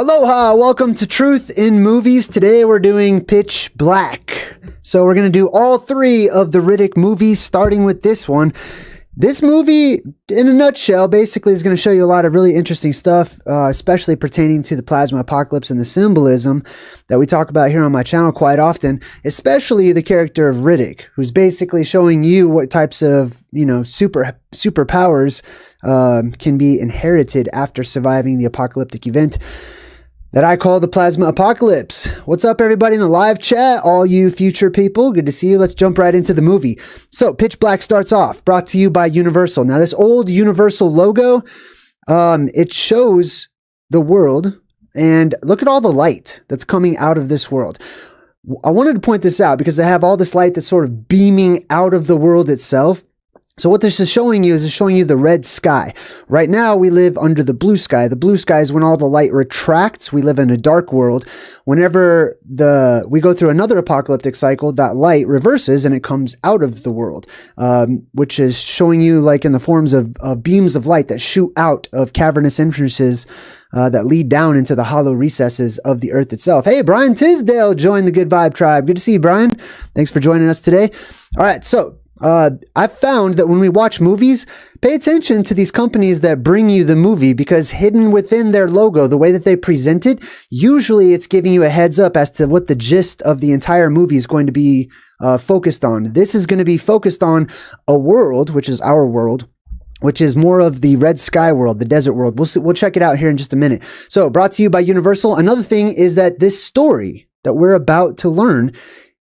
Aloha, welcome to Truth in Movies. Today we're doing Pitch Black. So we're going to do all three of the Riddick movies, starting with this one. This movie, in a nutshell, basically is going to show you a lot of really interesting stuff, especially pertaining to the plasma apocalypse and the symbolism that we talk about here on my channel quite often, especially the character of Riddick, who's basically showing you what types of, superpowers can be inherited after surviving the apocalyptic event that I call the plasma apocalypse. What's up, everybody in the live chat? All you future people, good to see you. Let's jump right into the movie. So Pitch Black starts off, brought to you by Universal. Now, this old Universal logo, it shows the world, and look at all the light that's coming out of this world. I wanted to point this out because they have all this light that's sort of beaming out of the world itself. So what this is showing you is showing you the red sky. Right now, we live under the blue sky. The blue sky is when all the light retracts. We live in a dark world. Whenever we go through another apocalyptic cycle, that light reverses and it comes out of the world, which is showing you like in the forms of beams of light that shoot out of cavernous entrances that lead down into the hollow recesses of the earth itself. Hey, Brian Tisdale joined the Good Vibe Tribe. Good to see you, Brian. Thanks for joining us today. All right, so I've found that when we watch movies, pay attention to these companies that bring you the movie, because hidden within their logo, the way that they present it, usually it's giving you a heads up as to what the gist of the entire movie is going to be focused on. This is going to be focused on a world, which is our world, which is more of the red sky world, the desert world. We'll check it out here in just a minute. So, brought to you by Universal. Another thing is that this story that we're about to learn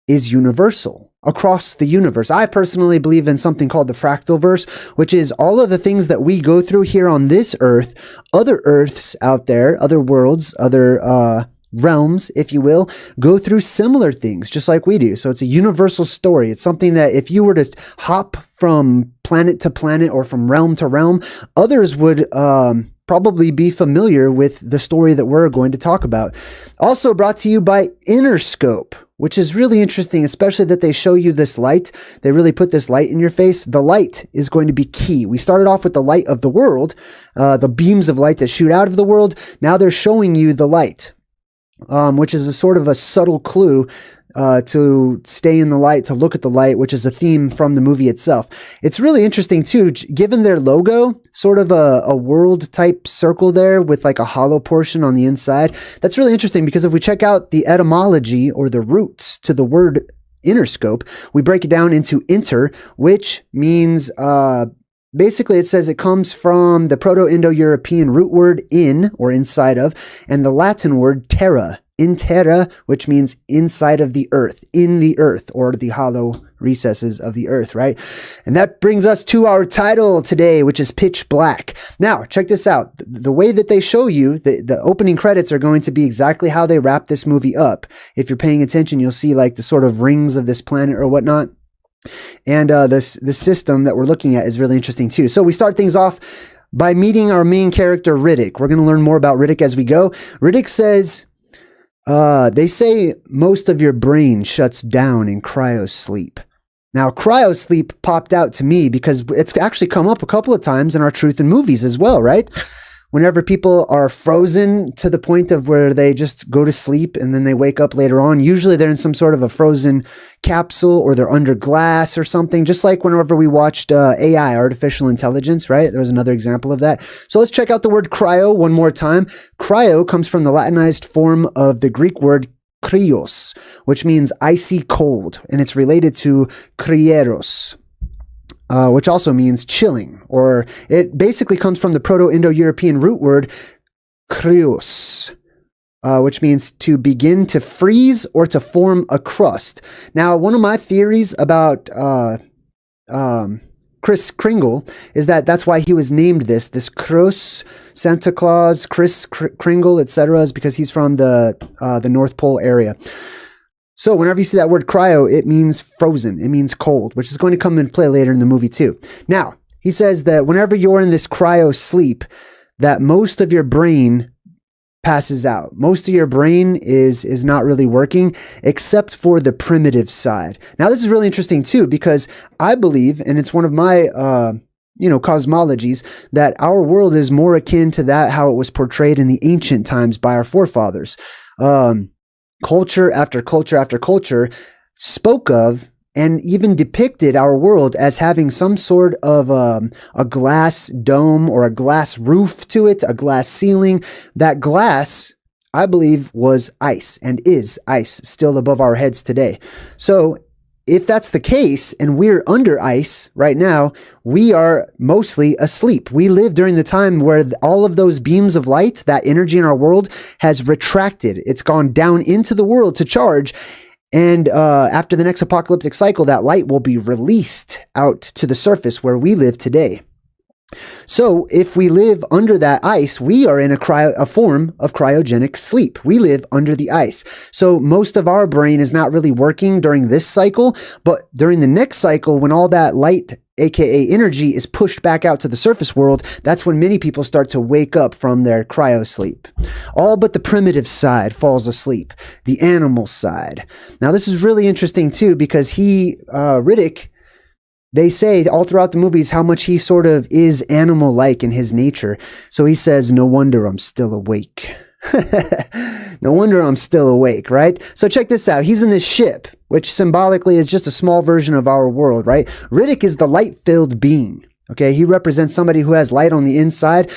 is universal across the universe. I personally believe in something called the fractal verse, which is all of the things that we go through here on this earth, other earths out there, other worlds, other realms, if you will, go through similar things just like we do. So it's a universal story. It's something that if you were to hop from planet to planet or from realm to realm, others would probably be familiar with the story that we're going to talk about. Also brought to you by Interscope, which is really interesting, especially that they show you this light. They really put this light in your face. The light is going to be key. We started off with the light of the world, the beams of light that shoot out of the world. Now they're showing you the light, which is a sort of a subtle clue to stay in the light, to look at the light, which is a theme from the movie itself. It's really interesting too, given their logo, sort of a world type circle there with like a hollow portion on the inside. That's really interesting because if we check out the etymology or the roots to the word Interscope, we break it down into inter, which means basically, it says it comes from the Proto-Indo-European root word in, or inside of, and the Latin word terra, in terra, which means inside of the earth, in the earth, or the hollow recesses of the earth, right? And that brings us to our title today, which is Pitch Black. Now, check this out. The way that they show you, the opening credits are going to be exactly how they wrap this movie up. If you're paying attention, you'll see like the sort of rings of this planet or whatnot. And the system that we're looking at is really interesting too. So we start things off by meeting our main character, Riddick. We're going to learn more about Riddick as we go. Riddick says, they say most of your brain shuts down in cryosleep. Now, cryosleep popped out to me because it's actually come up a couple of times in our Truth in Movies as well, right? Whenever people are frozen to the point of where they just go to sleep and then they wake up later on, usually they're in some sort of a frozen capsule or they're under glass or something, just like whenever we watched AI, artificial intelligence, right? There was another example of that. So let's check out the word cryo one more time. Cryo comes from the Latinized form of the Greek word kryos, which means icy cold, and it's related to krieros, which also means chilling, or it basically comes from the Proto-Indo-European root word kryos, which means to begin to freeze or to form a crust. Now, one of my theories about Kris Kringle is that that's why he was named this Kris, Santa Claus, Kris Kringle, etc., is because he's from the North Pole area. So whenever you see that word cryo, it means frozen. It means cold, which is going to come into play later in the movie too. Now, he says that whenever you're in this cryo sleep, that most of your brain passes out. Most of your brain is not really working except for the primitive side. Now, this is really interesting too, because I believe, and it's one of my cosmologies, that our world is more akin to that, how it was portrayed in the ancient times by our forefathers. Culture after culture after culture spoke of and even depicted our world as having some sort of a glass dome or a glass roof to it, a glass ceiling. That glass, I believe, was ice and is ice still above our heads today. So if that's the case and we're under ice right now, we are mostly asleep. We live during the time where all of those beams of light, that energy in our world, has retracted. It's gone down into the world to charge. And after the next apocalyptic cycle, that light will be released out to the surface where we live today. So if we live under that ice, we are in a form of cryogenic sleep. We live under the ice. So most of our brain is not really working during this cycle, but during the next cycle, when all that light, aka energy, is pushed back out to the surface world, that's when many people start to wake up from their cryosleep. All but the primitive side falls asleep, the animal side. Now this is really interesting too, because Riddick, they say all throughout the movies how much he sort of is animal-like in his nature. So he says, no wonder I'm still awake. No wonder I'm still awake, right? So check this out. He's in this ship, which symbolically is just a small version of our world, right? Riddick is the light-filled being. Okay, he represents somebody who has light on the inside.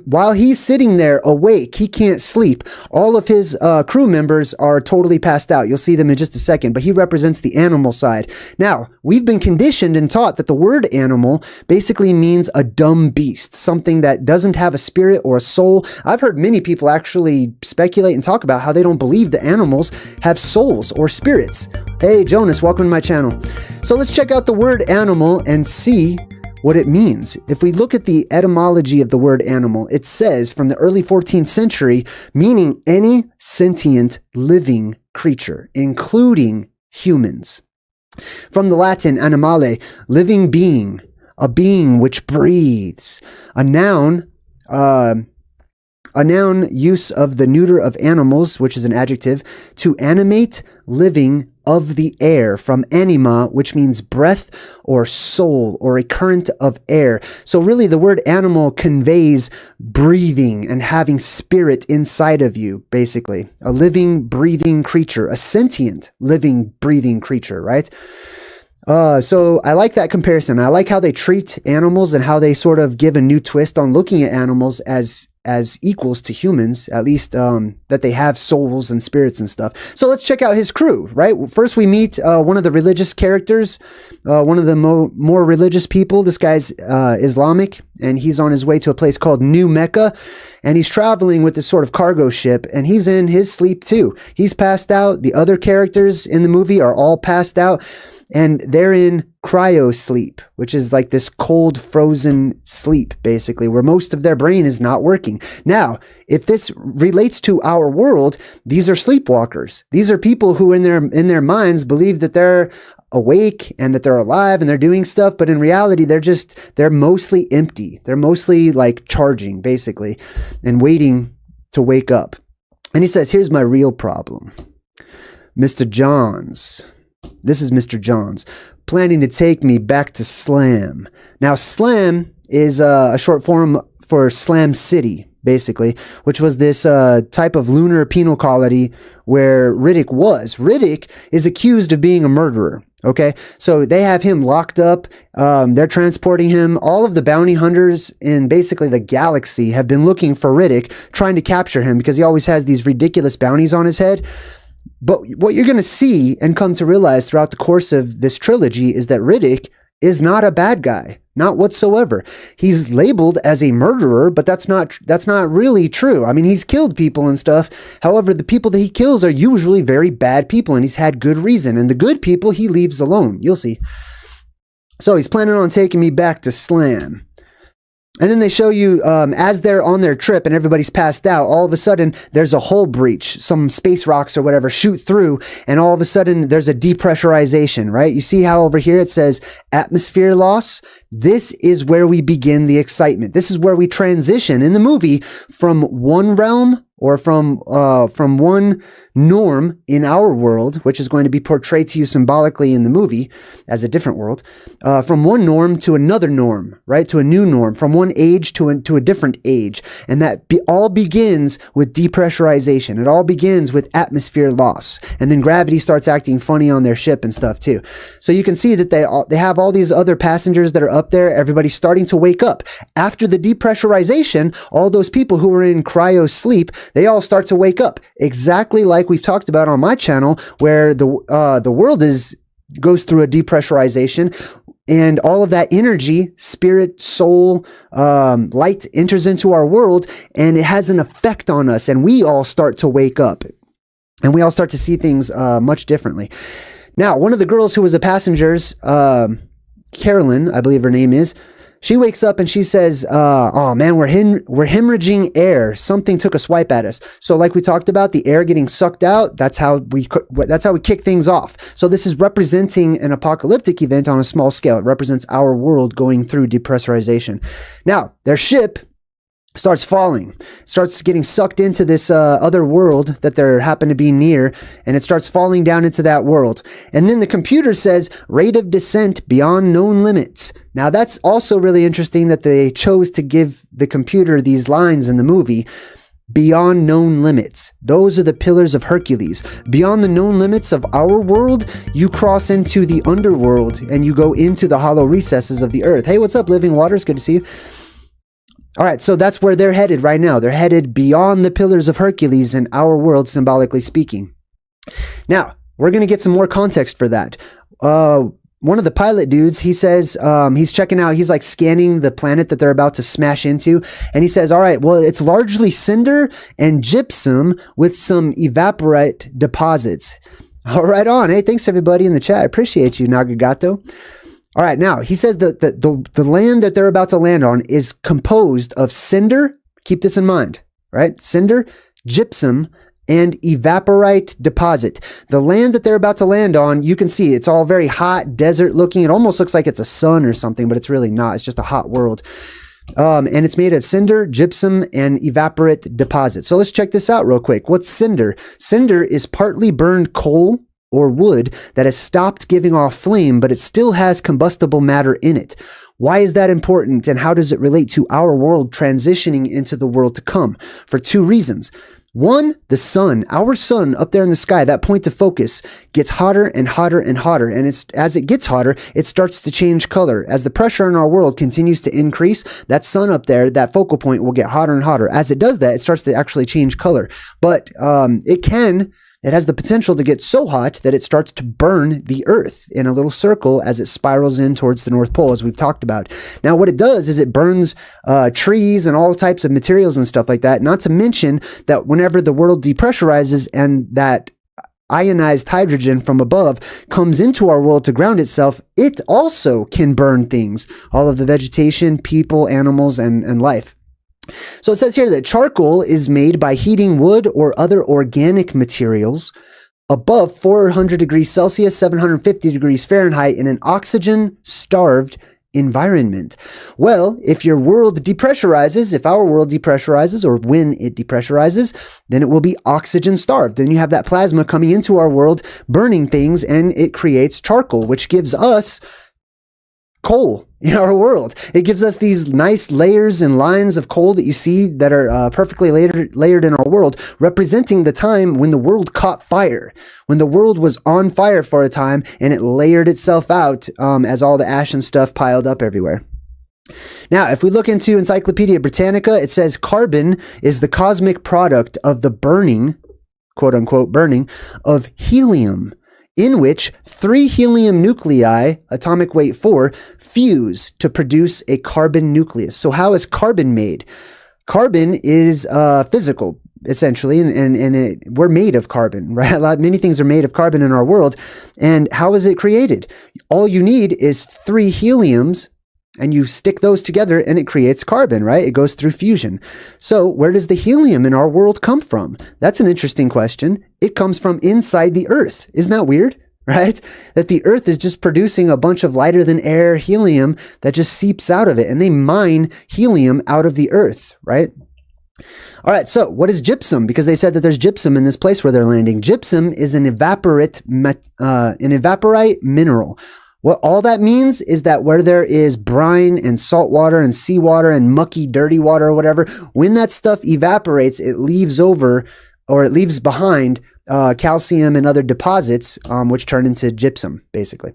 While he's sitting there awake, he can't sleep. All of his crew members are totally passed out. You'll see them in just a second, but he represents the animal side. Now, we've been conditioned and taught that the word animal basically means a dumb beast, something that doesn't have a spirit or a soul. I've heard many people actually speculate and talk about how they don't believe the animals have souls or spirits. Hey, Jonas, welcome to my channel. So let's check out the word animal and see what it means. If we look at the etymology of the word animal, it says from the early 14th century, meaning any sentient living creature, including humans. From the Latin animale, living being, a being which breathes. A noun use of the neuter of animals, which is an adjective, to animate, living, of the air, from anima, which means breath or soul or a current of air. So really the word animal conveys breathing and having spirit inside of you, basically. A living, breathing creature, a sentient, living, breathing creature, right? So I like that comparison. I like how they treat animals and how they sort of give a new twist on looking at animals as equals to humans, at least that they have souls and spirits and stuff. So let's check out his crew, right? First we meet one of the religious characters, one of the more religious people. This guy's Islamic, and he's on his way to a place called New Mecca, and he's traveling with this sort of cargo ship, and he's in his sleep too. He's passed out. The other characters in the movie are all passed out. And they're in cryosleep, which is like this cold, frozen sleep, basically, where most of their brain is not working. Now, if this relates to our world, these are sleepwalkers. These are people who in their minds believe that they're awake and that they're alive and they're doing stuff, but in reality, they're mostly empty. They're mostly like charging, basically, and waiting to wake up. And he says, here's my real problem. Mr. Johns. This is Mr. Johns, planning to take me back to Slam. Now, Slam is a short form for Slam City, basically, which was this type of lunar penal colony where Riddick was. Riddick is accused of being a murderer, okay? So they have him locked up. They're transporting him. All of the bounty hunters in basically the galaxy have been looking for Riddick, trying to capture him because he always has these ridiculous bounties on his head. But what you're going to see and come to realize throughout the course of this trilogy is that Riddick is not a bad guy, not whatsoever. He's labeled as a murderer, but that's not really true. I mean, he's killed people and stuff. However, the people that he kills are usually very bad people, and he's had good reason. And the good people he leaves alone. You'll see. So he's planning on taking me back to Slam. And then they show you as they're on their trip and everybody's passed out, all of a sudden there's a hull breach, some space rocks or whatever shoot through, and all of a sudden there's a depressurization, right? You see how over here it says atmosphere loss? This is where we begin the excitement. This is where we transition in the movie from one realm or from one norm in our world, which is going to be portrayed to you symbolically in the movie as a different world, from one norm to another norm, right? To a new norm, from one age to a different age. And that all begins with depressurization. It all begins with atmosphere loss. And then gravity starts acting funny on their ship and stuff too. So you can see that they have all these other passengers that are up there. Everybody's starting to wake up. After the depressurization, all those people who were in cryosleep, they all start to wake up. Exactly like we've talked about on my channel, where the world goes through a depressurization, and all of that energy, spirit, soul, light enters into our world, and it has an effect on us, and we all start to wake up, and we all start to see things much differently. Now, one of the girls who was a passenger's, Carolyn, I believe her name is, she wakes up and she says, oh man, we're hemorrhaging air. Something took a swipe at us. So like we talked about, the air getting sucked out, that's how we kick things off. So this is representing an apocalyptic event on a small scale. It represents our world going through depressurization. Now, their ship starts falling, starts getting sucked into this other world that they happen to be near, and it starts falling down into that world. And then the computer says, rate of descent beyond known limits. Now that's also really interesting that they chose to give the computer these lines in the movie. Beyond known limits. Those are the pillars of Hercules. Beyond the known limits of our world, you cross into the underworld and you go into the hollow recesses of the earth. Hey, what's up, Living Waters? Good to see you. All right, so that's where they're headed right now. They're headed beyond the pillars of Hercules in our world, symbolically speaking. Now, we're going to get some more context for that. One of the pilot dudes, he says, he's checking out, he's like scanning the planet that they're about to smash into. And he says, all right, well, it's largely cinder and gypsum with some evaporite deposits. All right on. Hey, thanks everybody in the chat. I appreciate you, Nagagato. All right, now, he says that the land that they're about to land on is composed of cinder, keep this in mind, right? Cinder, gypsum, and evaporite deposit. The land that they're about to land on, you can see it's all very hot, desert looking. It almost looks like it's a sun or something, but it's really not. It's just a hot world. And it's made of cinder, gypsum, and evaporite deposit. So let's check this out real quick. What's cinder? Cinder is partly burned coal or wood that has stopped giving off flame, but it still has combustible matter in it. Why is that important, and how does it relate to our world transitioning into the world to come? For two reasons. One, the sun, our sun up there in the sky, that point of focus gets hotter and hotter and hotter. And as it gets hotter, it starts to change color. As the pressure in our world continues to increase, that sun up there, that focal point will get hotter and hotter. As it does that, it starts to actually change color. But it has the potential to get so hot that it starts to burn the earth in a little circle as it spirals in towards the North Pole, as we've talked about. Now, what it does is it burns trees and all types of materials and stuff like that. Not to mention that whenever the world depressurizes and that ionized hydrogen from above comes into our world to ground itself, it also can burn things, all of the vegetation, people, animals, and life. So it says here that charcoal is made by heating wood or other organic materials above 400 degrees Celsius, 750 degrees Fahrenheit in an oxygen-starved environment. Well, if your world depressurizes, if our world depressurizes, or when it depressurizes, then it will be oxygen-starved. Then you have that plasma coming into our world, burning things, and it creates charcoal, which gives us coal in our world. It gives us these nice layers and lines of coal that you see that are perfectly layered in our world, representing the time when the world caught fire, when the world was on fire for a time and it layered itself out as all the ash and stuff piled up everywhere. Now, if we look into Encyclopedia Britannica, it says carbon is the cosmic product of the burning, quote unquote, burning of helium, in which 3 helium nuclei, atomic weight 4, fuse to produce a carbon nucleus. So how is carbon made? Carbon is physical, essentially, and we're made of carbon, right? Many things are made of carbon in our world. And how is it created? All you need is 3 heliums, and you stick those together and it creates carbon, right? It goes through fusion. So where does the helium in our world come from? That's an interesting question. It comes from inside the earth. Isn't that weird, right? That the earth is just producing a bunch of lighter than air helium that just seeps out of it. And they mine helium out of the earth, right? All right, so what is gypsum? Because they said that there's gypsum in this place where they're landing. Gypsum is an evaporite mineral. What all that means is that where there is brine and salt water and seawater and mucky, dirty water or whatever, when that stuff evaporates, it leaves over, or it leaves behind calcium and other deposits, which turn into gypsum, basically.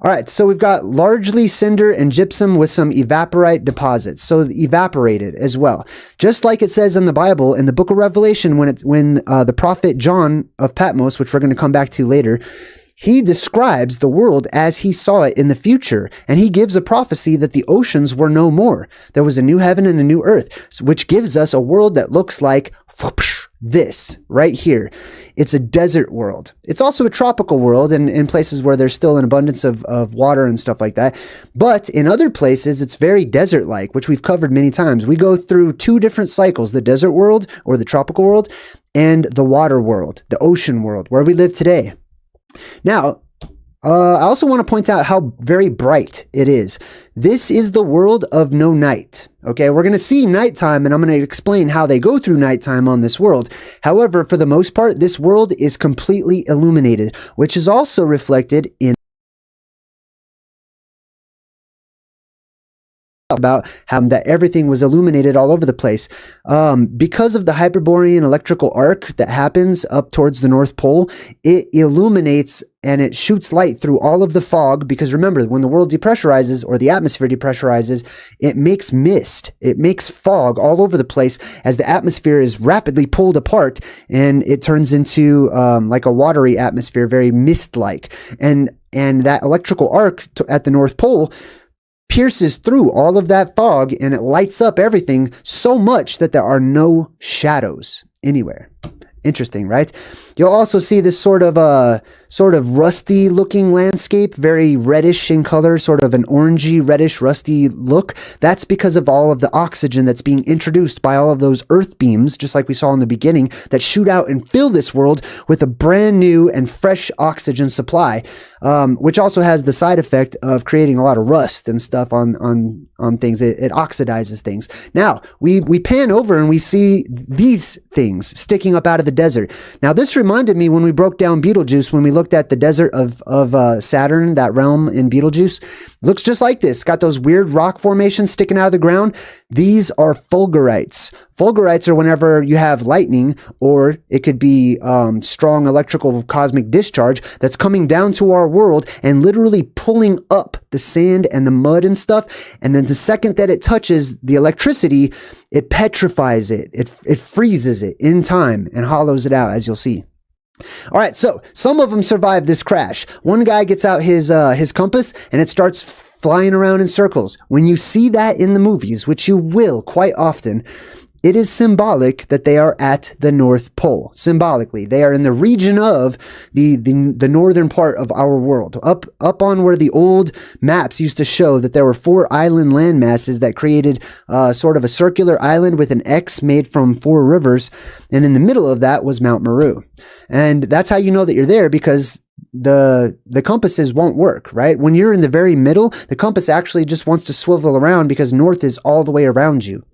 All right, so we've got largely cinder and gypsum with some evaporite deposits, so evaporated as well. Just like it says in the Bible, in the book of Revelation, when the prophet John of Patmos, which we're going to come back to later, he describes the world as he saw it in the future, and he gives a prophecy that the oceans were no more. There was a new heaven and a new earth, which gives us a world that looks like this right here. It's a desert world. It's also a tropical world in places where there's still an abundance of water and stuff like that. But in other places, it's very desert-like, which we've covered many times. We go through two different cycles, the desert world or the tropical world and the water world, the ocean world, where we live today. Now, I also want to point out how very bright it is. This is the world of no night. Okay, we're going to see nighttime, and I'm going to explain how they go through nighttime on this world. However, for the most part, this world is completely illuminated, which is also reflected in about how that everything was illuminated all over the place. Because of the Hyperborean electrical arc that happens up towards the North Pole, it illuminates and it shoots light through all of the fog, because remember, when the world depressurizes or the atmosphere depressurizes, it makes mist. It makes fog all over the place as the atmosphere is rapidly pulled apart, and it turns into like a watery atmosphere, very mist-like. And that electrical arc at the North Pole pierces through all of that fog, and it lights up everything so much that there are no shadows anywhere. Interesting, right? You'll also see this sort of rusty looking landscape, very reddish in color, sort of an orangey, reddish, rusty look. That's because of all of the oxygen that's being introduced by all of those earth beams, just like we saw in the beginning, that shoot out and fill this world with a brand new and fresh oxygen supply, which also has the side effect of creating a lot of rust and stuff on things. It oxidizes things. Now, we pan over and we see these things sticking up out of the desert. Now, this reminded me when we broke down Betelgeuse, when we looked at the desert of Saturn, that realm in Betelgeuse. Looks just like this. Got those weird rock formations sticking out of the ground. These are Fulgurites. Fulgurites are whenever you have lightning, or it could be strong electrical cosmic discharge that's coming down to our world and literally pulling up the sand and the mud and stuff. And then the second that it touches the electricity, it petrifies it. It freezes it in time and hollows it out, as you'll see. All right, so some of them survive this crash. One guy gets out his compass, and it starts flying around in circles. When you see that in the movies, which you will quite often, it is symbolic that they are at the North Pole. Symbolically, they are in the region of the northern part of our world. Up on where the old maps used to show that there were 4 island land masses that created sort of a circular island with an X made from 4 rivers, and in the middle of that was Mount Meru. And that's how you know that you're there, because the compasses won't work, right? When you're in the very middle, the compass actually just wants to swivel around because north is all the way around you.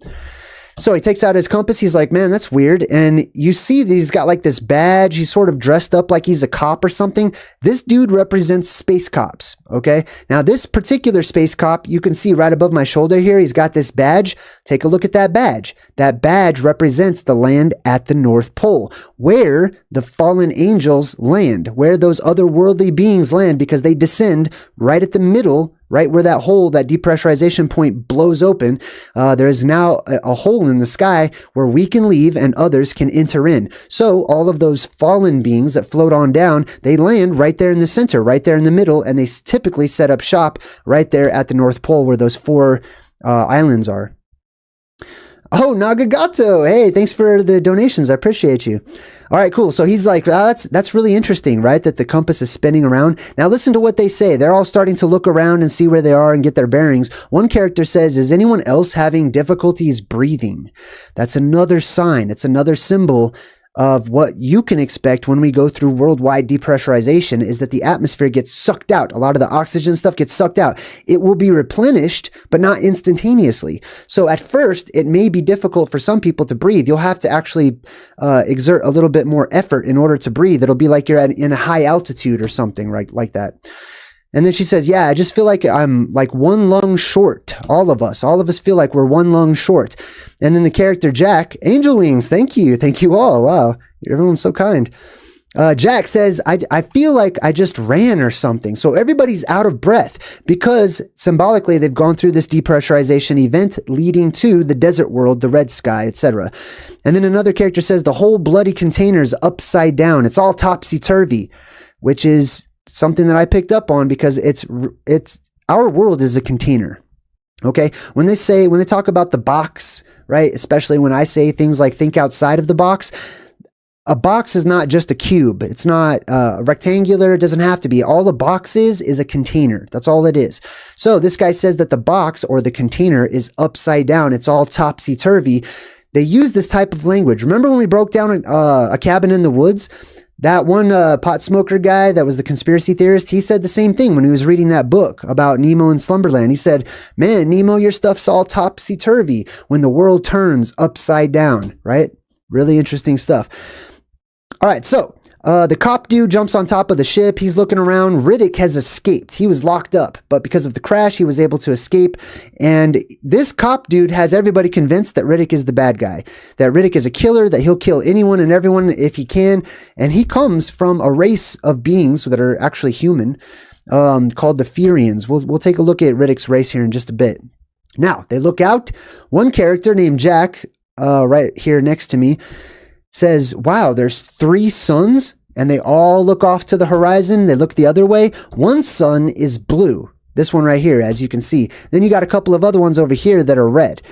So he takes out his compass. He's like, man, that's weird. And you see that he's got like this badge. He's sort of dressed up like he's a cop or something. This dude represents space cops, okay? Now, this particular space cop, you can see right above my shoulder here, he's got this badge. Take a look at that badge. That badge represents the land at the North Pole, where the fallen angels land, where those otherworldly beings land, because they descend right at the middle, right where that hole, that depressurization point blows open. There is now a hole in the sky where we can leave and others can enter in. So all of those fallen beings that float on down, they land right there in the center, right there in the middle, and they typically set up shop right there at the North Pole where those 4 islands are. Oh, Nagagato. Hey, thanks for the donations. I appreciate you. All right, cool. So he's like, that's really interesting, right? That the compass is spinning around. Now listen to what they say. They're all starting to look around and see where they are and get their bearings. One character says, is anyone else having difficulties breathing? That's another sign. It's another symbol of what you can expect when we go through worldwide depressurization is that the atmosphere gets sucked out. A lot of the oxygen stuff gets sucked out. It will be replenished, but not instantaneously. So at first, it may be difficult for some people to breathe. You'll have to actually exert a little bit more effort in order to breathe. It'll be like you're in a high altitude or something, right? Like that. And then she says, yeah, I just feel like I'm like one lung short. All of us feel like we're one lung short. And then the character Jack, angel wings, thank you all. Wow, everyone's so kind. Jack says, I feel like I just ran or something. So everybody's out of breath because symbolically they've gone through this depressurization event leading to the desert world, the red sky, etc. And then another character says the whole bloody container's upside down. It's all topsy-turvy, which is something that I picked up on because it's our world is a container. Okay. When they talk about the box, right? Especially when I say things like think outside of the box, a box is not just a cube. It's not rectangular. It doesn't have to be. All a box is a container. That's all it is. So this guy says that the box or the container is upside down. It's all topsy-turvy. They use this type of language. Remember when we broke down a cabin in the woods? That one pot smoker guy that was the conspiracy theorist, he said the same thing when he was reading that book about Nemo and Slumberland. He said, man, Nemo, your stuff's all topsy-turvy when the world turns upside down, right? Really interesting stuff. All right, so the cop dude jumps on top of the ship. He's looking around. Riddick has escaped. He was locked up, but because of the crash, he was able to escape. And this cop dude has everybody convinced that Riddick is the bad guy, that Riddick is a killer, that he'll kill anyone and everyone if he can. And he comes from a race of beings that are actually human, called the Furyans. We'll take a look at Riddick's race here in just a bit. Now, they look out. One character named Jack, right here next to me, says, wow, there's 3 suns and they all look off to the horizon. They look the other way. One sun is blue. This one right here, as you can see. Then you got a couple of other ones over here that are red.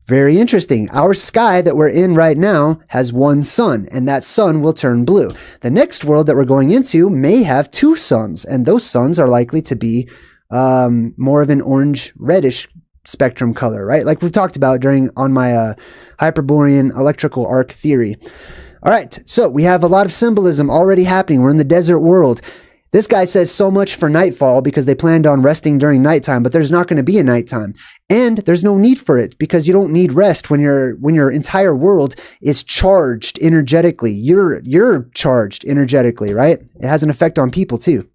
Very interesting. Our sky that we're in right now has one sun, and that sun will turn blue. The next world that we're going into may have 2 suns, and those suns are likely to be more of an orange-reddish spectrum color, right? Like we've talked about on my Hyperborean electrical arc theory. All right, so we have a lot of symbolism already happening. We're in the desert world. This guy says so much for nightfall because they planned on resting during nighttime, but there's not going to be a nighttime. And there's no need for it because you don't need rest when your entire world is charged energetically. You're charged energetically, right? It has an effect on people too.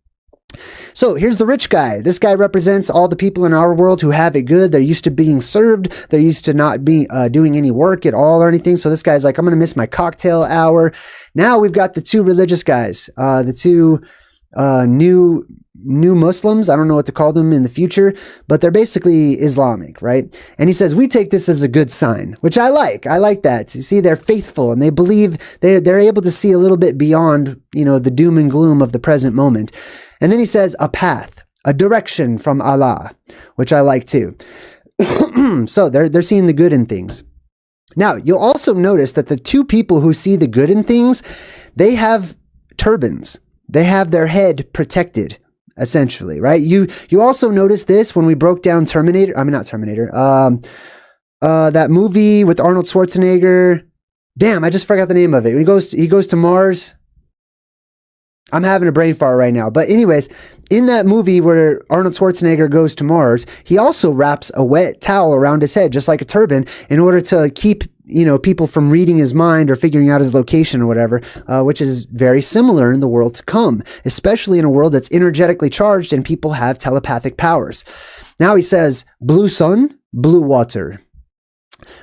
So here's the rich guy. This guy represents all the people in our world who have it good. They're used to being served. They're used to not being doing any work at all or anything. So this guy's like, I'm going to miss my cocktail hour. Now we've got the 2 religious guys, the 2 new Muslims. I don't know what to call them in the future, but they're basically Islamic, right? And he says, we take this as a good sign, which I like. I like that. You see, they're faithful and they believe they're able to see a little bit beyond, the doom and gloom of the present moment. And then he says a path, a direction from Allah, which I like too. So they're seeing the good in things. Now, you'll also notice that the 2 people who see the good in things, they have turbans. They have their head protected, essentially, right? You also notice this when we broke down Terminator. I mean, not Terminator. That movie with Arnold Schwarzenegger. Damn, I just forgot the name of it. He goes to Mars. I'm having a brain fart right now. But anyways, in that movie where Arnold Schwarzenegger goes to Mars, he also wraps a wet towel around his head, just like a turban, in order to keep, people from reading his mind or figuring out his location or whatever, which is very similar in the world to come, especially in a world that's energetically charged and people have telepathic powers. Now he says, blue sun, blue water.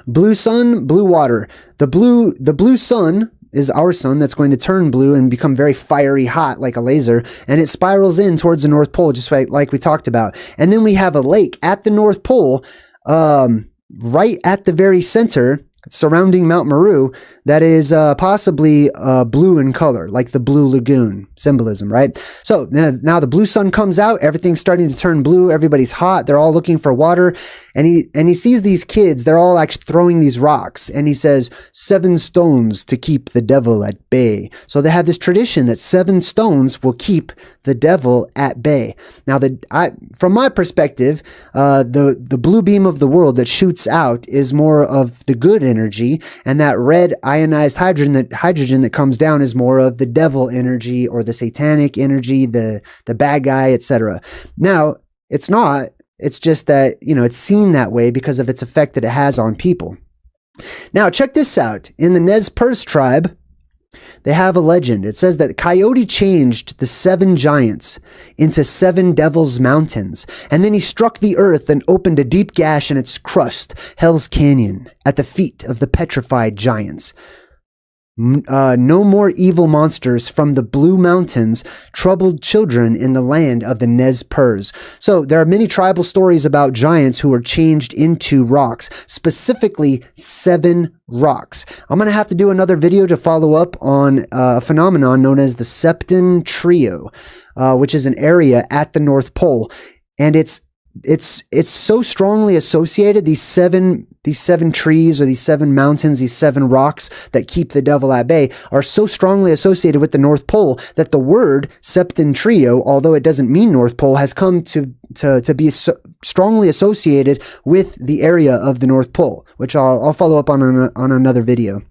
Blue sun, blue water. The blue sun is our sun that's going to turn blue and become very fiery hot like a laser, and it spirals in towards the North Pole, just like we talked about. And then we have a lake at the North Pole, right at the very center, surrounding Mount Meru, that is possibly blue in color, like the Blue Lagoon symbolism, right? So now the blue sun comes out, everything's starting to turn blue, everybody's hot, they're all looking for water, and he sees these kids, they're all actually throwing these rocks, and he says, 7 stones to keep the devil at bay. So they have this tradition that 7 stones will keep the devil at bay. Now, from my perspective, the blue beam of the world that shoots out is more of the good energy, and that red ionized hydrogen that comes down is more of the devil energy or the satanic energy, the bad guy, etc. Now, it's not. It's just that, it's seen that way because of its effect that it has on people. Now, check this out. In the Nez Perce tribe, they have a legend. It says that Coyote changed the 7 giants into 7 devil's mountains, and then he struck the earth and opened a deep gash in its crust, Hell's Canyon, at the feet of the petrified giants. No more evil monsters from the Blue Mountains troubled children in the land of the Nez Perce. So there are many tribal stories about giants who were changed into rocks, specifically 7 rocks. I'm going to have to do another video to follow up on a phenomenon known as the Septon Trio, which is an area at the North Pole. And it's so strongly associated, these seven trees or these 7 mountains, these 7 rocks that keep the devil at bay are so strongly associated with the North Pole that the word Septon Trio, although it doesn't mean North Pole, has come to be so strongly associated with the area of the North Pole, which I'll follow up on another video.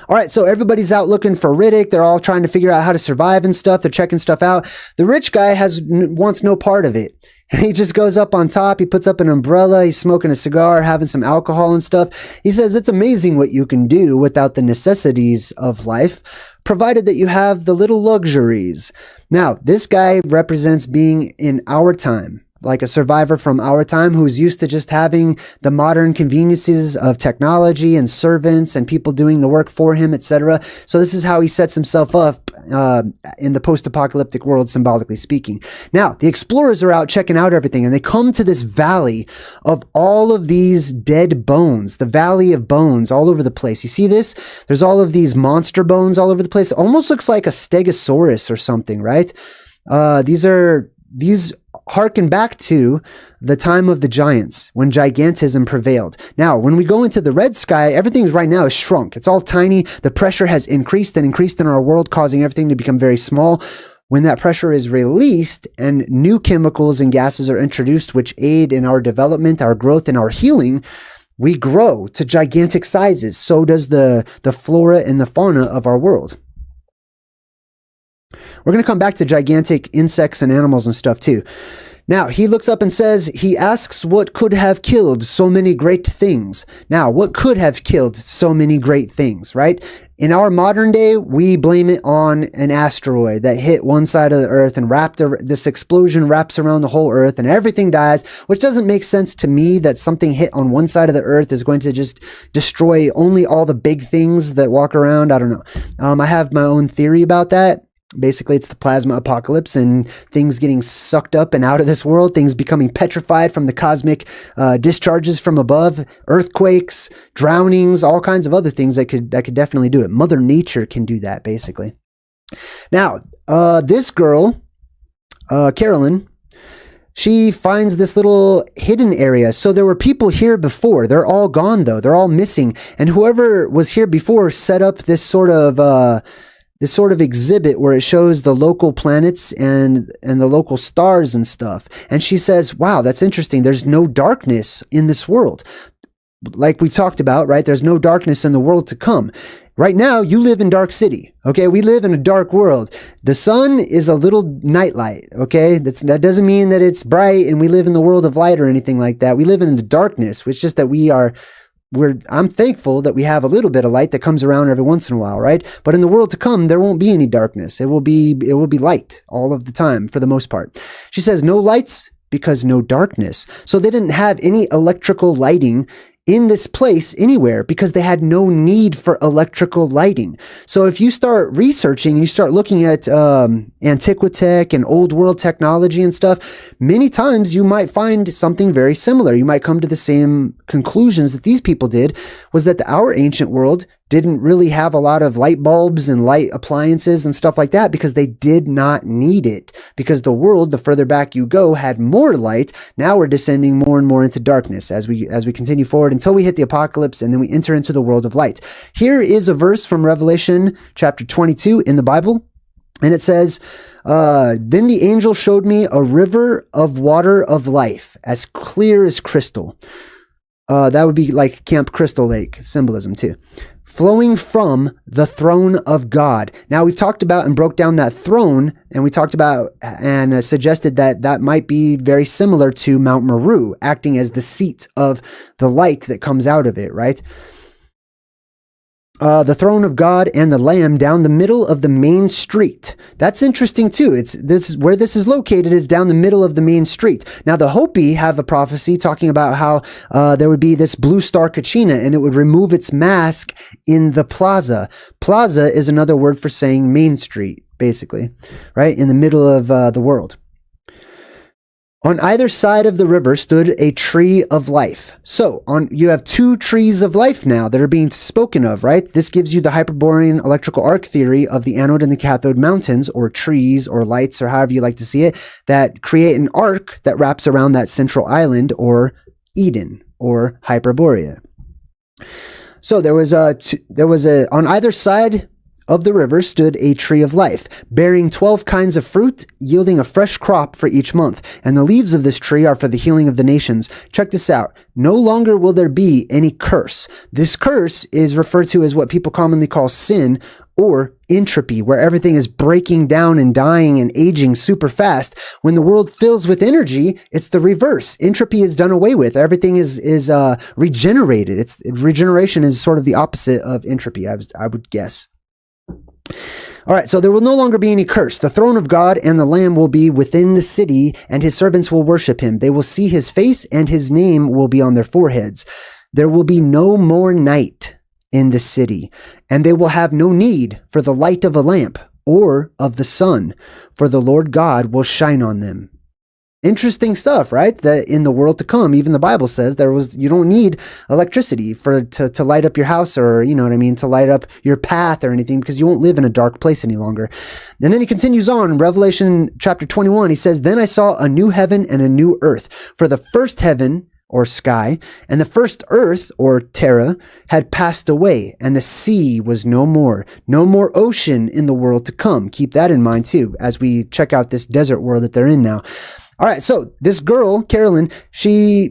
All right, so everybody's out looking for Riddick. They're all trying to figure out how to survive and stuff. They're checking stuff out. The rich guy wants no part of it. He just goes up on top. He puts up an umbrella. He's smoking a cigar, having some alcohol and stuff. He says it's amazing what you can do without the necessities of life, provided that you have the little luxuries. Now, this guy represents being in our time, like a survivor from our time who's used to just having the modern conveniences of technology and servants and people doing the work for him, etc. So this is how he sets himself up in the post-apocalyptic world, symbolically speaking. Now, the explorers are out checking out everything, and they come to this valley of all of these dead bones, the valley of bones all over the place. You see this? There's all of these monster bones all over the place. It almost looks like a stegosaurus or something, right? These harken back to the time of the giants when gigantism prevailed. Now, when we go into the red sky, everything right now is shrunk. It's all tiny. The pressure has increased and increased in our world, causing everything to become very small. When that pressure is released and new chemicals and gases are introduced, which aid in our development, our growth, and our healing, we grow to gigantic sizes. So does the flora and the fauna of our world. We're going to come back to gigantic insects and animals and stuff too. Now, he looks up and says, he asks what could have killed so many great things. Now, what could have killed so many great things, right? In our modern day, we blame it on an asteroid that hit one side of the earth and this explosion wraps around the whole earth and everything dies, which doesn't make sense to me that something hit on one side of the earth is going to just destroy only all the big things that walk around. I don't know. I have my own theory about that. Basically, it's the plasma apocalypse and things getting sucked up and out of this world, things becoming petrified from the cosmic discharges from above, earthquakes, drownings, all kinds of other things that could definitely do it. Mother Nature can do that, basically. Now, this girl, Carolyn, she finds this little hidden area. So there were people here before. They're all gone, though. They're all missing. And whoever was here before set up this sort of exhibit where it shows the local planets and the local stars and stuff. And she says, wow, that's interesting. There's no darkness in this world. Like we've talked about, right? There's no darkness in the world to come. Right now, you live in Dark City, okay? We live in a dark world. The sun is a little nightlight, okay? That doesn't mean that it's bright and we live in the world of light or anything like that. We live in the darkness, which is just that I'm thankful that we have a little bit of light that comes around every once in a while, right? But in the world to come, there won't be any darkness. It will be light all of the time for the most part. She says no lights because no darkness. So they didn't have any electrical lighting in this place anywhere because they had no need for electrical lighting. So if you start researching and you start looking at Antiquitech and old world technology and stuff, many times you might find something very similar. You might come to the same conclusions that these people did, was that our ancient world didn't really have a lot of light bulbs and light appliances and stuff like that because they did not need it. Because the world, the further back you go, had more light. Now we're descending more and more into darkness as we continue forward until we hit the apocalypse and then we enter into the world of light. Here is a verse from Revelation chapter 22 in the Bible. And it says, then the angel showed me a river of water of life, as clear as crystal. That would be like Camp Crystal Lake, symbolism too. Flowing from the throne of God. Now, we've talked about and broke down that throne, and we talked about and suggested that that might be very similar to Mount Meru, acting as the seat of the light that comes out of it, right? The throne of God and the Lamb down the middle of the main street. That's interesting too. Where this is located is down the middle of the main street. Now the Hopi have a prophecy talking about how there would be this blue star Kachina and it would remove its mask in the plaza. Plaza is another word for saying main street, basically, right? In the middle of the world. On either side of the river stood a tree of life. So you have two trees of life now that are being spoken of, right? This gives you the Hyperborean electrical arc theory of the anode and the cathode mountains, or trees or lights, or however you like to see it, that create an arc that wraps around that central island, or Eden, or Hyperborea. So there was on either side of the river stood a tree of life, bearing 12 kinds of fruit, yielding a fresh crop for each month. And the leaves of this tree are for the healing of the nations. Check this out. No longer will there be any curse. This curse is referred to as what people commonly call sin, or entropy, where everything is breaking down and dying and aging super fast. When the world fills with energy, it's the reverse. Entropy is done away with. Everything is regenerated. Regeneration is sort of the opposite of entropy, I would guess. All right, so there will no longer be any curse. The throne of God and the Lamb will be within the city, and his servants will worship him. They will see his face, and his name will be on their foreheads. There will be no more night in the city, and they will have no need for the light of a lamp or of the sun, for the Lord God will shine on them. Interesting stuff, right? That in the world to come, even the Bible says you don't need electricity to light up your house, or, you know what I mean, to light up your path or anything, because you won't live in a dark place any longer. And then he continues on, Revelation chapter 21, he says, then I saw a new heaven and a new earth, for the first heaven, or sky, and the first earth, or terra, had passed away, and the sea was no more. No more ocean in the world to come. Keep that in mind too, as we check out this desert world that they're in now. All right, so this girl, Carolyn, she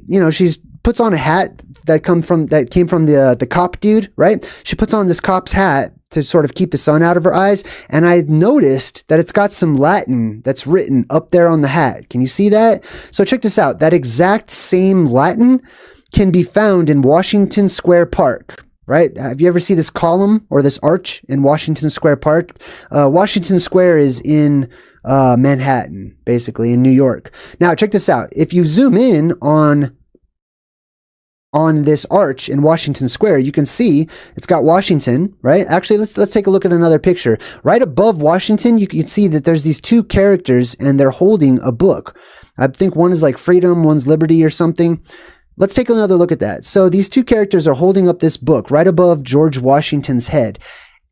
puts on a hat that came from the cop dude, right? She puts on this cop's hat to sort of keep the sun out of her eyes, and I noticed that it's got some Latin that's written up there on the hat. Can you see that? So check this out. That exact same Latin can be found in Washington Square Park. Right? Have you ever seen this column or this arch in Washington Square Park? Washington Square is in Manhattan, basically, in New York. Now, check this out. If you zoom in on this arch in Washington Square, you can see it's got Washington, right? Actually, let's take a look at another picture. Right above Washington, you can see that there's these two characters, and they're holding a book. I think one is like freedom, one's liberty or something. Let's take another look at that. So these two characters are holding up this book right above George Washington's head,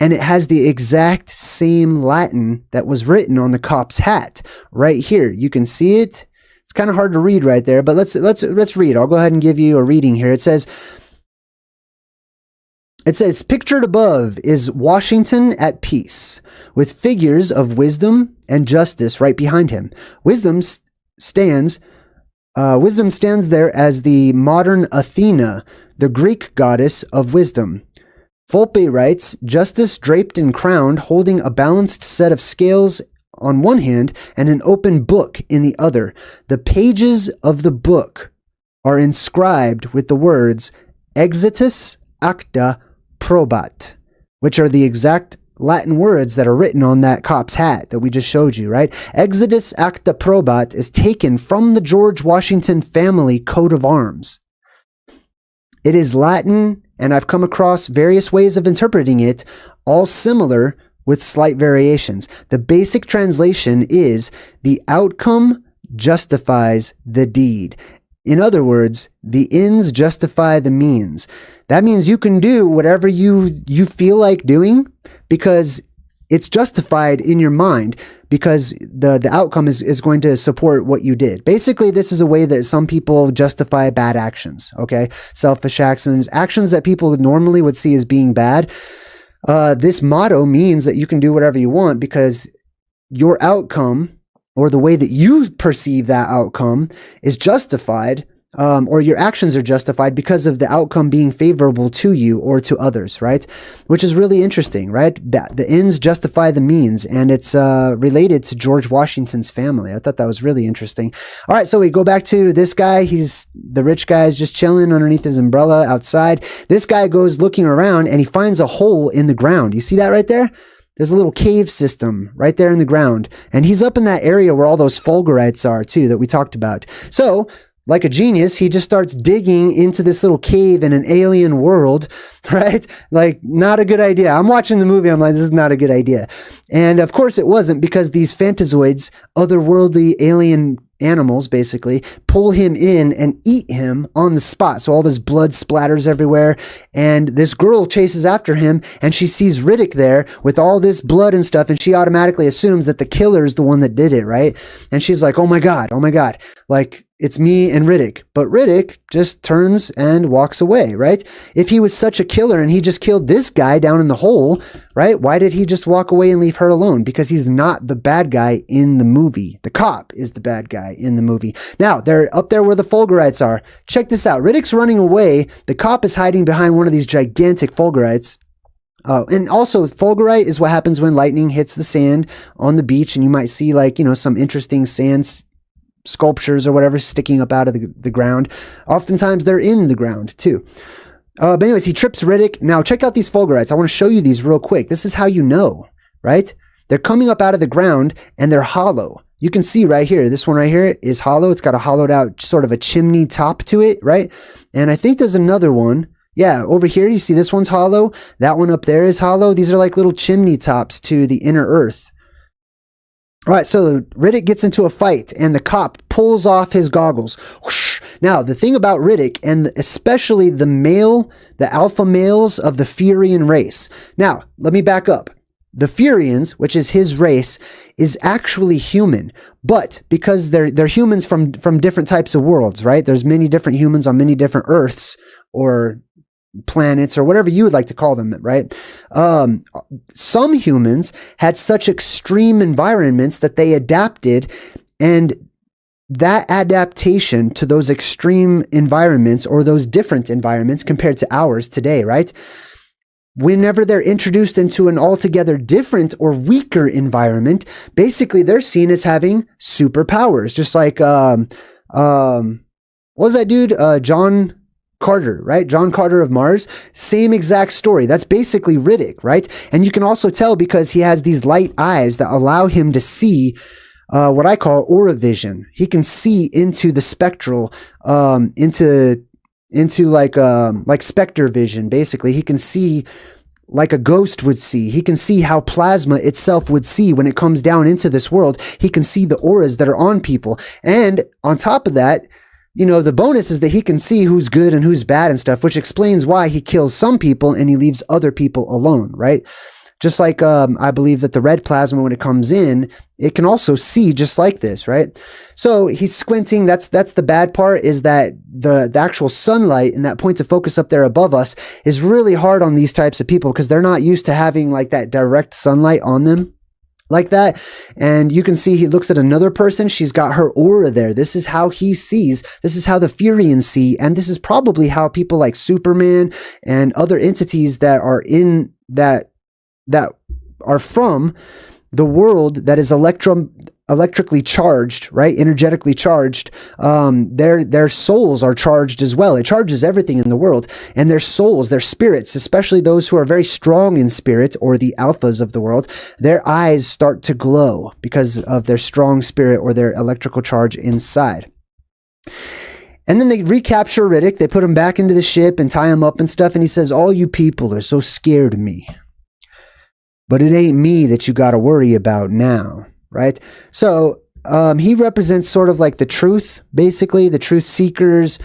and it has the exact same Latin that was written on the cop's hat right here. You can see it. It's kind of hard to read right there, but let's read. I'll go ahead and give you a reading here. It says, pictured above is Washington at peace, with figures of wisdom and justice right behind him. Wisdom stands there as the modern Athena, the Greek goddess of wisdom. Volpe writes, justice draped and crowned, holding a balanced set of scales on one hand and an open book in the other. The pages of the book are inscribed with the words exitus acta probat, which are the exact Latin words that are written on that cop's hat that we just showed you, right? Exitus acta probat is taken from the George Washington family coat of arms. It is Latin, and I've come across various ways of interpreting it, all similar with slight variations. The basic translation is, the outcome justifies the deed. In other words, the ends justify the means. That means you can do whatever you feel like doing, because it's justified in your mind, because the outcome is going to support what you did. Basically, this is a way that some people justify bad actions, okay? Selfish actions that people normally would see as being bad. This motto means that you can do whatever you want, because your outcome, or the way that you perceive that outcome, is justified, or your actions are justified because of the outcome being favorable to you or to others, right? Which is really interesting, right? The ends justify the means, and it's related to George Washington's family. I thought that was really interesting. All right, so we go back to this guy. The rich guy is just chilling underneath his umbrella outside. This guy goes looking around, and he finds a hole in the ground. You see that right there? There's a little cave system right there in the ground. And he's up in that area where all those Fulgurites are too, that we talked about. So, like a genius, he just starts digging into this little cave in an alien world, right? Like, not a good idea. I'm watching the movie, I'm like, this is not a good idea. And of course it wasn't, because these phantazoids, otherworldly alien animals, basically, pull him in and eat him on the spot. So all this blood splatters everywhere, and this girl chases after him, and she sees Riddick there with all this blood and stuff, and she automatically assumes that the killer is the one that did it, right? And she's like, oh my God, like, it's me and Riddick. But Riddick just turns and walks away, right? If he was such a killer and he just killed this guy down in the hole, right? Why did he just walk away and leave her alone? Because he's not the bad guy in the movie. The cop is the bad guy in the movie. Now, they're up there where the Fulgurites are. Check this out. Riddick's running away. The cop is hiding behind one of these gigantic Fulgurites. And also, Fulgurite is what happens when lightning hits the sand on the beach, and you might see, like, some interesting sand sculptures or whatever sticking up out of the ground. Oftentimes they're in the ground too. But anyways, he trips Riddick. Now check out these Fulgurites. I want to show you these real quick. This is how you know, right? They're coming up out of the ground and they're hollow. You can see right here, this one right here is hollow. It's got a hollowed out sort of a chimney top to it, right? And I think there's another one. Yeah, over here, you see this one's hollow. That one up there is hollow. These are like little chimney tops to the inner earth. All right, so Riddick gets into a fight, and the cop pulls off his goggles. Whoosh. Now, the thing about Riddick, and especially the alpha males of the Furyan race. Now, let me back up. The Furyans, which is his race, is actually human, but because they're humans from different types of worlds, right? There's many different humans on many different Earths, or planets, or whatever you would like to call them, right? Some humans had such extreme environments that they adapted, and that adaptation to those extreme environments, or those different environments compared to ours today, right? Whenever they're introduced into an altogether different or weaker environment, basically they're seen as having superpowers, just like what was that dude? John Carter, right? John Carter of Mars, same exact story. That's basically Riddick, right? And you can also tell because he has these light eyes that allow him to see what I call aura vision. He can see into the spectral, into like specter vision. Basically, he can see like a ghost would see. He can see how plasma itself would see when it comes down into this world. He can see the auras that are on people. And on top of that, the bonus is that he can see who's good and who's bad and stuff, which explains why he kills some people and he leaves other people alone, right? Just like I believe that the red plasma, when it comes in, it can also see just like this, right? So he's squinting. That's the bad part, is that the actual sunlight and that point of focus up there above us is really hard on these types of people because they're not used to having like that direct sunlight on them like that. And you can see he looks at another person. She's got her aura there. This is how he sees. This is how the Furyans see. And this is probably how people like Superman and other entities that are in that are from the world that is electrically charged, right? Energetically charged. Their souls are charged as well. It charges everything in the world. And their souls, their spirits, especially those who are very strong in spirit, or the alphas of the world, their eyes start to glow because of their strong spirit or their electrical charge inside. And then they recapture Riddick. They put him back into the ship and tie him up and stuff. And he says, all you people are so scared of me. But it ain't me that you got to worry about now, right? So he represents sort of like the truth, basically, the truth seekers,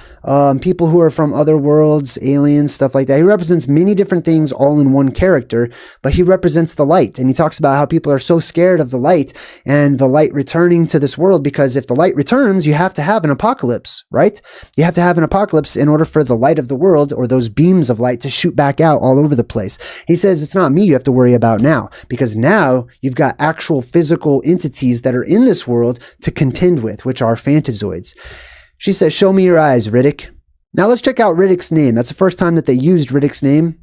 people who are from other worlds, aliens, stuff like that. He represents many different things all in one character, but he represents the light. And he talks about how people are so scared of the light and the light returning to this world, because if the light returns, you have to have an apocalypse, right? You have to have an apocalypse in order for the light of the world, or those beams of light, to shoot back out all over the place. He says it's not me you have to worry about now, because now you've got actual physical entities that are in this world to contend with, which are phantazoids. She says, show me your eyes, Riddick. Now let's check out Riddick's name. That's the first time that they used Riddick's name,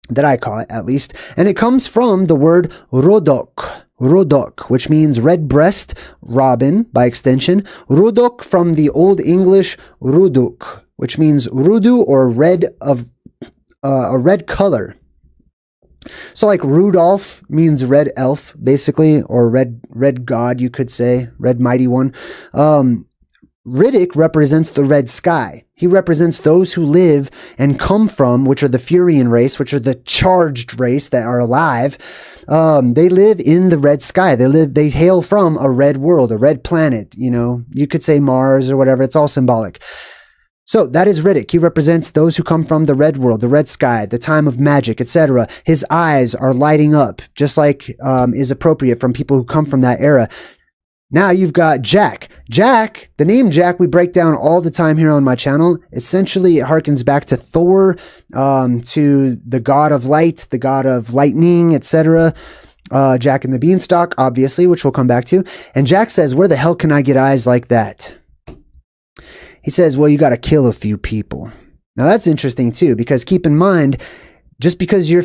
that I call it at least. And it comes from the word Rodok, which means red breast, robin by extension. Rudok from the Old English Ruduk, which means rudu, or red of a red color. So like Rudolph means red elf, basically, or red god, you could say, red mighty one. Riddick represents the red sky. He represents those who live and come from, which are the Furyan race, which are the charged race that are alive. They live in the red sky. They hail from a red world, a red planet. You know, you could say Mars or whatever. It's all symbolic. So that is Riddick. He represents those who come from the red world, the red sky, the time of magic, etc. His eyes are lighting up, just like is appropriate from people who come from that era. Now you've got Jack. Jack, the name Jack we break down all the time here on my channel. Essentially, it harkens back to Thor, to the god of light, the god of lightning, etc. Jack and the Beanstalk, obviously, which we'll come back to. And Jack says, where the hell can I get eyes like that? He says, well, you got to kill a few people. Now that's interesting too, because keep in mind, just because you're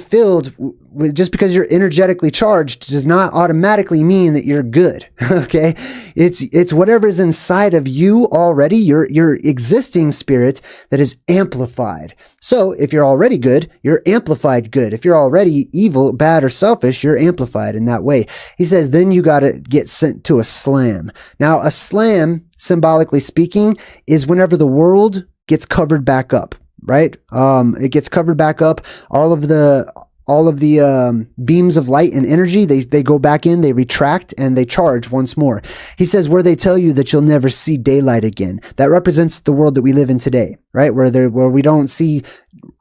just because you're energetically charged does not automatically mean that you're good. Okay. It's whatever's inside of you already, your existing spirit, that is amplified. So if you're already good, you're amplified good. If you're already evil, bad, or selfish, you're amplified in that way. He says, then you got to get sent to a slam. Now a slam, symbolically speaking, is whenever the world gets covered back up. Right? It gets covered back up. All of the beams of light and energy, they go back in, they retract, and they charge once more. He says, where they tell you that you'll never see daylight again. That represents the world that we live in today, right? Where we don't see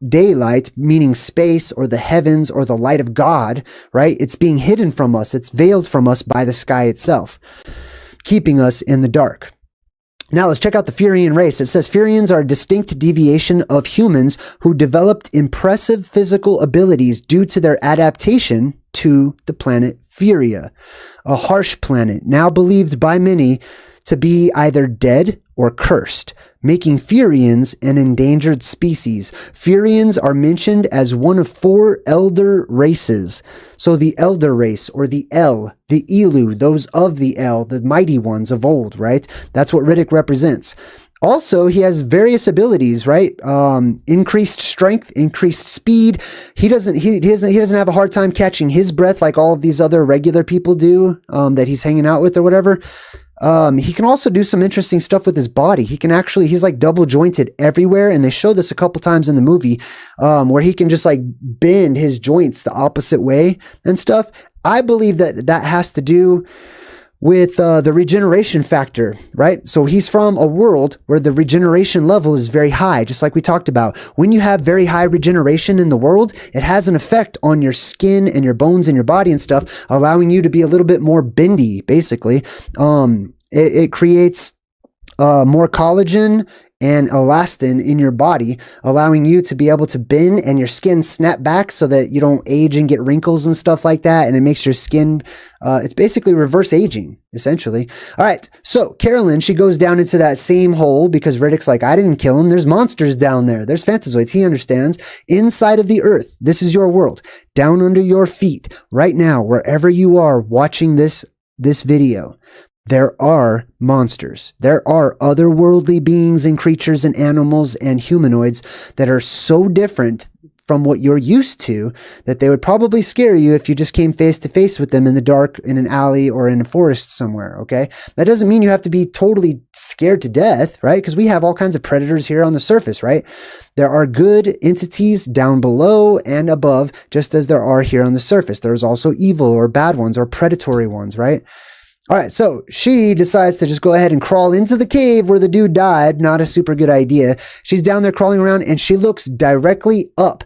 daylight, meaning space or the heavens or the light of God, right? It's being hidden from us. It's veiled from us by the sky itself, keeping us in the dark. Now let's check out the Furyan race. It says Furyans are a distinct deviation of humans who developed impressive physical abilities due to their adaptation to the planet Furia, a harsh planet now believed by many to be either dead or cursed, making Furyans an endangered species. Furyans are mentioned as one of 4 elder races. So the elder race, or the El, the Elu, those of the El, the mighty ones of old, right? That's what Riddick represents. Also, he has various abilities, right? Increased strength, increased speed. He doesn't have a hard time catching his breath like all of these other regular people do, that he's hanging out with or whatever. He can also do some interesting stuff with his body. He's like double jointed everywhere. And they show this a couple times in the movie, where he can just like bend his joints the opposite way and stuff. I believe that has to do with the regeneration factor, right? So he's from a world where the regeneration level is very high, just like we talked about. When you have very high regeneration in the world, it has an effect on your skin and your bones and your body and stuff, allowing you to be a little bit more bendy, basically. It creates more collagen and elastin in your body, allowing you to be able to bend and your skin snap back so that you don't age and get wrinkles and stuff like that. And it makes your skin, it's basically reverse aging, essentially. All right. So Carolyn, she goes down into that same hole because Riddick's like, I didn't kill him. There's monsters down there. There's phantazoids. He understands. Inside of the earth. This is your world. Down under your feet right now, wherever you are watching this video. There are monsters. There are otherworldly beings and creatures and animals and humanoids that are so different from what you're used to that they would probably scare you if you just came face to face with them in the dark, in an alley, or in a forest somewhere, okay? That doesn't mean you have to be totally scared to death, right? Because we have all kinds of predators here on the surface, right? There are good entities down below and above, just as there are here on the surface. There's also evil or bad ones or predatory ones, right? All right, so she decides to just go ahead and crawl into the cave where the dude died. Not a super good idea. She's down there crawling around and she looks directly up.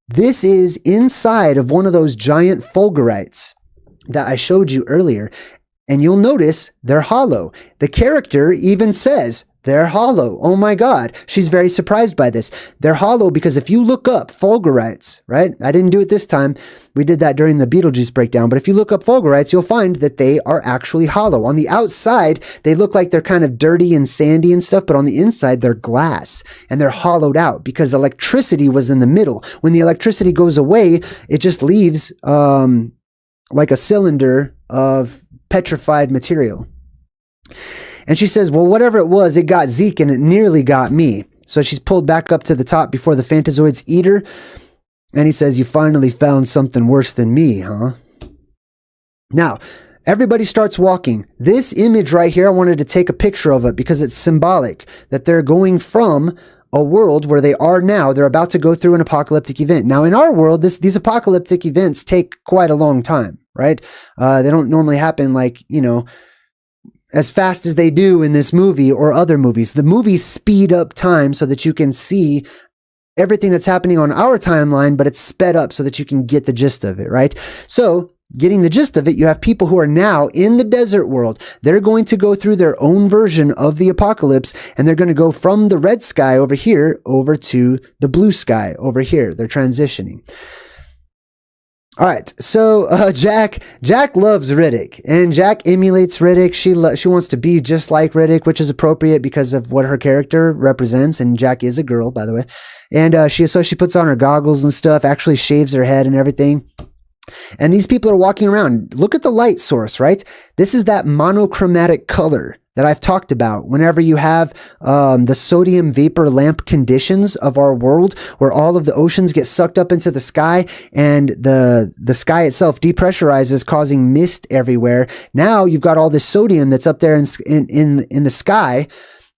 This is inside of one of those giant Fulgurites that I showed you earlier. And you'll notice they're hollow. The character even says they're hollow. Oh my God. She's very surprised by this. They're hollow because if you look up Fulgurites, right? I didn't do it this time. We did that during the Beetlejuice breakdown. But if you look up Fulgurites, you'll find that they are actually hollow. On the outside, they look like they're kind of dirty and sandy and stuff. But on the inside, they're glass and they're hollowed out because electricity was in the middle. When the electricity goes away, it just leaves like a cylinder of petrified material. And she says, well, whatever it was, it got Zeke and it nearly got me. So she's pulled back up to the top before the Phantazoids eat her. And he says, you finally found something worse than me, huh? Now, everybody starts walking. This image right here, I wanted to take a picture of it because it's symbolic that they're going from a world where they are now. They're about to go through an apocalyptic event. Now, in our world, these apocalyptic events take quite a long time, right? They don't normally happen like, as fast as they do in this movie or other movies. The movies speed up time so that you can see everything that's happening on our timeline, but it's sped up so that you can get the gist of it, right? So, getting the gist of it, you have people who are now in the desert world. They're going to go through their own version of the apocalypse, and they're going to go from the red sky over here over to the blue sky over here. They're transitioning. All right, so Jack loves Riddick, and Jack emulates Riddick. She wants to be just like Riddick, which is appropriate because of what her character represents. And Jack is a girl, by the way. And she puts on her goggles and stuff, actually shaves her head and everything. And these people are walking around. Look at the light source, right? This is that monochromatic color that I've talked about. Whenever you have the sodium vapor lamp conditions of our world, where all of the oceans get sucked up into the sky and the sky itself depressurizes, causing mist everywhere. Now you've got all this sodium that's up there in the sky,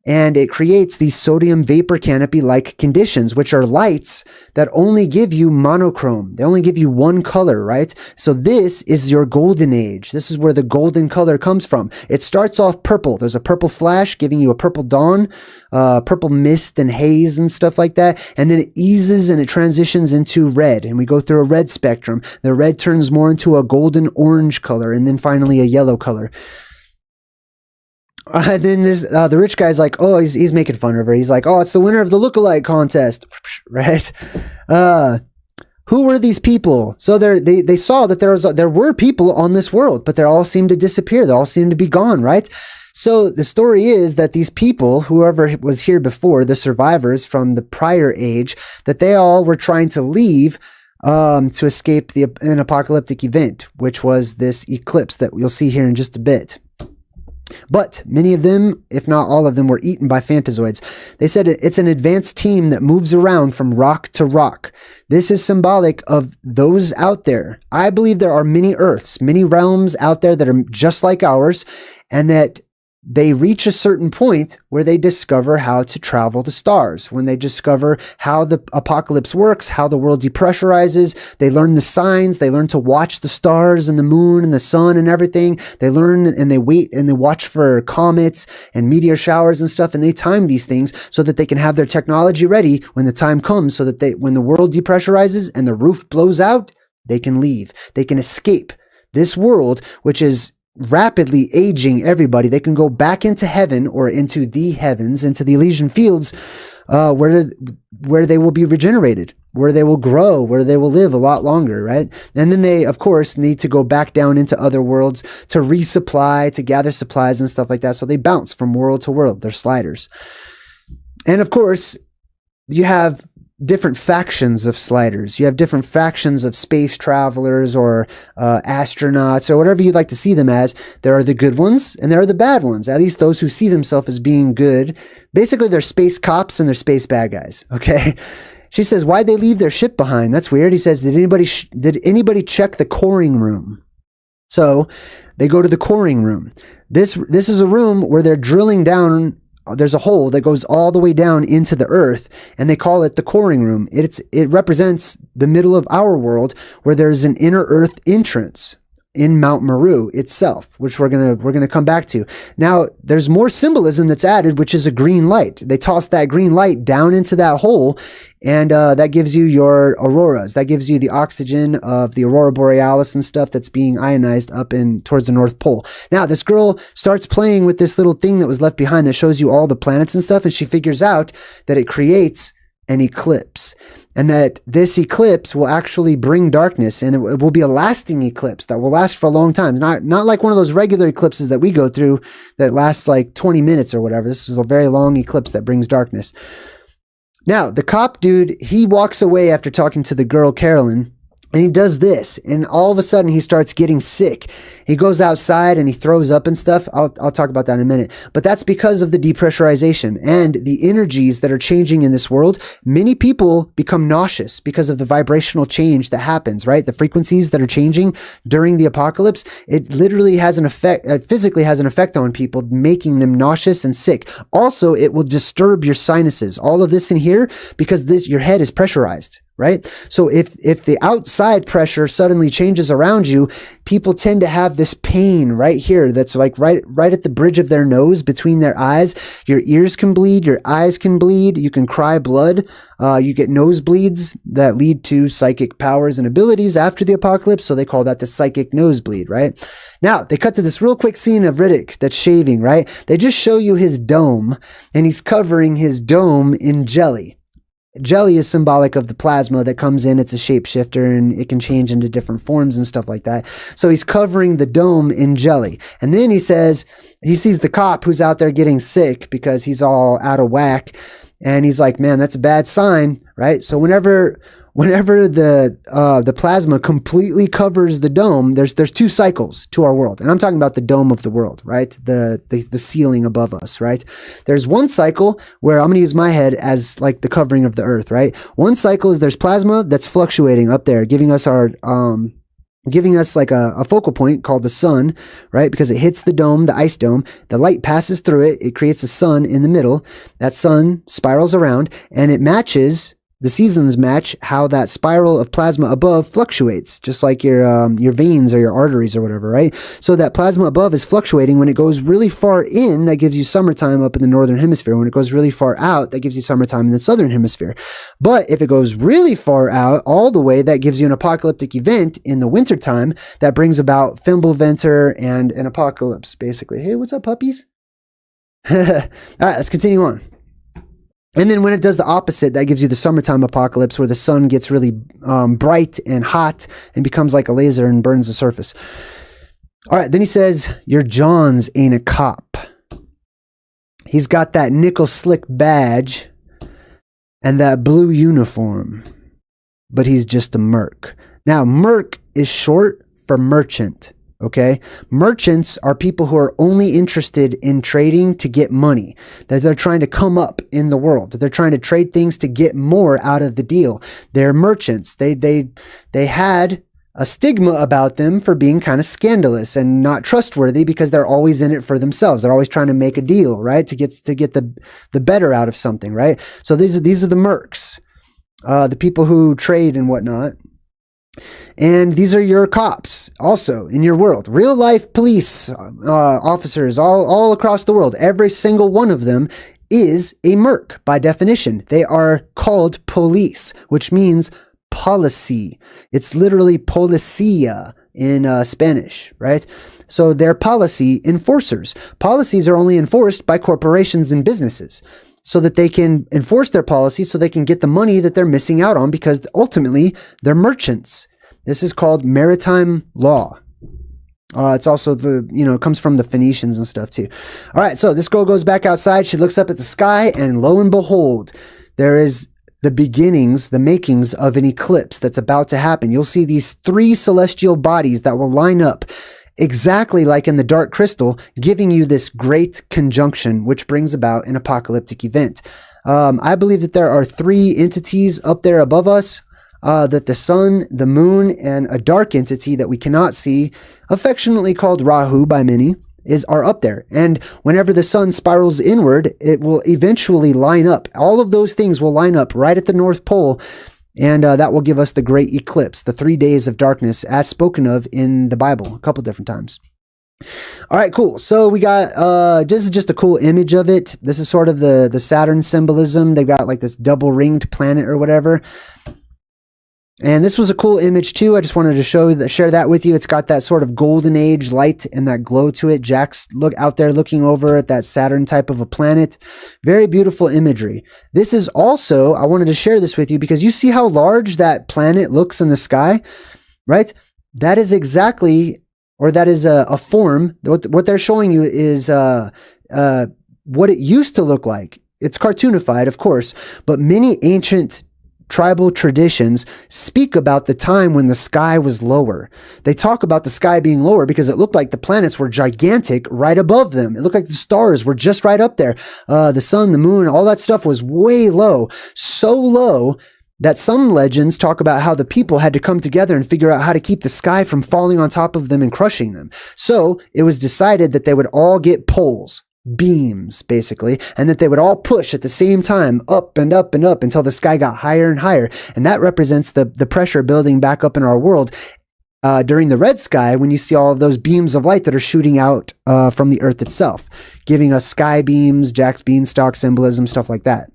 and it creates these sodium vapor canopy-like conditions, which are lights that only give you monochrome. They only give you one color, right? So this is your golden age. This is where the golden color comes from. It starts off purple. There's a purple flash giving you a purple dawn, purple mist and haze and stuff like that. And then it eases and it transitions into red. And we go through a red spectrum. The red turns more into a golden orange color, and then finally a yellow color. Then the rich guy's like, oh, he's making fun of her. He's like, oh, it's the winner of the lookalike contest, right? Who were these people? So they saw that there were people on this world, but they all seemed to disappear. They all seemed to be gone, right? So the story is that these people, whoever was here before, the survivors from the prior age, that they all were trying to leave to escape an apocalyptic event, which was this eclipse that you'll see here in just a bit. But many of them, if not all of them, were eaten by Phantazoids. They said it's an advanced team that moves around from rock to rock. This is symbolic of those out there. I believe there are many Earths, many realms out there that are just like ours, and that they reach a certain point where they discover how to travel the stars. When they discover how the apocalypse works, how the world depressurizes, they learn the signs, they learn to watch the stars and the moon and the sun and everything. They learn and they wait and they watch for comets and meteor showers and stuff, and they time these things so that they can have their technology ready when the time comes, so that when the world depressurizes and the roof blows out, they can leave. They can escape this world, which is rapidly aging everybody. They can go back into heaven or into the heavens, into the Elysian fields, where they will be regenerated, where they will grow, where they will live a lot longer, right? And then they, of course, need to go back down into other worlds to resupply, to gather supplies and stuff like that. So they bounce from world to world. They're sliders. And of course, you have different factions of sliders. You have different factions of space travelers or astronauts or whatever you'd like to see them as. There are the good ones and there are the bad ones, at least those who see themselves as being good. Basically, they're space cops and they're space bad guys, okay? She says, why'd they leave their ship behind? That's weird. He says, did anybody check the coring room? So they go to the coring room. This is a room where they're drilling down. There's a hole that goes all the way down into the earth, and they call it the coring room. It represents the middle of our world, where there's an inner earth entrance, in Mount Meru itself, which we're gonna come back to. Now, there's more symbolism that's added, which is a green light. They toss that green light down into that hole, and that gives you your auroras. That gives you the oxygen of the aurora borealis and stuff that's being ionized up in towards the North Pole. Now, this girl starts playing with this little thing that was left behind that shows you all the planets and stuff, and she figures out that it creates an eclipse. And that this eclipse will actually bring darkness, and it will be a lasting eclipse that will last for a long time. Not like one of those regular eclipses that we go through that lasts like 20 minutes or whatever. This is a very long eclipse that brings darkness. Now, the cop dude, he walks away after talking to the girl, Carolyn, and he does this, and all of a sudden he starts getting sick. He goes outside and he throws up and stuff. I'll talk about that in a minute. But that's because of the depressurization and the energies that are changing in this world. Many people become nauseous because of the vibrational change that happens, right? The frequencies that are changing during the apocalypse, it literally has an effect, physically has an effect on people, making them nauseous and sick. Also, it will disturb your sinuses. All of this in here, because your head is pressurized. Right? So if the outside pressure suddenly changes around you, people tend to have this pain right here that's like right at the bridge of their nose, between their eyes. Your ears can bleed, your eyes can bleed, you can cry blood, you get nosebleeds that lead to psychic powers and abilities after the apocalypse, so they call that the psychic nosebleed, right? Now, they cut to this real quick scene of Riddick that's shaving, right? They just show you his dome, and he's covering his dome in jelly. Jelly is symbolic of the plasma that comes in. It's a shapeshifter, and it can change into different forms and stuff like that. So he's covering the dome in jelly. And then he says, he sees the cop who's out there getting sick because he's all out of whack. And he's like, man, that's a bad sign, right? So whenever the plasma completely covers the dome, there's two cycles to our world. And I'm talking about the dome of the world, right? The ceiling above us, right? There's one cycle where I'm going to use my head as like the covering of the earth, right? One cycle is there's plasma that's fluctuating up there, giving us like a focal point called the sun, right? Because it hits the dome, the ice dome, the light passes through it, it creates a sun in the middle. That sun spirals around, and it matches, the seasons match how that spiral of plasma above fluctuates, just like your veins or your arteries or whatever, right? So that plasma above is fluctuating. When it goes really far in, that gives you summertime up in the northern hemisphere. When it goes really far out, that gives you summertime in the southern hemisphere. But if it goes really far out, all the way, that gives you an apocalyptic event in the wintertime that brings about Fimbulventor and an apocalypse, basically. Hey, what's up, puppies? All right, let's continue on. And then when it does the opposite, that gives you the summertime apocalypse, where the sun gets really bright and hot and becomes like a laser and burns the surface. All right, then he says, your Johns ain't a cop. He's got that nickel slick badge and that blue uniform, but he's just a merc. Now, merc is short for merchant. Okay. Merchants are people who are only interested in trading to get money, that they're trying to come up in the world, that they're trying to trade things to get more out of the deal. They're merchants. They had a stigma about them for being kind of scandalous and not trustworthy, because they're always in it for themselves. They're always trying to make a deal, right? To get the better out of something, right? So these are the mercs, the people who trade and whatnot. And these are your cops also in your world. Real life police officers all across the world. Every single one of them is a merc by definition. They are called police, which means policy. It's literally policia in Spanish, right? So they're policy enforcers. Policies are only enforced by corporations and businesses, so that they can enforce their policy, so they can get the money that they're missing out on, because ultimately they're merchants. This is called maritime law. It's also it comes from the Phoenicians and stuff too. All right, so this girl goes back outside. She looks up at the sky, and lo and behold, there is the beginnings, the makings of an eclipse that's about to happen. You'll see these 3 celestial bodies that will line up exactly like in the Dark Crystal, giving you this great conjunction, which brings about an apocalyptic event. I believe that there are 3 entities up there above us, that the sun, the moon, and a dark entity that we cannot see, affectionately called Rahu by many, are up there. And whenever the sun spirals inward, it will eventually line up. All of those things will line up right at the North Pole, And that will give us the great eclipse, the 3 days of darkness, as spoken of in the Bible a couple different times. All right, cool. So we got, this is just a cool image of it. This is sort of the Saturn symbolism. They've got like this double ringed planet or whatever. And this was a cool image too. I just wanted to share that with you. It's got that sort of golden age light and that glow to it. Jack's out there looking over at that Saturn type of a planet. Very beautiful imagery. This is also, I wanted to share this with you because you see how large that planet looks in the sky, right? That is exactly, or that is a form. What they're showing you is what it used to look like. It's cartoonified, of course, but many ancient tribal traditions speak about the time when the sky was lower. They talk about the sky being lower because it looked like the planets were gigantic right above them. It looked like the stars were just right up there. The sun, the moon, all that stuff was way low. So low that some legends talk about how the people had to come together and figure out how to keep the sky from falling on top of them and crushing them. So it was decided that they would all get poles, beams basically, and that they would all push at the same time up and up and up until the sky got higher and higher. And that represents the pressure building back up in our world during the red sky, when you see all of those beams of light that are shooting out from the earth itself, giving us sky beams, Jack's beanstalk symbolism, stuff like that.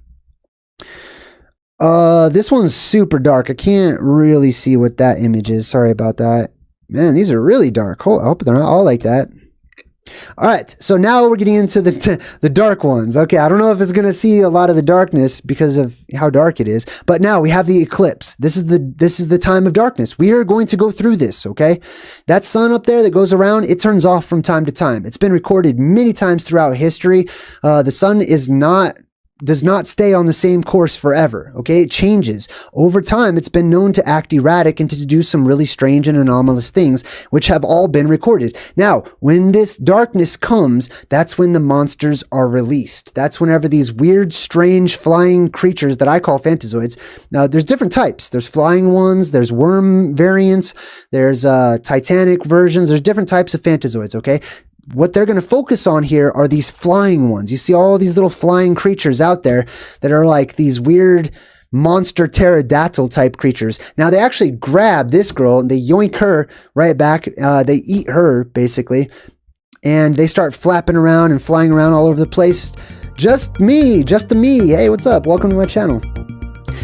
This one's super dark. I can't really see what that image is. Sorry about that. Man, these are really dark. I hope they're not all like that. All right, so now we're getting into the dark ones. Okay, I don't know if it's going to see a lot of the darkness because of how dark it is, but now we have the eclipse. This is the time of darkness. We are going to go through this, okay? That sun up there that goes around, it turns off from time to time. It's been recorded many times throughout history. The sun does not stay on the same course forever, okay? It changes. Over time, it's been known to act erratic and to do some really strange and anomalous things, which have all been recorded. Now, when this darkness comes, that's when the monsters are released. That's whenever these weird, strange, flying creatures that I call phantazoids. Now, there's different types. There's flying ones, there's worm variants, there's titanic versions, there's different types of phantazoids, okay? What they're going to focus on here are these flying ones. You see all these little flying creatures out there that are like these weird monster pterodactyl type creatures. Now they actually grab this girl and they yoink her right back. They eat her basically, and they start flapping around and flying around all over the place. Just me. Hey, what's up? Welcome to my channel.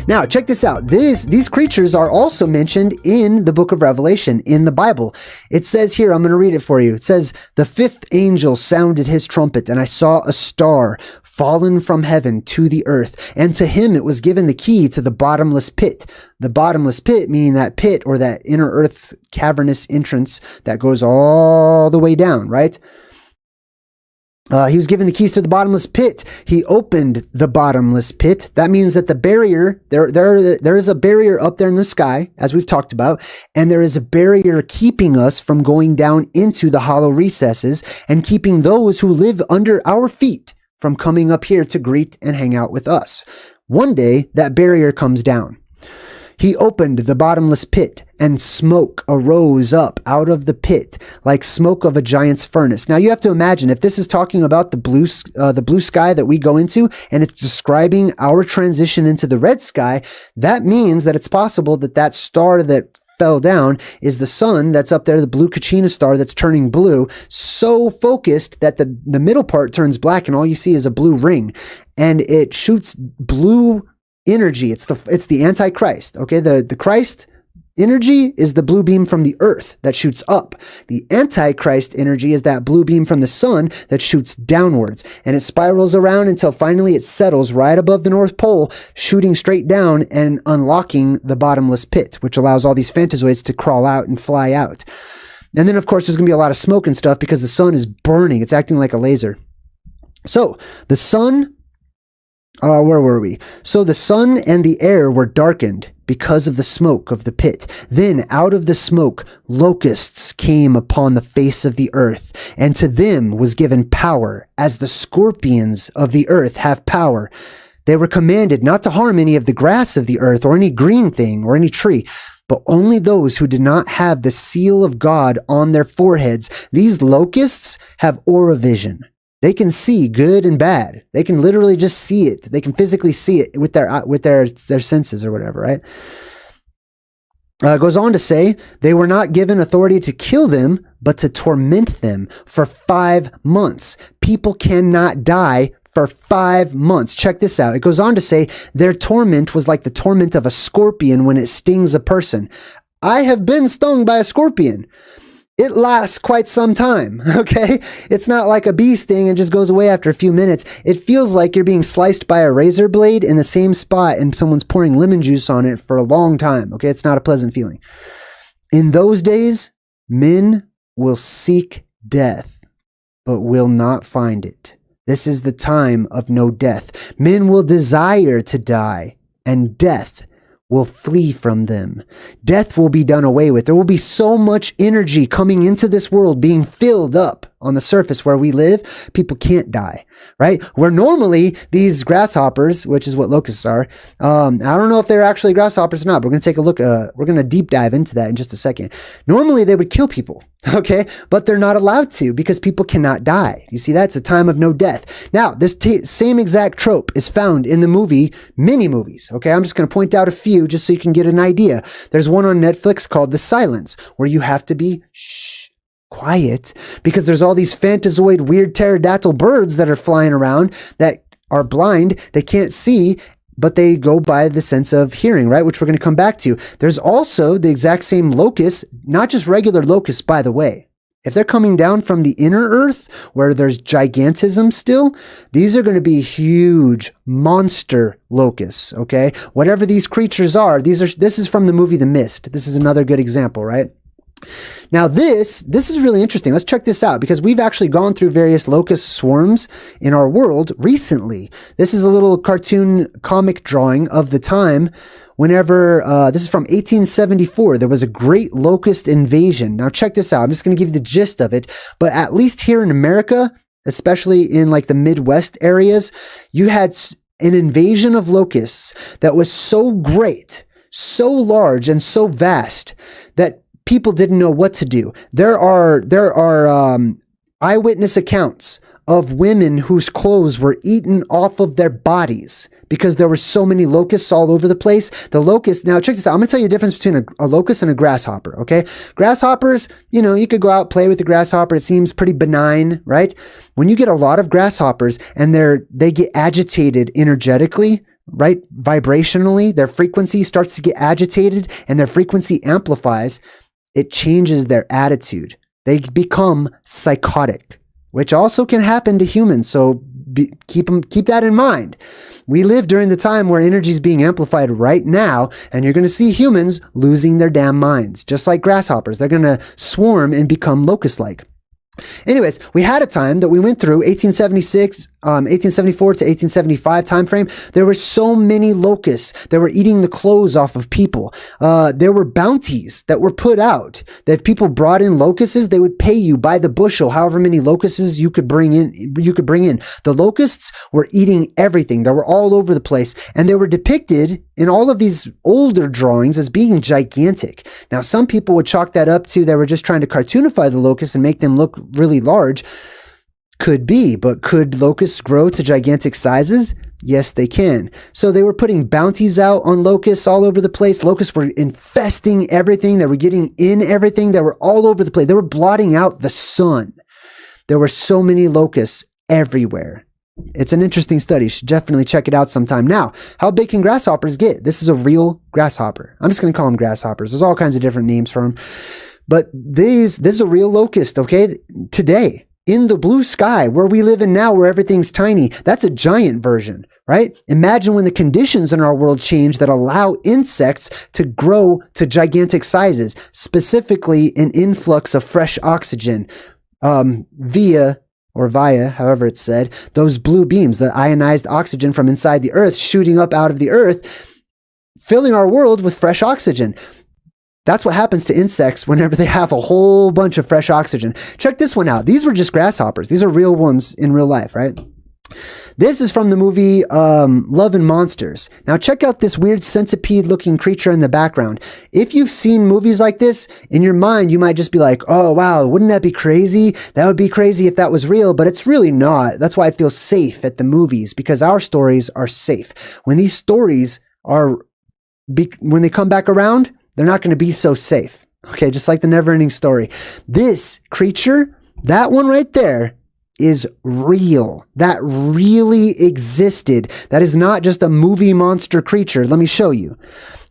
Now, check this out. These creatures are also mentioned in the book of Revelation, in the Bible. It says here, I'm going to read it for you. It says, "The fifth angel sounded his trumpet, and I saw a star fallen from heaven to the earth, and to him it was given the key to the bottomless pit." The bottomless pit, meaning that pit or that inner earth cavernous entrance that goes all the way down, right? He was given the keys to the bottomless pit. He opened the bottomless pit. That means that the barrier, there is a barrier up there in the sky, as we've talked about, and there is a barrier keeping us from going down into the hollow recesses and keeping those who live under our feet from coming up here to greet and hang out with us. One day, that barrier comes down. He opened the bottomless pit, and smoke arose up out of the pit like smoke of a giant's furnace. Now you have to imagine, if this is talking about the blue sky that we go into, and it's describing our transition into the red sky, that means that it's possible that that star that fell down is the sun that's up there, the blue Kachina star that's turning blue, so focused that the middle part turns black and all you see is a blue ring, and it shoots blue energy. It's the Antichrist. Okay, the Christ energy is the blue beam from the earth that shoots up. The Antichrist energy is that blue beam from the sun that shoots downwards, and it spirals around until finally it settles right above the North Pole, shooting straight down and unlocking the bottomless pit, which allows all these phantazoids to crawl out and fly out. And then of course there's going to be a lot of smoke and stuff because the sun is burning. It's acting like a laser. So the sun, where were we? So the sun and the air were darkened because of the smoke of the pit. Then out of the smoke, locusts came upon the face of the earth, and to them was given power, as the scorpions of the earth have power. They were commanded not to harm any of the grass of the earth or any green thing or any tree, but only those who did not have the seal of God on their foreheads. These locusts have aura vision. They can see good and bad. They can literally just see it. They can physically see it with their senses or whatever, right? It goes on to say, they were not given authority to kill them, but to torment them for 5 months. People cannot die for 5 months. Check this out. It goes on to say, their torment was like the torment of a scorpion when it stings a person. I have been stung by a scorpion. It lasts quite some time, okay? It's not like a bee sting and just goes away after a few minutes. It feels like you're being sliced by a razor blade in the same spot and someone's pouring lemon juice on it for a long time, okay? It's not a pleasant feeling. In those days, men will seek death, but will not find it. This is the time of no death. Men will desire to die, and death will flee from them. Death will be done away with. There will be so much energy coming into this world being filled up on the surface where we live, people can't die, right? Where normally these grasshoppers, which is what locusts are, I don't know if they're actually grasshoppers or not, but we're going to take a look, we're going to deep dive into that in just a second. Normally they would kill people, okay? But they're not allowed to because people cannot die. You see, that's a time of no death. Now, this same exact trope is found in the movie, many movies, okay? I'm just going to point out a few just so you can get an idea. There's one on Netflix called The Silence, where you have to be quiet because there's all these fantasoid weird pterodactyl birds that are flying around that are blind, they can't see, but they go by the sense of hearing, right? Which we're going to come back to. There's also the exact same locusts, not just regular locusts, by the way. If they're coming down from the inner earth where there's gigantism still, these are going to be huge monster locusts, okay? Whatever these creatures are, this is from the movie The Mist. This is another good example, right? Now this is really interesting. Let's check this out because we've actually gone through various locust swarms in our world recently. This is a little cartoon comic drawing of the time whenever, this is from 1874, there was a great locust invasion. Now check this out. I'm just going to give you the gist of it, but at least here in America, especially in like the Midwest areas, you had an invasion of locusts that was so great, so large and so vast that people didn't know what to do. There are eyewitness accounts of women whose clothes were eaten off of their bodies because there were so many locusts all over the place. The locusts, now check this out. I'm going to tell you the difference between a locust and a grasshopper, okay? Grasshoppers, you know, you could go out, play with the grasshopper. It seems pretty benign, right? When you get a lot of grasshoppers and they get agitated energetically, right? Vibrationally, their frequency starts to get agitated and their frequency amplifies. It changes their attitude. They become psychotic, which also can happen to humans. So keep that in mind. We live during the time where energy is being amplified right now, and you're going to see humans losing their damn minds, just like grasshoppers. They're going to swarm and become locust-like. Anyways, we had a time that we went through 1874 to 1875 time frame. There were so many locusts that were eating the clothes off of people. There were bounties that were put out that if people brought in locusts, they would pay you by the bushel, however many locusts you could bring in. The locusts were eating everything. They were all over the place, and they were depicted in all of these older drawings as being gigantic. Now, some people would chalk that up to they were just trying to cartoonify the locusts and make them look really large. Could be, but could locusts grow to gigantic sizes? Yes, they can. So they were putting bounties out on locusts all over the place. Locusts were infesting everything. They were getting in everything. They were all over the place. They were blotting out the sun. There were so many locusts everywhere. It's an interesting study. You should definitely check it out sometime. Now, how big can grasshoppers get? This is a real grasshopper. I'm just going to call them grasshoppers. There's all kinds of different names for them. But this is a real locust, okay? Today, in the blue sky, where we live in now, where everything's tiny, that's a giant version, right? Imagine when the conditions in our world change that allow insects to grow to gigantic sizes, specifically an influx of fresh oxygen via, however it's said, those blue beams, the ionized oxygen from inside the earth shooting up out of the earth, filling our world with fresh oxygen. That's what happens to insects whenever they have a whole bunch of fresh oxygen. Check this one out. These were just grasshoppers. These are real ones in real life, right? This is from the movie Love and Monsters. Now check out this weird centipede-looking creature in the background. If you've seen movies like this, in your mind you might just be like, oh wow, wouldn't that be crazy? That would be crazy if that was real, but it's really not. That's why I feel safe at the movies, because our stories are safe. When these stories are, when they come back around, they're not going to be so safe. Okay, just like the never-ending story. This creature, that one right there, is real. That really existed. That is not just a movie monster creature. Let me show you.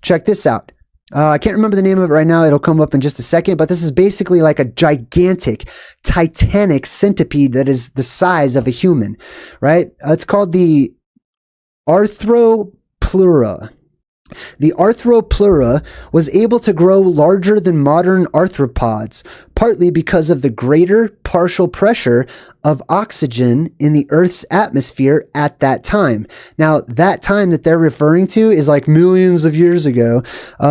Check this out. I can't remember the name of it right now. It'll come up in just a second, but this is basically like a gigantic, titanic centipede that is the size of a human, right? It's called the arthroplura. The arthroplura was able to grow larger than modern arthropods, partly because of the greater partial pressure of oxygen in the Earth's atmosphere at that time. Now, that time that they're referring to is like millions of years ago,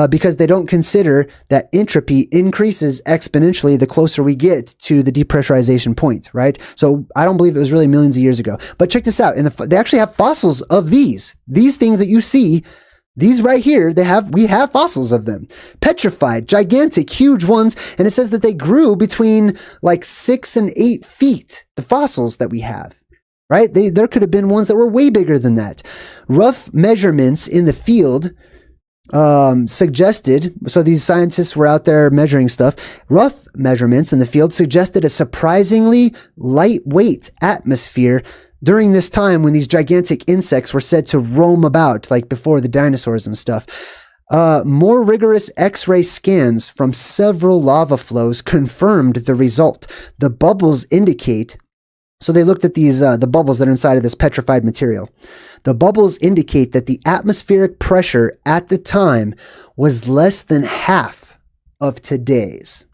because they don't consider that entropy increases exponentially the closer we get to the depressurization point, right? So I don't believe it was really millions of years ago. But check this out. They actually have fossils of these things that you see. These right here, we have fossils of them. Petrified, gigantic, huge ones. And it says that they grew between like 6 and 8 feet, the fossils that we have, right? There could have been ones that were way bigger than that. Rough measurements in the field suggested, so these scientists were out there measuring stuff, rough measurements in the field suggested a surprisingly lightweight atmosphere during this time when these gigantic insects were said to roam about, like before the dinosaurs and stuff. More rigorous X-ray scans from several lava flows confirmed the result. The bubbles indicate, so they looked at these, the bubbles that are inside of this petrified material. The bubbles indicate that the atmospheric pressure at the time was less than half of today's.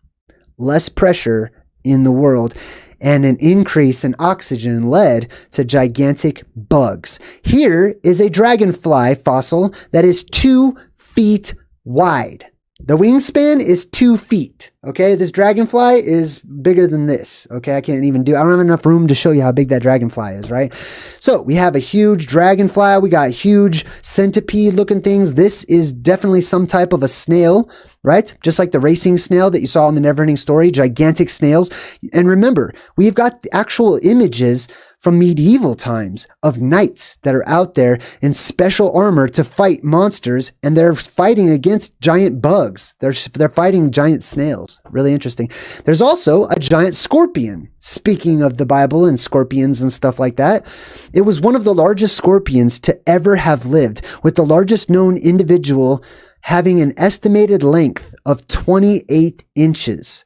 Less pressure in the world. And an increase in oxygen led to gigantic bugs. Here is a dragonfly fossil that is 2 feet wide. The wingspan is 2 feet. Okay, this dragonfly is bigger than this. Okay, I don't have enough room to show you how big that dragonfly is, right? So we have a huge dragonfly. We got huge centipede looking things. This is definitely some type of a snail, right? Just like the racing snail that you saw in the Neverending Story, gigantic snails. And remember, we've got the actual images from medieval times of knights that are out there in special armor to fight monsters, and they're fighting against giant bugs. They're fighting giant snails. Really interesting. There's also a giant scorpion. Speaking of the Bible and scorpions and stuff like that, it was one of the largest scorpions to ever have lived, with the largest known individual having an estimated length of 28 inches.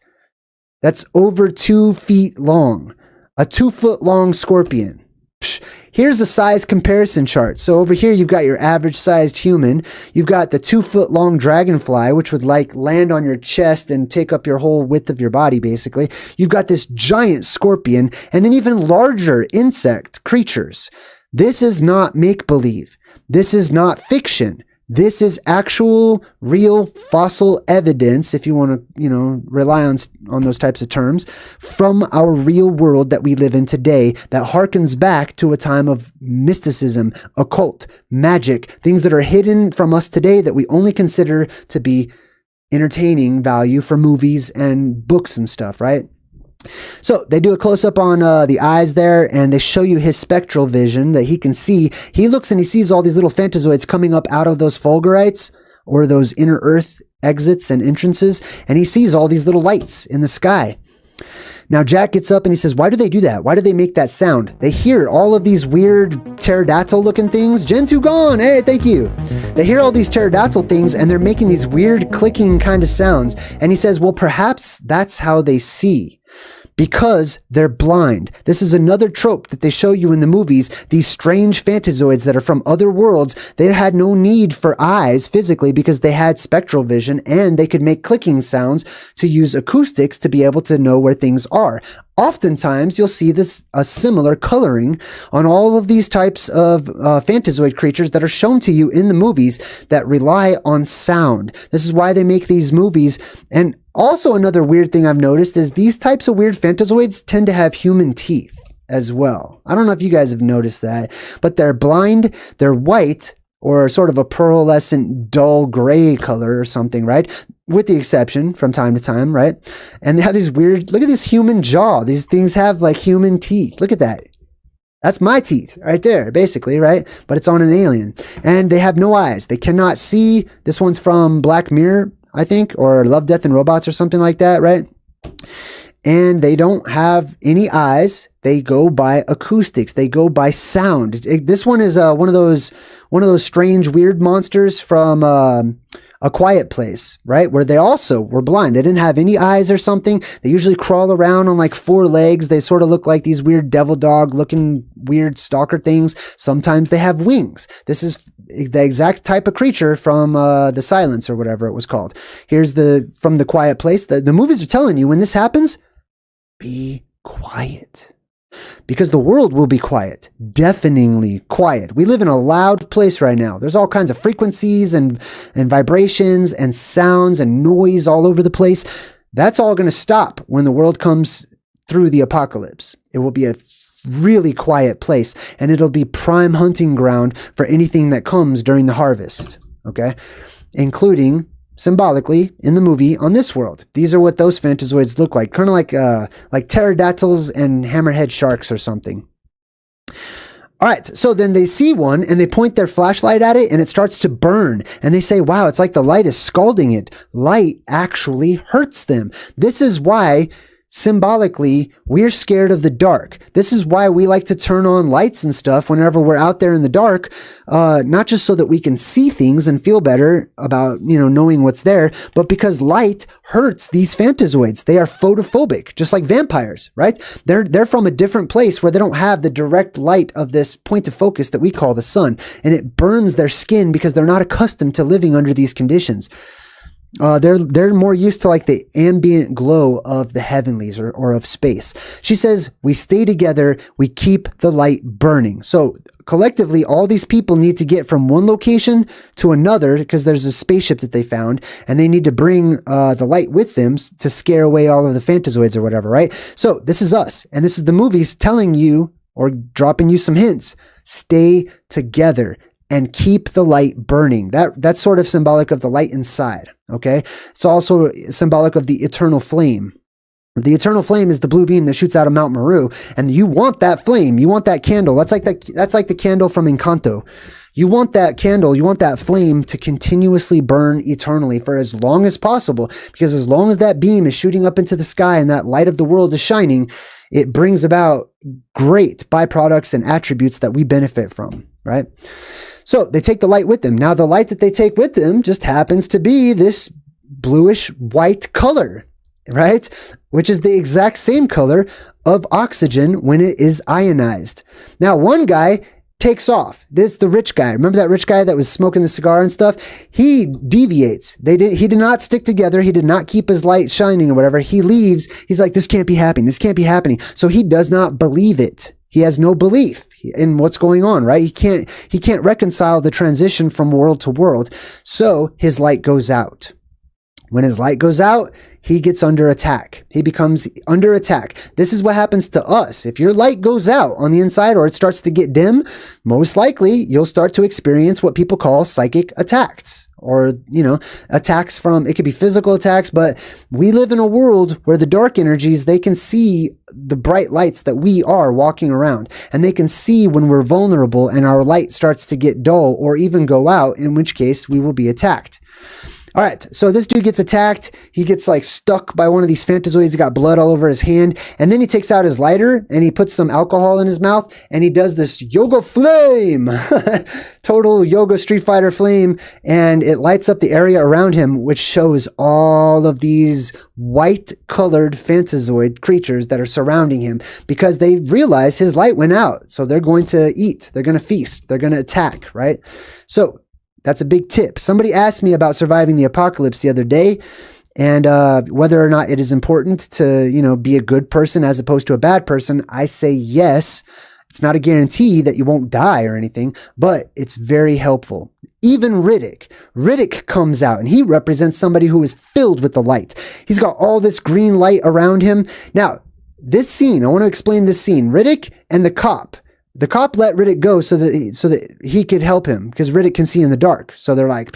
That's over 2 feet long. A 2 foot long scorpion. Here's a size comparison chart. So over here, you've got your average sized human. You've got the 2 foot long dragonfly, which would like land on your chest and take up your whole width of your body, basically. You've got this giant scorpion and then even larger insect creatures. This is not make-believe. This is not fiction. This is actual, real fossil evidence, if you want to, rely on those types of terms, from our real world that we live in today that harkens back to a time of mysticism, occult, magic, things that are hidden from us today that we only consider to be entertaining value for movies and books and stuff, right? So they do a close-up on the eyes there, and they show you his spectral vision that he can see. He looks and he sees all these little phantazoids coming up out of those Fulgurites, or those inner earth exits and entrances, and he sees all these little lights in the sky. Now Jack gets up and he says, why do they do that? Why do they make that sound? They hear all of these weird pterodactyl-looking things. Gen2 gone! Hey, thank you! They hear all these pterodactyl things, and they're making these weird clicking kind of sounds. And he says, well, perhaps that's how they see. Because they're blind. This is another trope that they show you in the movies. These strange phantazoids that are from other worlds, they had no need for eyes physically because they had spectral vision, and they could make clicking sounds to use acoustics to be able to know where things are. Oftentimes, you'll see a similar coloring on all of these types of phantazoid creatures that are shown to you in the movies that rely on sound. This is why they make these movies. And also another weird thing I've noticed is these types of weird phantazoids tend to have human teeth as well. I don't know if you guys have noticed that, but they're blind, they're white, or sort of a pearlescent dull gray color or something, right? With the exception from time to time, right? And they have these weird, look at this human jaw. These things have like human teeth. Look at that. That's my teeth right there, basically, right? But it's on an alien. And they have no eyes. They cannot see. This one's from Black Mirror, I think, or Love, Death, and Robots or something like that, right? And they don't have any eyes. They go by acoustics. They go by sound. This one is one of those strange, weird monsters from A Quiet Place, right? Where they also were blind. They didn't have any eyes or something. They usually crawl around on like 4 legs. They sort of look like these weird devil dog looking weird stalker things. Sometimes they have wings. This is the exact type of creature from The Silence or whatever it was called. Here's from The Quiet Place. The movies are telling you when this happens, be quiet. Because the world will be quiet, deafeningly quiet. We live in a loud place right now. There's all kinds of frequencies and vibrations and sounds and noise all over the place. That's all going to stop when the world comes through the apocalypse. It will be a really quiet place, and it'll be prime hunting ground for anything that comes during the harvest, okay? Including, symbolically, in the movie, on this world. These are what those phantazoids look like, kind of like pterodactyls and hammerhead sharks or something. All right, so then they see one and they point their flashlight at it and it starts to burn. And they say, wow, it's like the light is scalding it. Light actually hurts them. This is why, symbolically, we're scared of the dark. This is why we like to turn on lights and stuff whenever we're out there in the dark, not just so that we can see things and feel better about, knowing what's there, but because light hurts these phantazoids. They are photophobic, just like vampires, right? They're from a different place where they don't have the direct light of this point of focus that we call the sun, and it burns their skin because they're not accustomed to living under these conditions. They're more used to like the ambient glow of the heavenlies or of space. She says, we stay together, we keep the light burning. So collectively, all these people need to get from one location to another because there's a spaceship that they found, and they need to bring the light with them to scare away all of the phantazoids or whatever, right? So this is us, and this is the movies telling you or dropping you some hints. Stay together and keep the light burning. That's sort of symbolic of the light inside, okay? It's also symbolic of the eternal flame. The eternal flame is the blue beam that shoots out of Mount Meru, and you want that flame. You want that candle. That's like the candle from Encanto. You want that candle, you want that flame to continuously burn eternally for as long as possible, because as long as that beam is shooting up into the sky and that light of the world is shining, it brings about great byproducts and attributes that we benefit from, right? So they take the light with them. Now the light that they take with them just happens to be this bluish white color, right? Which is the exact same color of oxygen when it is ionized. Now one guy takes off. The rich guy. Remember that rich guy that was smoking the cigar and stuff? He deviates. He did not stick together. He did not keep his light shining or whatever. He leaves. He's like, this can't be happening. This can't be happening. So he does not believe it. He has no belief in what's going on, right? He can't reconcile the transition from world to world. So his light goes out. When his light goes out, he gets under attack. He becomes under attack. This is what happens to us. If your light goes out on the inside or it starts to get dim, most likely you'll start to experience what people call psychic attacks. Or, attacks from, it could be physical attacks, but we live in a world where the dark energies, they can see the bright lights that we are walking around, and they can see when we're vulnerable and our light starts to get dull or even go out, in which case we will be attacked. All right, so this dude gets attacked. He gets like stuck by one of these phantazoids. He got blood all over his hand. And then he takes out his lighter and he puts some alcohol in his mouth and he does this yoga flame, total yoga Street Fighter flame. And it lights up the area around him, which shows all of these white colored phantazoid creatures that are surrounding him because they realize his light went out. So they're going to eat. They're going to feast. They're going to attack, right? So that's a big tip. Somebody asked me about surviving the apocalypse the other day and whether or not it is important to, be a good person as opposed to a bad person. I say yes. It's not a guarantee that you won't die or anything, but it's very helpful. Even Riddick comes out and he represents somebody who is filled with the light. He's got all this green light around him. Now, this scene, I want to explain this scene. Riddick and the cop. The cop let Riddick go so that he could help him because Riddick can see in the dark. So they're like,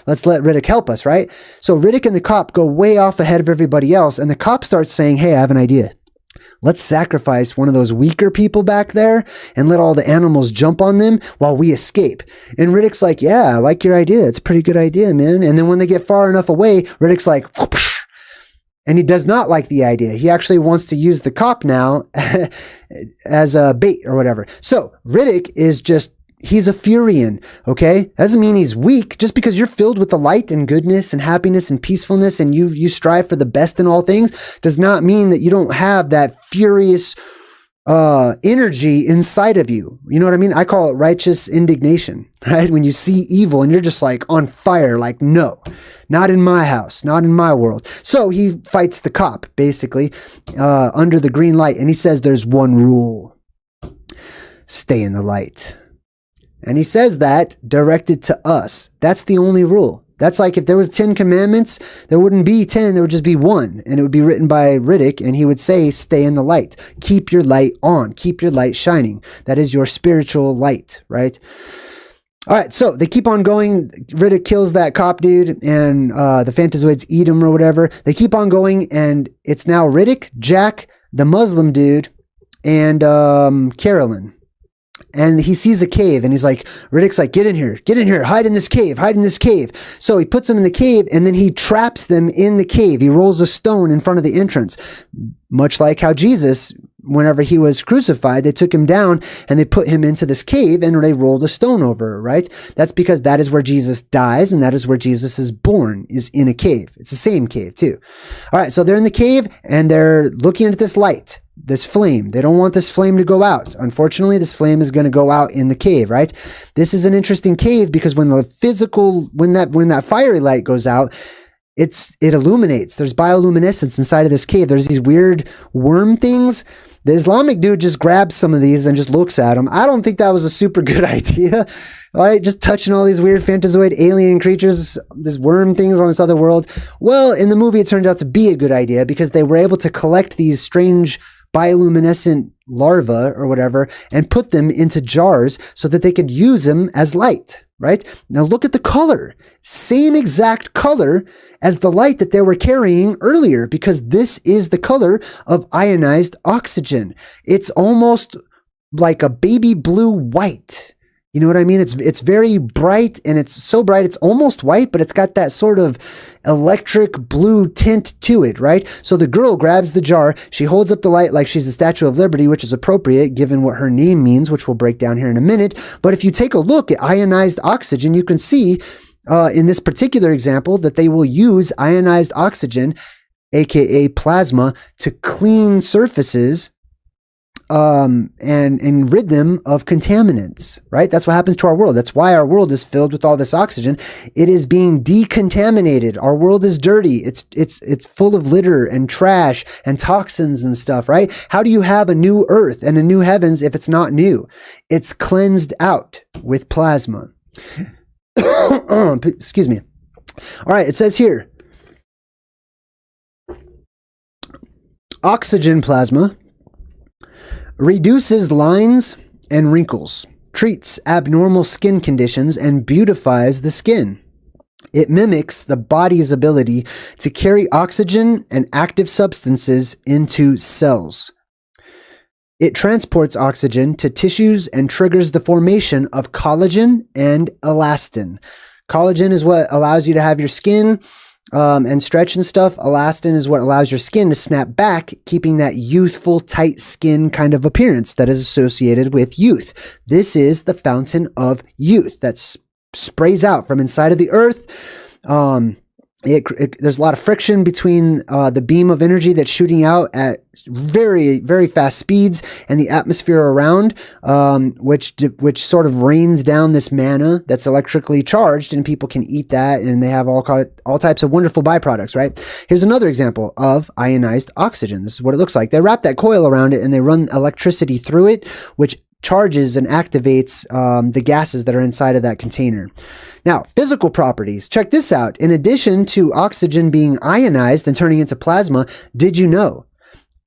let's let Riddick help us, right? So Riddick and the cop go way off ahead of everybody else, and the cop starts saying, hey, I have an idea. Let's sacrifice one of those weaker people back there and let all the animals jump on them while we escape. And Riddick's like, yeah, I like your idea. It's a pretty good idea, man. And then when they get far enough away, Riddick's like, whoosh, and he does not like the idea. He actually wants to use the cop now as a bait or whatever. So Riddick is he's a Furyan, okay? That doesn't mean he's weak. Just because you're filled with the light and goodness and happiness and peacefulness and you strive for the best in all things does not mean that you don't have that furious energy inside of you. You know what I mean? I call it righteous indignation, right? When you see evil and you're just like on fire, like, no, not in my house, not in my world. So he fights the cop basically under the green light, and he says there's one rule: stay in the light. And he says that directed to us. That's the only rule. That's like if there was 10 commandments, there wouldn't be 10, there would just be one. And it would be written by Riddick, and he would say, stay in the light. Keep your light on. Keep your light shining. That is your spiritual light, right? All right, so they keep on going. Riddick kills that cop dude, and the Phantazoids eat him or whatever. They keep on going, and it's now Riddick, Jack, the Muslim dude, and Carolyn. And he sees a cave, and he's like, Riddick's like, get in here, hide in this cave, hide in this cave. So he puts them in the cave, and then he traps them in the cave. He rolls a stone in front of the entrance, much like how Jesus, whenever he was crucified, they took him down and they put him into this cave and they rolled a stone over, right? That's because that is where Jesus dies, and that is where Jesus is born, is in a cave. It's the same cave too. All right, so they're in the cave and they're looking at this light, this flame. They don't want this flame to go out. Unfortunately, this flame is going to go out in the cave, right? This is an interesting cave because when that fiery light goes out, it illuminates. There's bioluminescence inside of this cave. There's these weird worm things. The Islamic dude just grabs some of these and just looks at them. I don't think that was a super good idea. All right, just touching all these weird Phantazoid alien creatures, these worm things on this other world. Well, in the movie, it turned out to be a good idea because they were able to collect these strange bioluminescent larvae or whatever and put them into jars so that they could use them as light, right? Now look at the color. Same exact color as the light that they were carrying earlier, because this is the color of ionized oxygen. It's almost like a baby blue white. You know what I mean? It's very bright, and it's so bright it's almost white, but it's got that sort of electric blue tint to it, right? So the girl grabs the jar, she holds up the light like she's the Statue of Liberty, which is appropriate given what her name means, which we'll break down here in a minute. But if you take a look at ionized oxygen, you can see in this particular example that they will use ionized oxygen, aka plasma, to clean surfaces and rid them of contaminants, right? That's what happens to our world. That's why our world is filled with all this oxygen. It is being decontaminated. Our world is dirty. It's full of litter and trash and toxins and stuff, right? How do you have a new earth and a new heavens if it's not new? It's cleansed out with plasma. Excuse me. All right, it says here, oxygen plasma reduces lines and wrinkles, treats abnormal skin conditions, and beautifies the skin. It mimics the body's ability to carry oxygen and active substances into cells. It transports oxygen to tissues and triggers the formation of collagen and elastin. Collagen is what allows you to have your skin and stretch and stuff. Elastin is what allows your skin to snap back, keeping that youthful, tight skin kind of appearance that is associated with youth. This is the fountain of youth that sprays out from inside of the earth. There's a lot of friction between the beam of energy that's shooting out at very, very fast speeds and the atmosphere around, which sort of rains down this mana that's electrically charged, and people can eat that, and they have all types of wonderful byproducts, right? Here's another example of ionized oxygen. This is what it looks like. They wrap that coil around it and they run electricity through it, which charges and activates the gases that are inside of that container. Now, physical properties. Check this out. In addition to oxygen being ionized and turning into plasma, did you know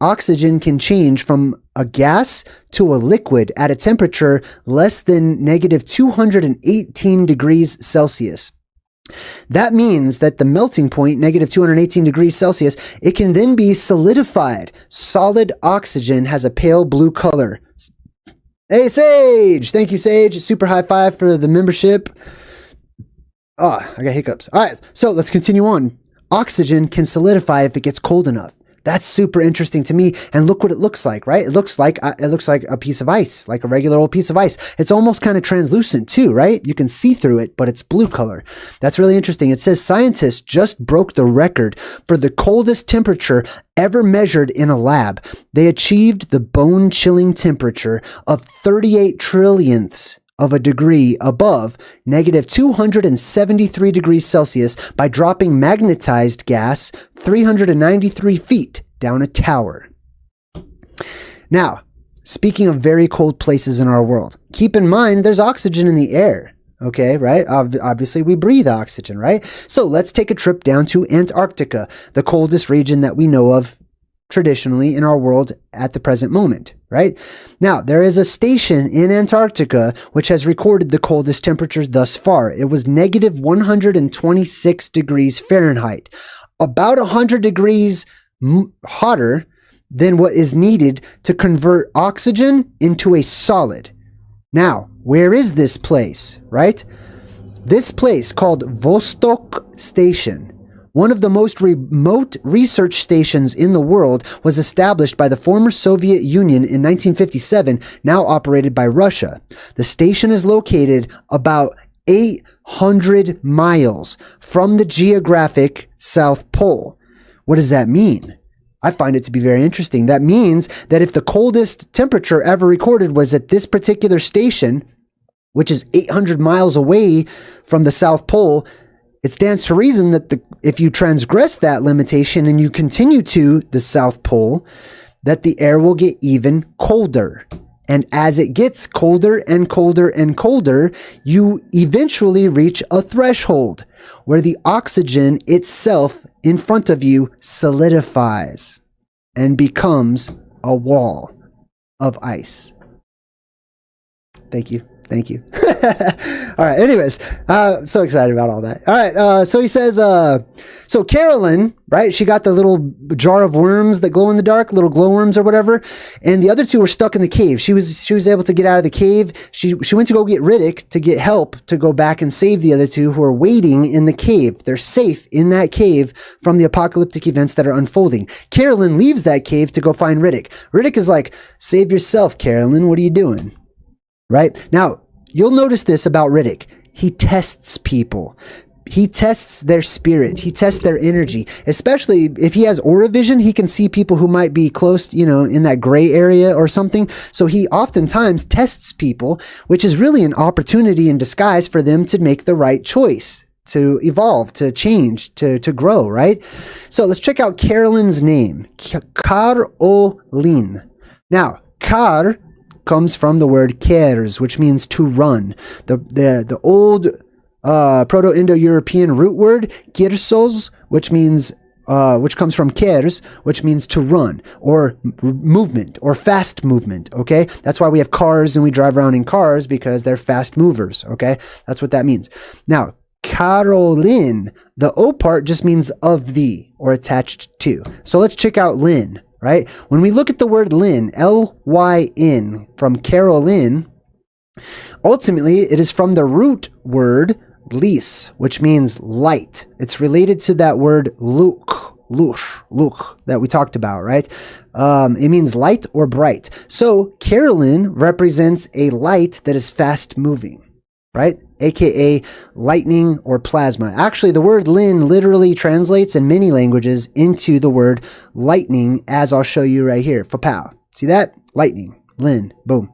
oxygen can change from a gas to a liquid at a temperature less than negative 218 degrees Celsius. That means that the melting point, negative 218 degrees Celsius, it can then be solidified. Solid oxygen has a pale blue color. Hey, Sage! Thank you, Sage. Super high five for the membership. Oh, I got hiccups. All right, so let's continue on. Oxygen can solidify if it gets cold enough. That's super interesting to me. And look what it looks like, right? It looks like a piece of ice, like a regular old piece of ice. It's almost kind of translucent too, right? You can see through it, but it's blue color. That's really interesting. It says scientists just broke the record for the coldest temperature ever measured in a lab. They achieved the bone-chilling temperature of 38 trillionths of a degree above negative 273 degrees Celsius by dropping magnetized gas 393 feet down a tower. Now, speaking of very cold places in our world, keep in mind there's oxygen in the air. Okay, right? Obviously, we breathe oxygen, right? So let's take a trip down to Antarctica, the coldest region that we know of traditionally in our world at the present moment, right? Now, there is a station in Antarctica which has recorded the coldest temperatures thus far. It was negative 126 degrees Fahrenheit, about 100 degrees hotter than what is needed to convert oxygen into a solid. Now, where is this place, right? This place called Vostok Station, one of the most remote research stations in the world, was established by the former Soviet Union in 1957, now operated by Russia. The station is located about 800 miles from the geographic South Pole. What does that mean? I find it to be very interesting. That means that if the coldest temperature ever recorded was at this particular station, which is 800 miles away from the South Pole, it stands to reason that if you transgress that limitation and you continue to the South Pole, that the air will get even colder. And as it gets colder and colder and colder, you eventually reach a threshold where the oxygen itself in front of you solidifies and becomes a wall of ice. Thank you. Thank you. All right. Anyways, so excited about all that. All right. So he says, so Carolyn, right? She got the little jar of worms that glow in the dark, little glowworms or whatever. And the other two were stuck in the cave. She was able to get out of the cave. She went to go get Riddick to get help to go back and save the other two who are waiting in the cave. They're safe in that cave from the apocalyptic events that are unfolding. Carolyn leaves that cave to go find Riddick. Riddick is like, save yourself, Carolyn. What are you doing? Right? Now, you'll notice this about Riddick. He tests people. He tests their spirit. He tests their energy. Especially if he has aura vision, he can see people who might be close, in that gray area or something. So he oftentimes tests people, which is really an opportunity in disguise for them to make the right choice, to evolve, to change, to grow, right? So let's check out Carolyn's name. Carolyn. Now, Car comes from the word kers, which means to run. The old Proto-Indo-European root word kirsos, which comes from kers, which means to run or movement or fast movement. Okay, that's why we have cars and we drive around in cars, because they're fast movers. Okay, that's what that means. Now, Carolyn, the O part just means of the or attached to. So let's check out Lynn. Right? When we look at the word Lyn, L-Y-N, from Carolyn, ultimately it is from the root word lys, which means light. It's related to that word luch, that we talked about, right? It means light or bright. So Carolyn represents a light that is fast moving, right? AKA lightning or plasma. Actually, the word Lyn literally translates in many languages into the word lightning, as I'll show you right here. Fa-pow. See that? Lightning. Lyn. Boom.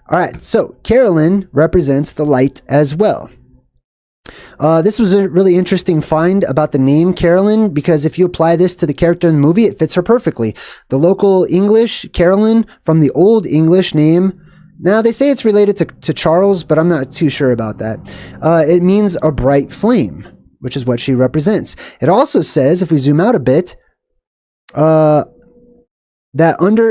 All right. So Carolyn represents the light as well. This was a really interesting find about the name Carolyn, because if you apply this to the character in the movie, it fits her perfectly. The local English Carolyn from the Old English name. Now, they say it's related to Charles, but I'm not too sure about that. It means a bright flame, which is what she represents. It also says, if we zoom out a bit, that under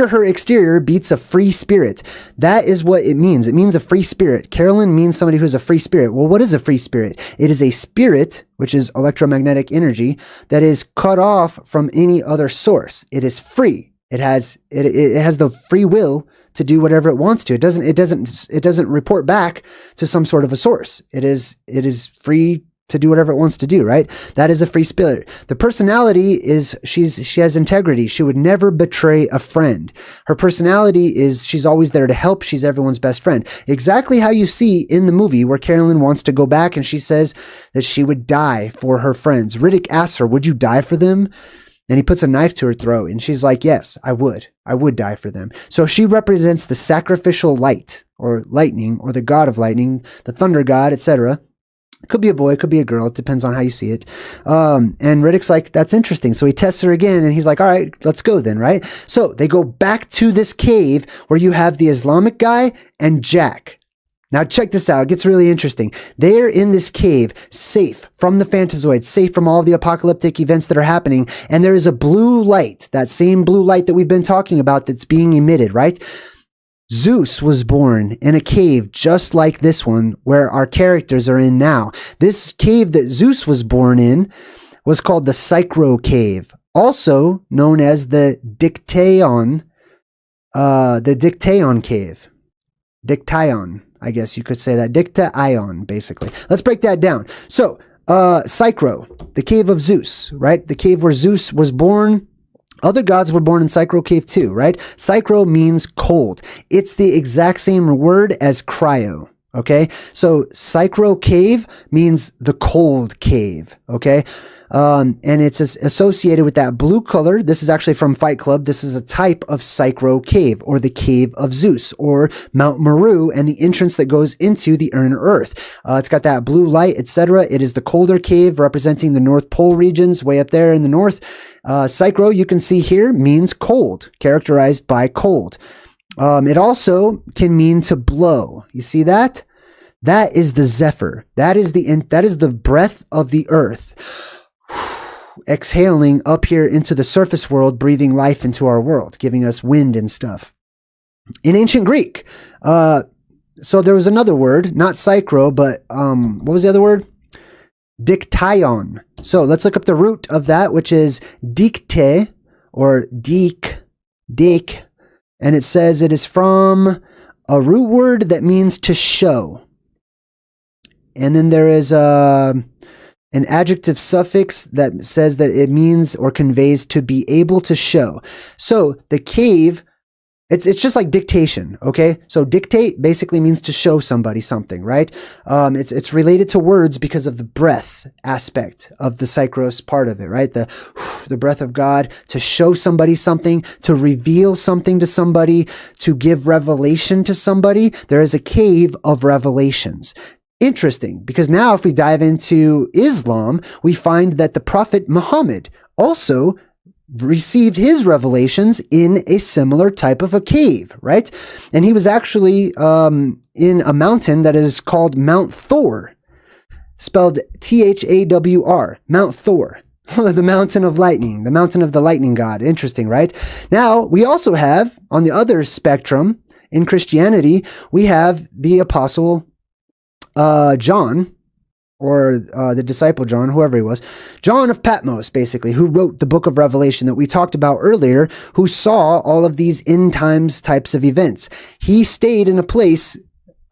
her exterior beats a free spirit. That is what it means. It means a free spirit. Carolyn means somebody who's a free spirit. Well, what is a free spirit? It is a spirit, which is electromagnetic energy, that is cut off from any other source. It is free. It has the free will to do whatever it wants to. It doesn't report back to some sort of a source. It is free to do whatever it wants to do, right? That is a free spirit. The personality is she has integrity. She would never betray a friend. Her personality is she's always there to help. She's everyone's best friend. Exactly how you see in the movie where Carolyn wants to go back and she says that she would die for her friends. Riddick asks her, would you die for them? And he puts a knife to her throat and she's like, yes, I would. I would die for them. So she represents the sacrificial light or lightning or the god of lightning, the thunder god, etc. Could be a boy, could be a girl. It depends on how you see it. And Riddick's like, that's interesting. So he tests her again and he's like, all right, let's go then, right? So they go back to this cave where you have the Islamic guy and Jack. Now check this out. It gets really interesting. They're in this cave, safe from the Phantazoids, safe from all the apocalyptic events that are happening. And there is a blue light, that same blue light that we've been talking about that's being emitted, right? Zeus was born in a cave just like this one where our characters are in now. This cave that Zeus was born in was called the Cycro Cave, also known as the Dictaeon Cave. Dictaeon, I guess you could say that. Dictaeon, basically. Let's break that down. So, Cycro, the cave of Zeus, right? The cave where Zeus was born. Other gods were born in Cycro Cave too, right? Cycro means cold. It's the exact same word as cryo, okay? So Cycro Cave means the cold cave, okay? And it's associated with that blue color. This is actually from Fight Club. This is a type of Cycro Cave, or the Cave of Zeus, or Mount Meru, and the entrance that goes into the inner Earth. It's got that blue light, etc. It is the colder cave representing the North Pole regions, way up there in the north. Cycro, you can see here, means cold, characterized by cold. It also can mean to blow. You see that? That is the zephyr. That is the breath of the earth. Exhaling up here into the surface world, breathing life into our world, giving us wind and stuff. In ancient Greek, so there was another word, not Cycro, but what was the other word? Dictaeon. So let's look up the root of that, which is dicte, or dik, and it says it is from a root word that means to show. And then there is an adjective suffix that says that it means or conveys to be able to show. So the cave, it's just like dictation, okay? So dictate basically means to show somebody something, right? It's related to words because of the breath aspect of the Cycros part of it, right? The breath of God, to show somebody something, to reveal something to somebody, to give revelation to somebody. There is a cave of revelations. Interesting, because now if we dive into Islam, we find that the Prophet Muhammad also received his revelations in a similar type of a cave, right? And he was actually in a mountain that is called Mount Thor, spelled Thawr, Mount Thor, the mountain of lightning, the mountain of the lightning god. Interesting, right? Now, we also have, on the other spectrum, in Christianity, we have the apostle John, or the disciple John, whoever he was, John of Patmos, basically, who wrote the book of Revelation that we talked about earlier, who saw all of these end times types of events. He stayed in a place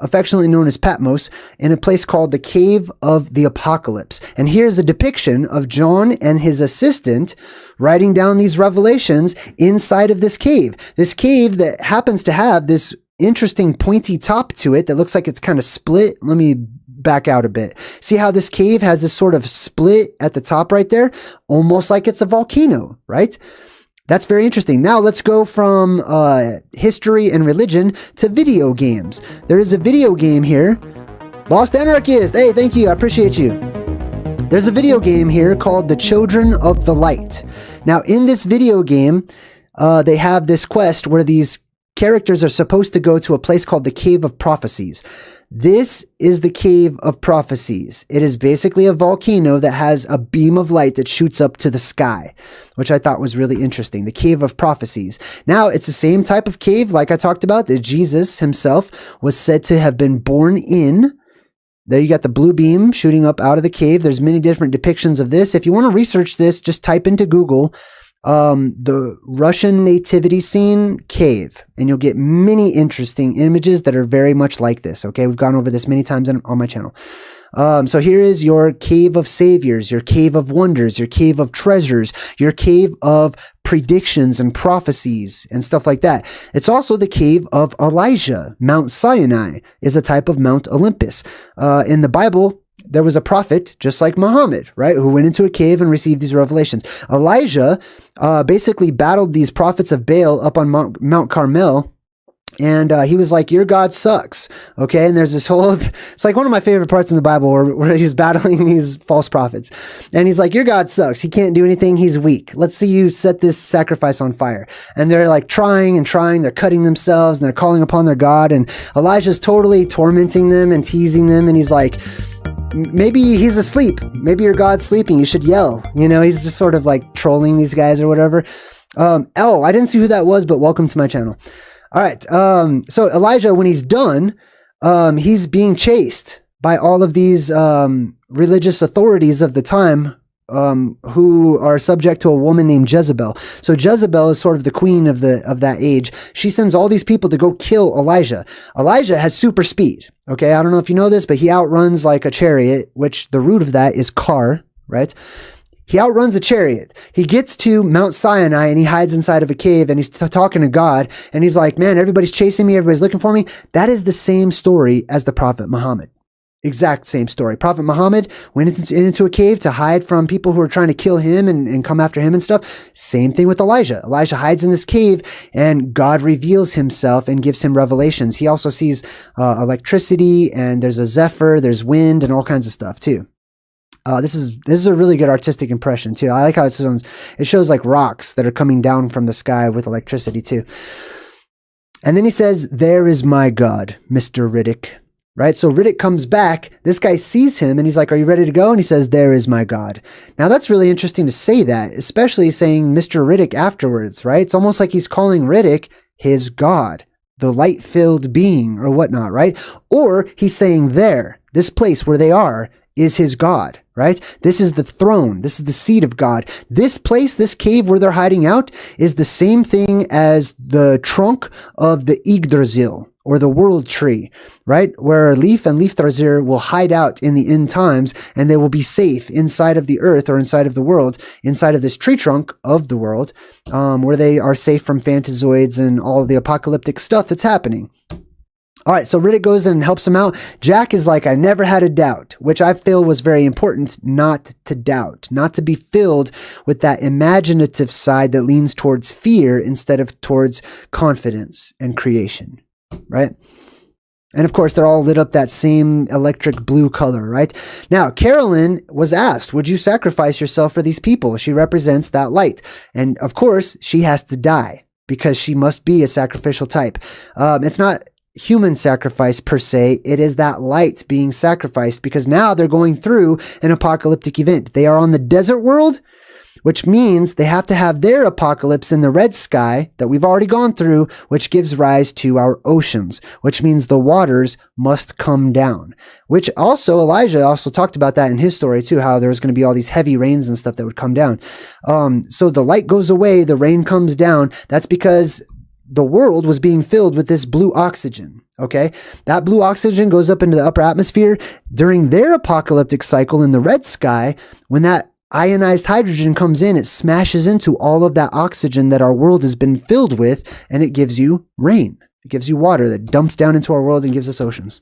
affectionately known as Patmos, in a place called the Cave of the Apocalypse. And here's a depiction of John and his assistant writing down these revelations inside of this cave. This cave that happens to have this interesting pointy top to it that looks like it's kind of split. Let me back out a bit. See how this cave has this sort of split at the top right there? Almost like it's a volcano, right? That's very interesting. Now let's go from history and religion to video games. There is a video game here. Lost Anarchist. Hey, thank you. I appreciate you. There's a video game here called The Children of the Light. Now in this video game, they have this quest where these characters are supposed to go to a place called the Cave of Prophecies. This is the Cave of Prophecies. It is basically a volcano that has a beam of light that shoots up to the sky, which I thought was really interesting. The Cave of Prophecies. Now, it's the same type of cave, like I talked about, that Jesus himself was said to have been born in. There you got the blue beam shooting up out of the cave. There's many different depictions of this. If you want to research this, just type into Google the Russian nativity scene cave, and you'll get many interesting images that are very much like this. Okay, we've gone over this many times on my channel. So here is your cave of saviors, your cave of wonders, your cave of treasures, your cave of predictions and prophecies and stuff like that. It's also the cave of Elijah. Mount Sinai is a type of Mount Olympus. In the Bible, there was a prophet, just like Muhammad, right, who went into a cave and received these revelations. Elijah basically battled these prophets of Baal up on Mount Carmel. And he was like, your God sucks. Okay. And there's this whole, it's like one of my favorite parts in the Bible where he's battling these false prophets. And he's like, your God sucks. He can't do anything. He's weak. Let's see you set this sacrifice on fire. And they're like trying and trying. They're cutting themselves and they're calling upon their God. And Elijah's totally tormenting them and teasing them. And he's like, maybe he's asleep. Maybe your God's sleeping. You should yell. You know, he's just sort of like trolling these guys or whatever. I didn't see who that was, but welcome to my channel. All right. So Elijah, when he's done, he's being chased by all of these religious authorities of the time who are subject to a woman named Jezebel. So Jezebel is sort of the queen of that age. She sends all these people to go kill Elijah. Elijah has super speed. Okay, I don't know if you know this, but he outruns like a chariot, which the root of that is car, right? He outruns a chariot. He gets to Mount Sinai and he hides inside of a cave and he's talking to God. And he's like, man, everybody's chasing me. Everybody's looking for me. That is the same story as the Prophet Muhammad. Exact same story. Prophet Muhammad went into a cave to hide from people who were trying to kill him and come after him and stuff. Same thing with Elijah. Elijah hides in this cave and God reveals himself and gives him revelations. He also sees electricity and there's a zephyr, there's wind and all kinds of stuff too. This is a really good artistic impression too. I like how it shows like rocks that are coming down from the sky with electricity too. And then he says, there is my God, Mr. Riddick. Right? So Riddick comes back. This guy sees him and he's like, are you ready to go? And he says, there is my God. Now that's really interesting to say that, especially saying Mr. Riddick afterwards, right? It's almost like he's calling Riddick his God, the light-filled being or whatnot, right? Or he's saying there, this place where they are is his God, right? This is the throne. This is the seat of God. This place, this cave where they're hiding out is the same thing as the trunk of the Yggdrasil, or the world tree, right? Where Leaf and Leifthrazir will hide out in the end times and they will be safe inside of the earth or inside of the world, inside of this tree trunk of the world, where they are safe from phantazoids and all of the apocalyptic stuff that's happening. All right, so Riddick goes and helps him out. Jack is like, I never had a doubt, which I feel was very important, not to doubt, not to be filled with that imaginative side that leans towards fear instead of towards confidence and creation. Right? And of course, they're all lit up that same electric blue color, right? Now, Carolyn was asked, would you sacrifice yourself for these people? She represents that light. And of course, she has to die because she must be a sacrificial type. It's not human sacrifice per se. It is that light being sacrificed because now they're going through an apocalyptic event. They are on the desert world, which means they have to have their apocalypse in the red sky that we've already gone through, which gives rise to our oceans, which means the waters must come down, which also Elijah also talked about that in his story too, how there was going to be all these heavy rains and stuff that would come down. So the light goes away, the rain comes down. That's because the world was being filled with this blue oxygen. Okay. That blue oxygen goes up into the upper atmosphere during their apocalyptic cycle in the red sky. When that ionized hydrogen comes in, it smashes into all of that oxygen that our world has been filled with, and it gives you rain. It gives you water that dumps down into our world and gives us oceans.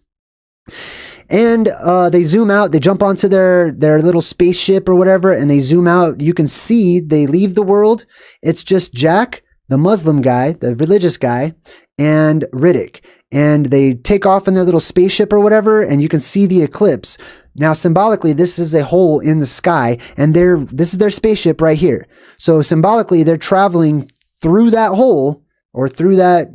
And they zoom out, they jump onto their little spaceship or whatever, and they zoom out. You can see they leave the world. It's just Jack, the Muslim guy, the religious guy, and Riddick. And they take off in their little spaceship or whatever, and you can see the eclipse. Now, symbolically, this is a hole in the sky, and this is their spaceship right here. So symbolically, they're traveling through that hole or through that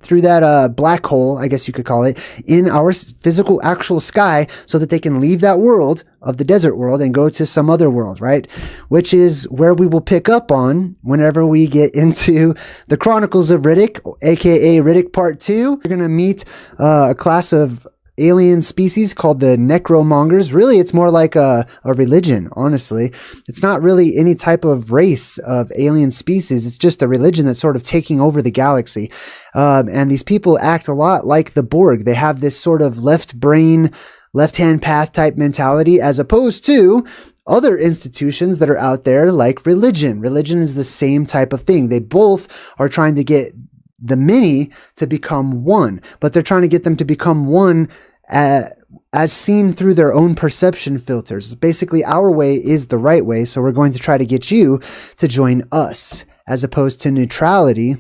through that black hole, I guess you could call it, in our physical actual sky so that they can leave that world of the desert world and go to some other world, right? Which is where we will pick up on whenever we get into the Chronicles of Riddick, aka Riddick Part 2. We're going to meet a class of alien species called the necromongers. Really, it's more like a religion, honestly. It's not really any type of race of alien species. It's just a religion that's sort of taking over the galaxy. And these people act a lot like the Borg. They have this sort of left brain, left-hand path type mentality, as opposed to other institutions that are out there like religion. Religion is the same type of thing. They both are trying to get the many to become one, but they're trying to get them to become one as seen through their own perception filters. Basically, our way is the right way, so we're going to try to get you to join us, as opposed to neutrality,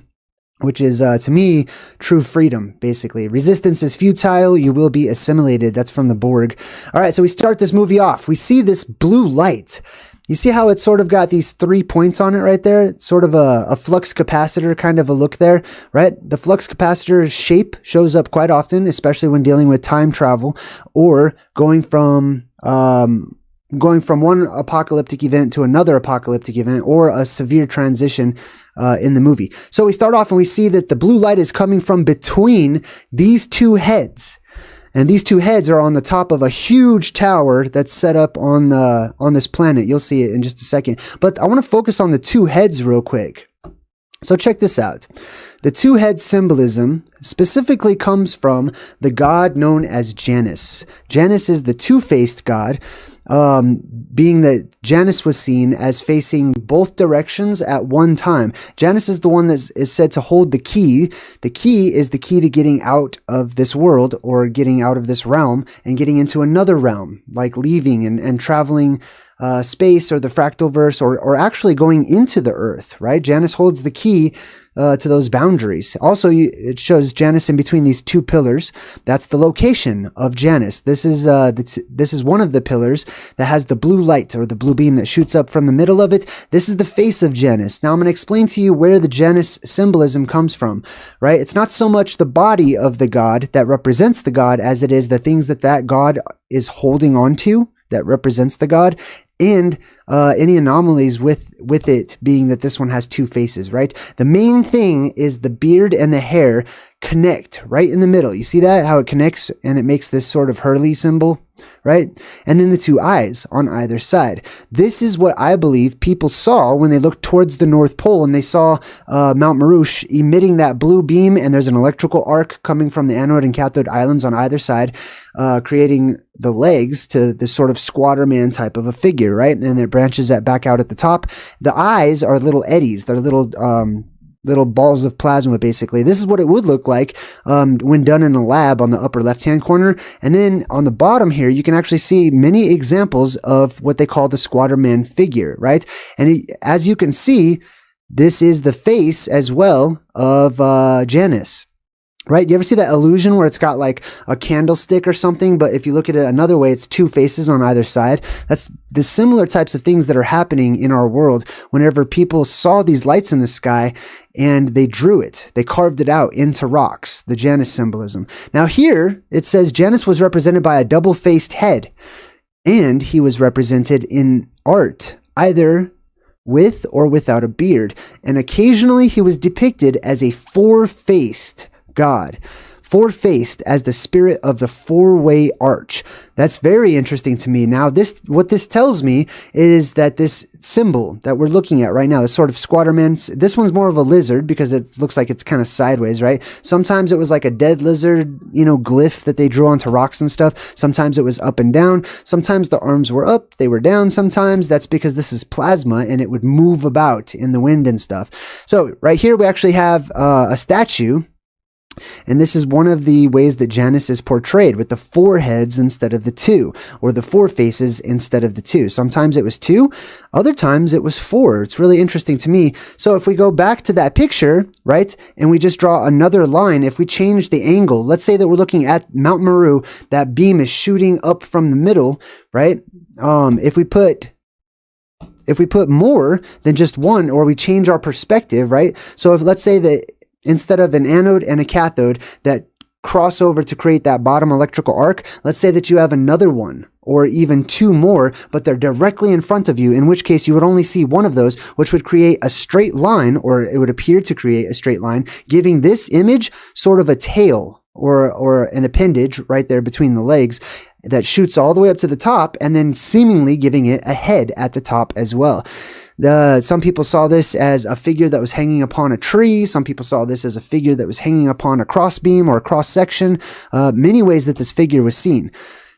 which is, to me, true freedom, basically. Resistance is futile, you will be assimilated. That's from the Borg. All right, so we start this movie off. We see this blue light. You see how it's sort of got these 3 points on it right there? It's sort of a flux capacitor kind of a look there, right? The flux capacitor's shape shows up quite often, especially when dealing with time travel or going from one apocalyptic event to another apocalyptic event, or a severe transition in the movie. So we start off and we see that the blue light is coming from between these two heads. And these two heads are on the top of a huge tower that's set up on this planet. You'll see it in just a second. But I want to focus on the two heads real quick. So check this out. The two-head symbolism specifically comes from the god known as Janus. Janus is the two-faced god, being that Janus was seen as facing both directions at one time. Janus is the one that is said to hold the key. The key is the key to getting out of this world, or getting out of this realm and getting into another realm, like leaving and traveling space or the fractal verse, or actually going into the earth, right? Janus holds the key to those boundaries. Also, it shows Janus in between these two pillars. That's the location of Janus. This is one of the pillars that has the blue light, or the blue beam that shoots up from the middle of it. This is the face of Janus. Now I'm going to explain to you where the Janus symbolism comes from, right? It's not so much the body of the god that represents the god as it is the things that god is holding on to that represents the god, and any anomalies with it being that this one has two faces, right? The main thing is the beard and the hair connect right in the middle. You see that? How it connects and it makes this sort of Hurley symbol, right? And then the two eyes on either side. This is what I believe people saw when they looked towards the North Pole and they saw Mount Marouche emitting that blue beam, and there's an electrical arc coming from the anode and cathode islands on either side, creating the legs to this sort of squatter man type of a figure, right? And it branches that back out at the top. The eyes are little eddies. They're little balls of plasma, basically. This is what it would look like when done in a lab on the upper left-hand corner. And then on the bottom here, you can actually see many examples of what they call the squatter man figure, right? And as you can see, this is the face as well of Janus. Right? You ever see that illusion where it's got like a candlestick or something, but if you look at it another way, it's two faces on either side? That's the similar types of things that are happening in our world whenever people saw these lights in the sky and they drew it. They carved it out into rocks, the Janus symbolism. Now here, it says Janus was represented by a double-faced head, and he was represented in art, either with or without a beard. And occasionally he was depicted as a four-faced god, four-faced as the spirit of the four-way arch. That's very interesting to me. Now, what this tells me is that this symbol that we're looking at right now, this sort of squatter man, this one's more of a lizard because it looks like it's kind of sideways, right? Sometimes it was like a dead lizard, glyph that they drew onto rocks and stuff. Sometimes it was up and down. Sometimes the arms were up, they were down. Sometimes that's because this is plasma and it would move about in the wind and stuff. So right here, we actually have a statue. And this is one of the ways that Janus is portrayed, with the four heads instead of the two, or the four faces instead of the two. Sometimes it was two, other times it was four. It's really interesting to me. So if we go back to that picture, right, and we just draw another line, if we change the angle, let's say that we're looking at Mount Meru, that beam is shooting up from the middle, right? If we put more than just one, or we change our perspective, right? So if let's say that instead of an anode and a cathode that cross over to create that bottom electrical arc, let's say that you have another one or even two more, but they're directly in front of you, in which case you would only see one of those, which would create a straight line, or it would appear to create a straight line, giving this image sort of a tail or an appendage right there between the legs that shoots all the way up to the top, and then seemingly giving it a head at the top as well. Some people saw this as a figure that was hanging upon a tree. Some people saw this as a figure that was hanging upon a crossbeam or a cross section. Many ways that this figure was seen.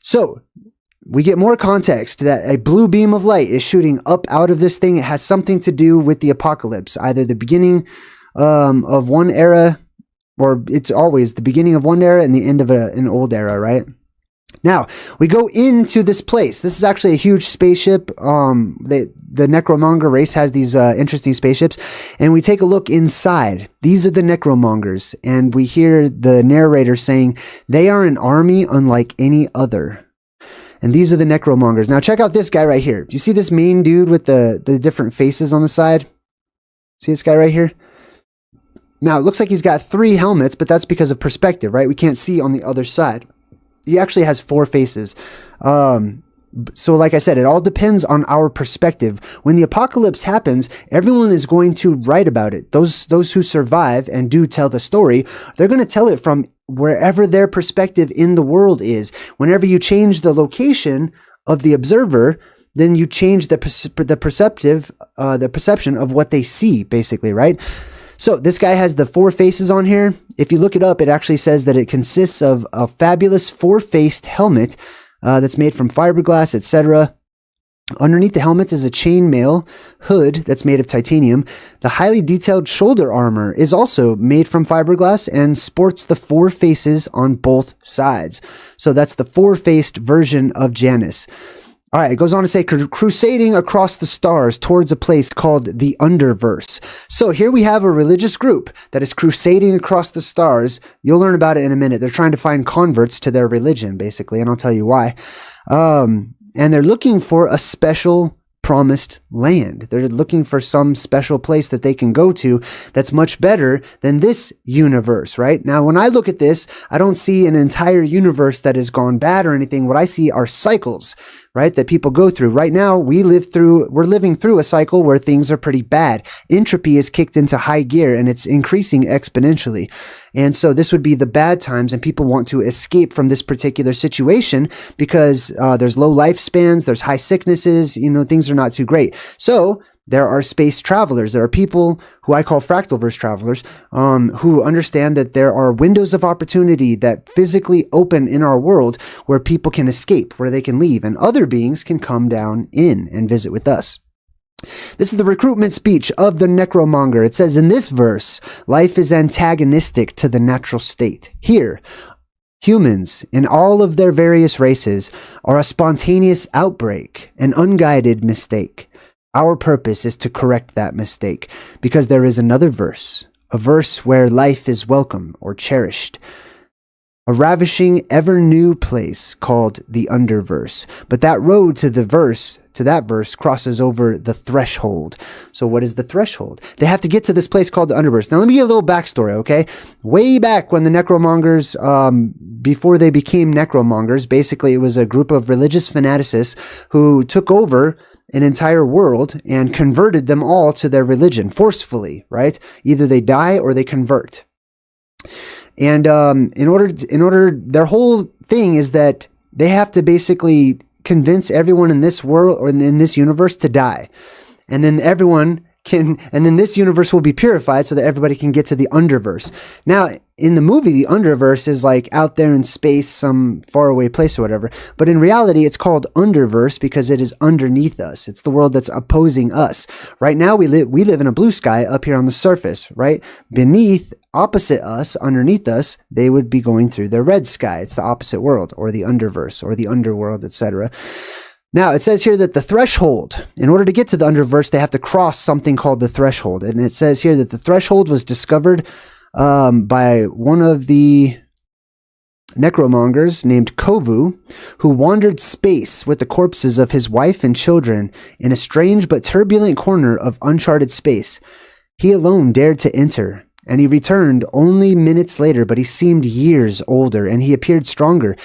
So we get more context that a blue beam of light is shooting up out of this thing. It has something to do with the apocalypse, either the beginning of one era, or it's always the beginning of one era and the end of an old era, right? Now, we go into this place. This is actually a huge spaceship. The Necromonger race has these interesting spaceships, and we take a look inside. These are the Necromongers, and we hear the narrator saying, they are an army unlike any other. And these are the Necromongers. Now, check out this guy right here. Do you see this main dude with the different faces on the side? See this guy right here? Now, it looks like he's got 3 helmets, but that's because of perspective, right? We can't see on the other side. He actually has 4 faces. So like I said, it all depends on our perspective. When the apocalypse happens, everyone is going to write about it. Those who survive and do tell the story, they're going to tell it from wherever their perspective in the world is. Whenever you change the location of the observer, then you change the perception of what they see, basically, right? So this guy has the 4 faces on here. If you look it up, it actually says that it consists of a fabulous 4-faced helmet that's made from fiberglass, etc. Underneath the helmet is a chainmail hood that's made of titanium. The highly detailed shoulder armor is also made from fiberglass and sports the 4 faces on both sides. So that's the 4-faced version of Janus. All right, it goes on to say, crusading across the stars towards a place called the Underverse. So here we have a religious group that is crusading across the stars. You'll learn about it in a minute. They're trying to find converts to their religion, basically, and I'll tell you why. And they're looking for a special promised land. They're looking for some special place that they can go to that's much better than this universe, right? Now, when I look at this, I don't see an entire universe that has gone bad or anything. What I see are cycles, right, that people go through. Right now, we're living through a cycle where things are pretty bad. Entropy is kicked into high gear and it's increasing exponentially. And so this would be the bad times, and people want to escape from this particular situation because there's low lifespans, there's high sicknesses, things are not too great. So there are space travelers. There are people who I call fractalverse travelers, who understand that there are windows of opportunity that physically open in our world where people can escape, where they can leave, and other beings can come down in and visit with us. This is the recruitment speech of the Necromonger. It says, in this verse, life is antagonistic to the natural state. Here, humans, in all of their various races, are a spontaneous outbreak, an unguided mistake. Our purpose is to correct that mistake, because there is another verse, a verse where life is welcome or cherished. A ravishing, ever-new place called the Underverse. But that road to that verse crosses over the threshold. So what is the threshold? They have to get to this place called the Underverse. Now let me give a little backstory, okay? Way back when the Necromongers, before they became Necromongers, basically it was a group of religious fanaticists who took over an entire world and converted them all to their religion forcefully, right? Either they die or they convert. And in order, their whole thing is that they have to basically convince everyone in this world or in this universe to die, and then this universe will be purified so that everybody can get to the Underverse. Now, in the movie, the Underverse is like out there in space, some faraway place or whatever. But in reality, it's called Underverse because it is underneath us. It's the world that's opposing us. Right now, we live in a blue sky up here on the surface, right? Beneath, opposite us, underneath us, they would be going through the red sky. It's the opposite world, or the Underverse, or the underworld, etc. Now, it says here that the threshold, in order to get to the Underverse, they have to cross something called the threshold. And it says here that the threshold was discovered by one of the Necromongers named Kovu, who wandered space with the corpses of his wife and children in a strange but turbulent corner of uncharted space. He alone dared to enter, and he returned only minutes later, but he seemed years older, and he appeared stronger.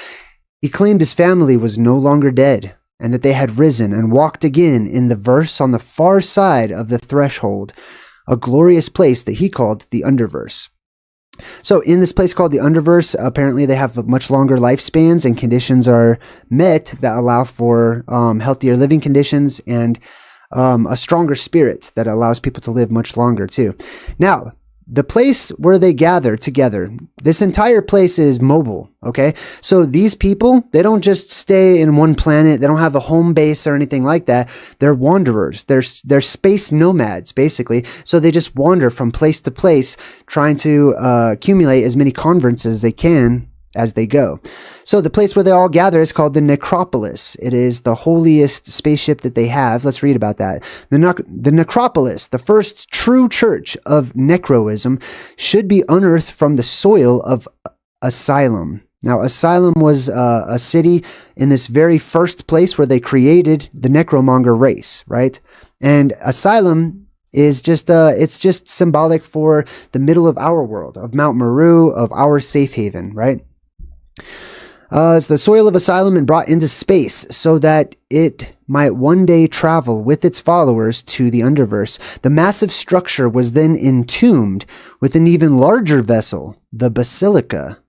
He claimed his family was no longer dead, and that they had risen and walked again in the verse on the far side of the threshold, a glorious place that he called the Underverse. So in this place called the Underverse, apparently they have much longer lifespans, and conditions are met that allow for healthier living conditions and a stronger spirit that allows people to live much longer too. Now, the place where they gather together, this entire place is mobile, okay? So these people, they don't just stay in one planet. They don't have a home base or anything like that. They're wanderers. They're space nomads, basically. So they just wander from place to place, trying to accumulate as many converts as they can as they go. So the place where they all gather is called the Necropolis. It is the holiest spaceship that they have. Let's read about that. The Necropolis, the first true church of Necroism, should be unearthed from the soil of Asylum. Now, Asylum was a city in this very first place where they created the Necromonger race, right? And Asylum is just it's just symbolic for the middle of our world, of Mount Meru, of our safe haven, right? It's the soil of Asylum and brought into space so that it might one day travel with its followers to the Underverse. The massive structure was then entombed with an even larger vessel, the Basilica.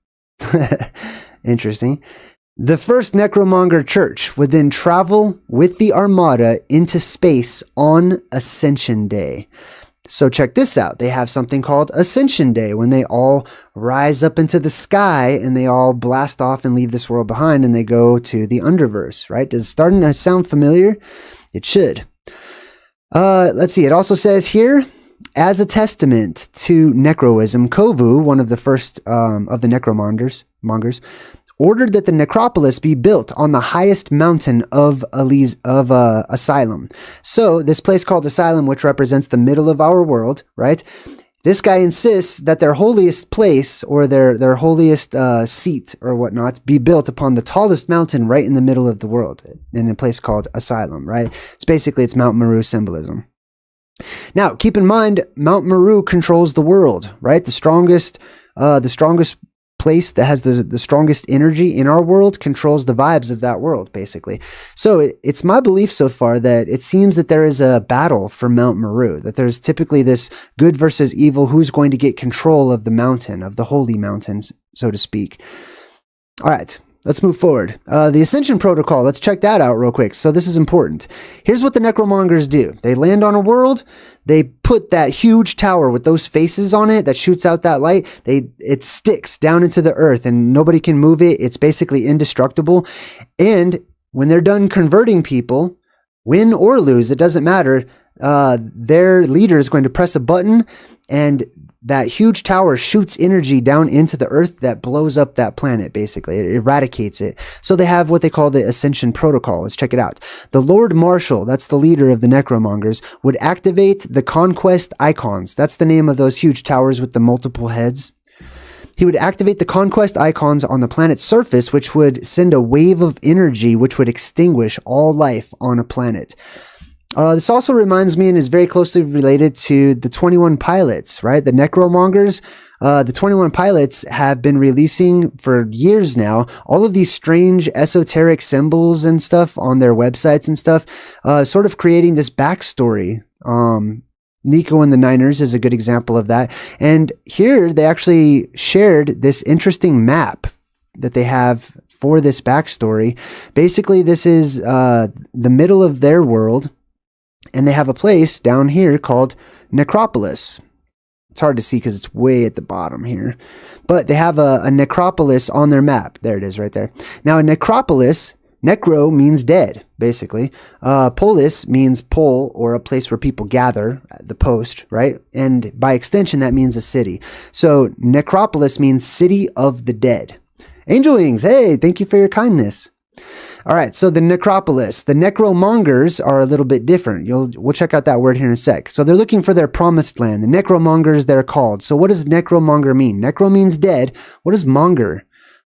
Interesting. The first Necromonger church would then travel with the Armada into space on Ascension Day. So check this out. They have something called Ascension Day, when they all rise up into the sky and they all blast off and leave this world behind and they go to the Underverse, right? Does it starting to sound familiar? It should. Let's see. It also says here, as a testament to Necroism, Kovu, one of the first of the Necromongers, ordered that the necropolis be built on the highest mountain of Asylum. So this place called Asylum, which represents the middle of our world, right? This guy insists that their holiest place, or their holiest seat or whatnot, be built upon the tallest mountain right in the middle of the world, in a place called Asylum, right? It's Mount Meru symbolism. Now, keep in mind, Mount Meru controls the world, right? The strongest place that has the strongest energy in our world controls the vibes of that world, basically. So it's my belief so far that it seems that there is a battle for Mount Meru, that there's typically this good versus evil, who's going to get control of the mountain, of the holy mountains, so to speak. All right. Let's move forward. The Ascension Protocol, let's check that out real quick. So this is important. Here's what the Necromongers do. They land on a world. They put that huge tower with those faces on it that shoots out that light. It sticks down into the earth and nobody can move it. It's basically indestructible. And when they're done converting people, win or lose, it doesn't matter. Their leader is going to press a button and that huge tower shoots energy down into the earth that blows up that planet, basically. It eradicates it. So they have what they call the Ascension Protocol. Let's check it out. The Lord Marshal, that's the leader of the Necromongers, would activate the Conquest Icons. That's the name of those huge towers with the multiple heads. He would activate the Conquest Icons on the planet's surface, which would send a wave of energy which would extinguish all life on a planet. This also reminds me and is very closely related to the 21 Pilots, right? The Necromongers, the 21 Pilots have been releasing for years now all of these strange esoteric symbols and stuff on their websites and stuff, sort of creating this backstory. Nico and the Niners is a good example of that. And here they actually shared this interesting map that they have for this backstory. Basically, this is the middle of their world. And they have a place down here called Necropolis. It's hard to see because it's way at the bottom here. But they have a necropolis on their map. There it is right there. Now, a necropolis, necro means dead, basically. Polis means pole, or a place where people gather, the post, right? And by extension, that means a city. So necropolis means city of the dead. Angel Wings, hey, thank you for your kindness. All right, so the Necropolis, the Necromongers are a little bit different. We'll check out that word here in a sec. So they're looking for their promised land. The Necromongers, they're called. So what does Necromonger mean? Necro means dead. What is monger?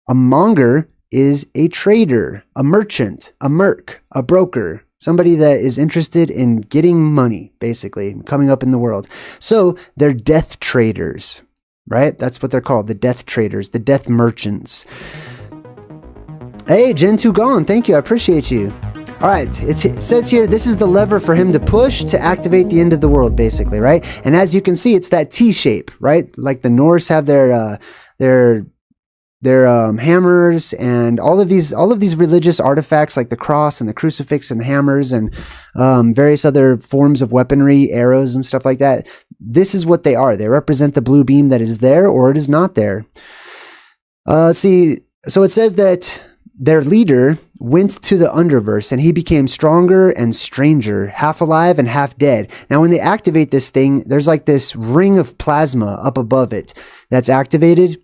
A monger is a trader, a merchant, a merc, a broker, somebody that is interested in getting money, basically, coming up in the world. So they're death traders. right? That's what they're called, the death traders, the death merchants. Hey, Gen2 Gone, thank you, I appreciate you. All right, it says here, this is the lever for him to push to activate the end of the world, basically, right? And as you can see, it's that T shape, right? Like the Norse have their hammers and all of these religious artifacts like the cross and the crucifix and hammers and various other forms of weaponry, arrows and stuff like that. This is what they are. They represent the blue beam that is there or it is not there. See, so it says that their leader went to the underverse and he became stronger and stranger, half alive and half dead. Now, when they activate this thing, there's like this ring of plasma up above it that's activated.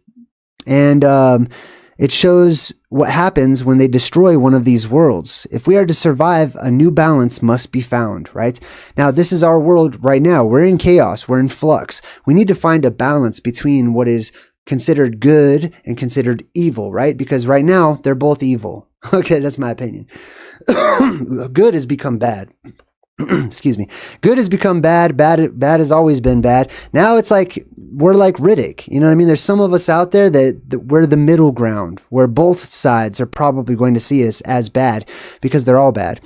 And it shows what happens when they destroy one of these worlds. If we are to survive, a new balance must be found, right? Now, this is our world right now. We're in chaos. We're in flux. We need to find a balance between what is considered good and considered evil, right? Because right now, they're both evil. Okay, that's my opinion. Good has become bad. Excuse me. Good has become bad. Bad has always been bad. Now it's like, we're like Riddick. You know what I mean? There's some of us out there that we're the middle ground, where both sides are probably going to see us as bad because they're all bad.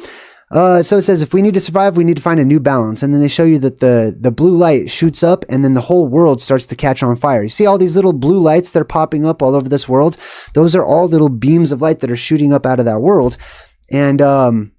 So it says, if we need to survive, we need to find a new balance. And then they show you that the blue light shoots up and then the whole world starts to catch on fire. You see all these little blue lights that are popping up all over this world? Those are all little beams of light that are shooting up out of that world. And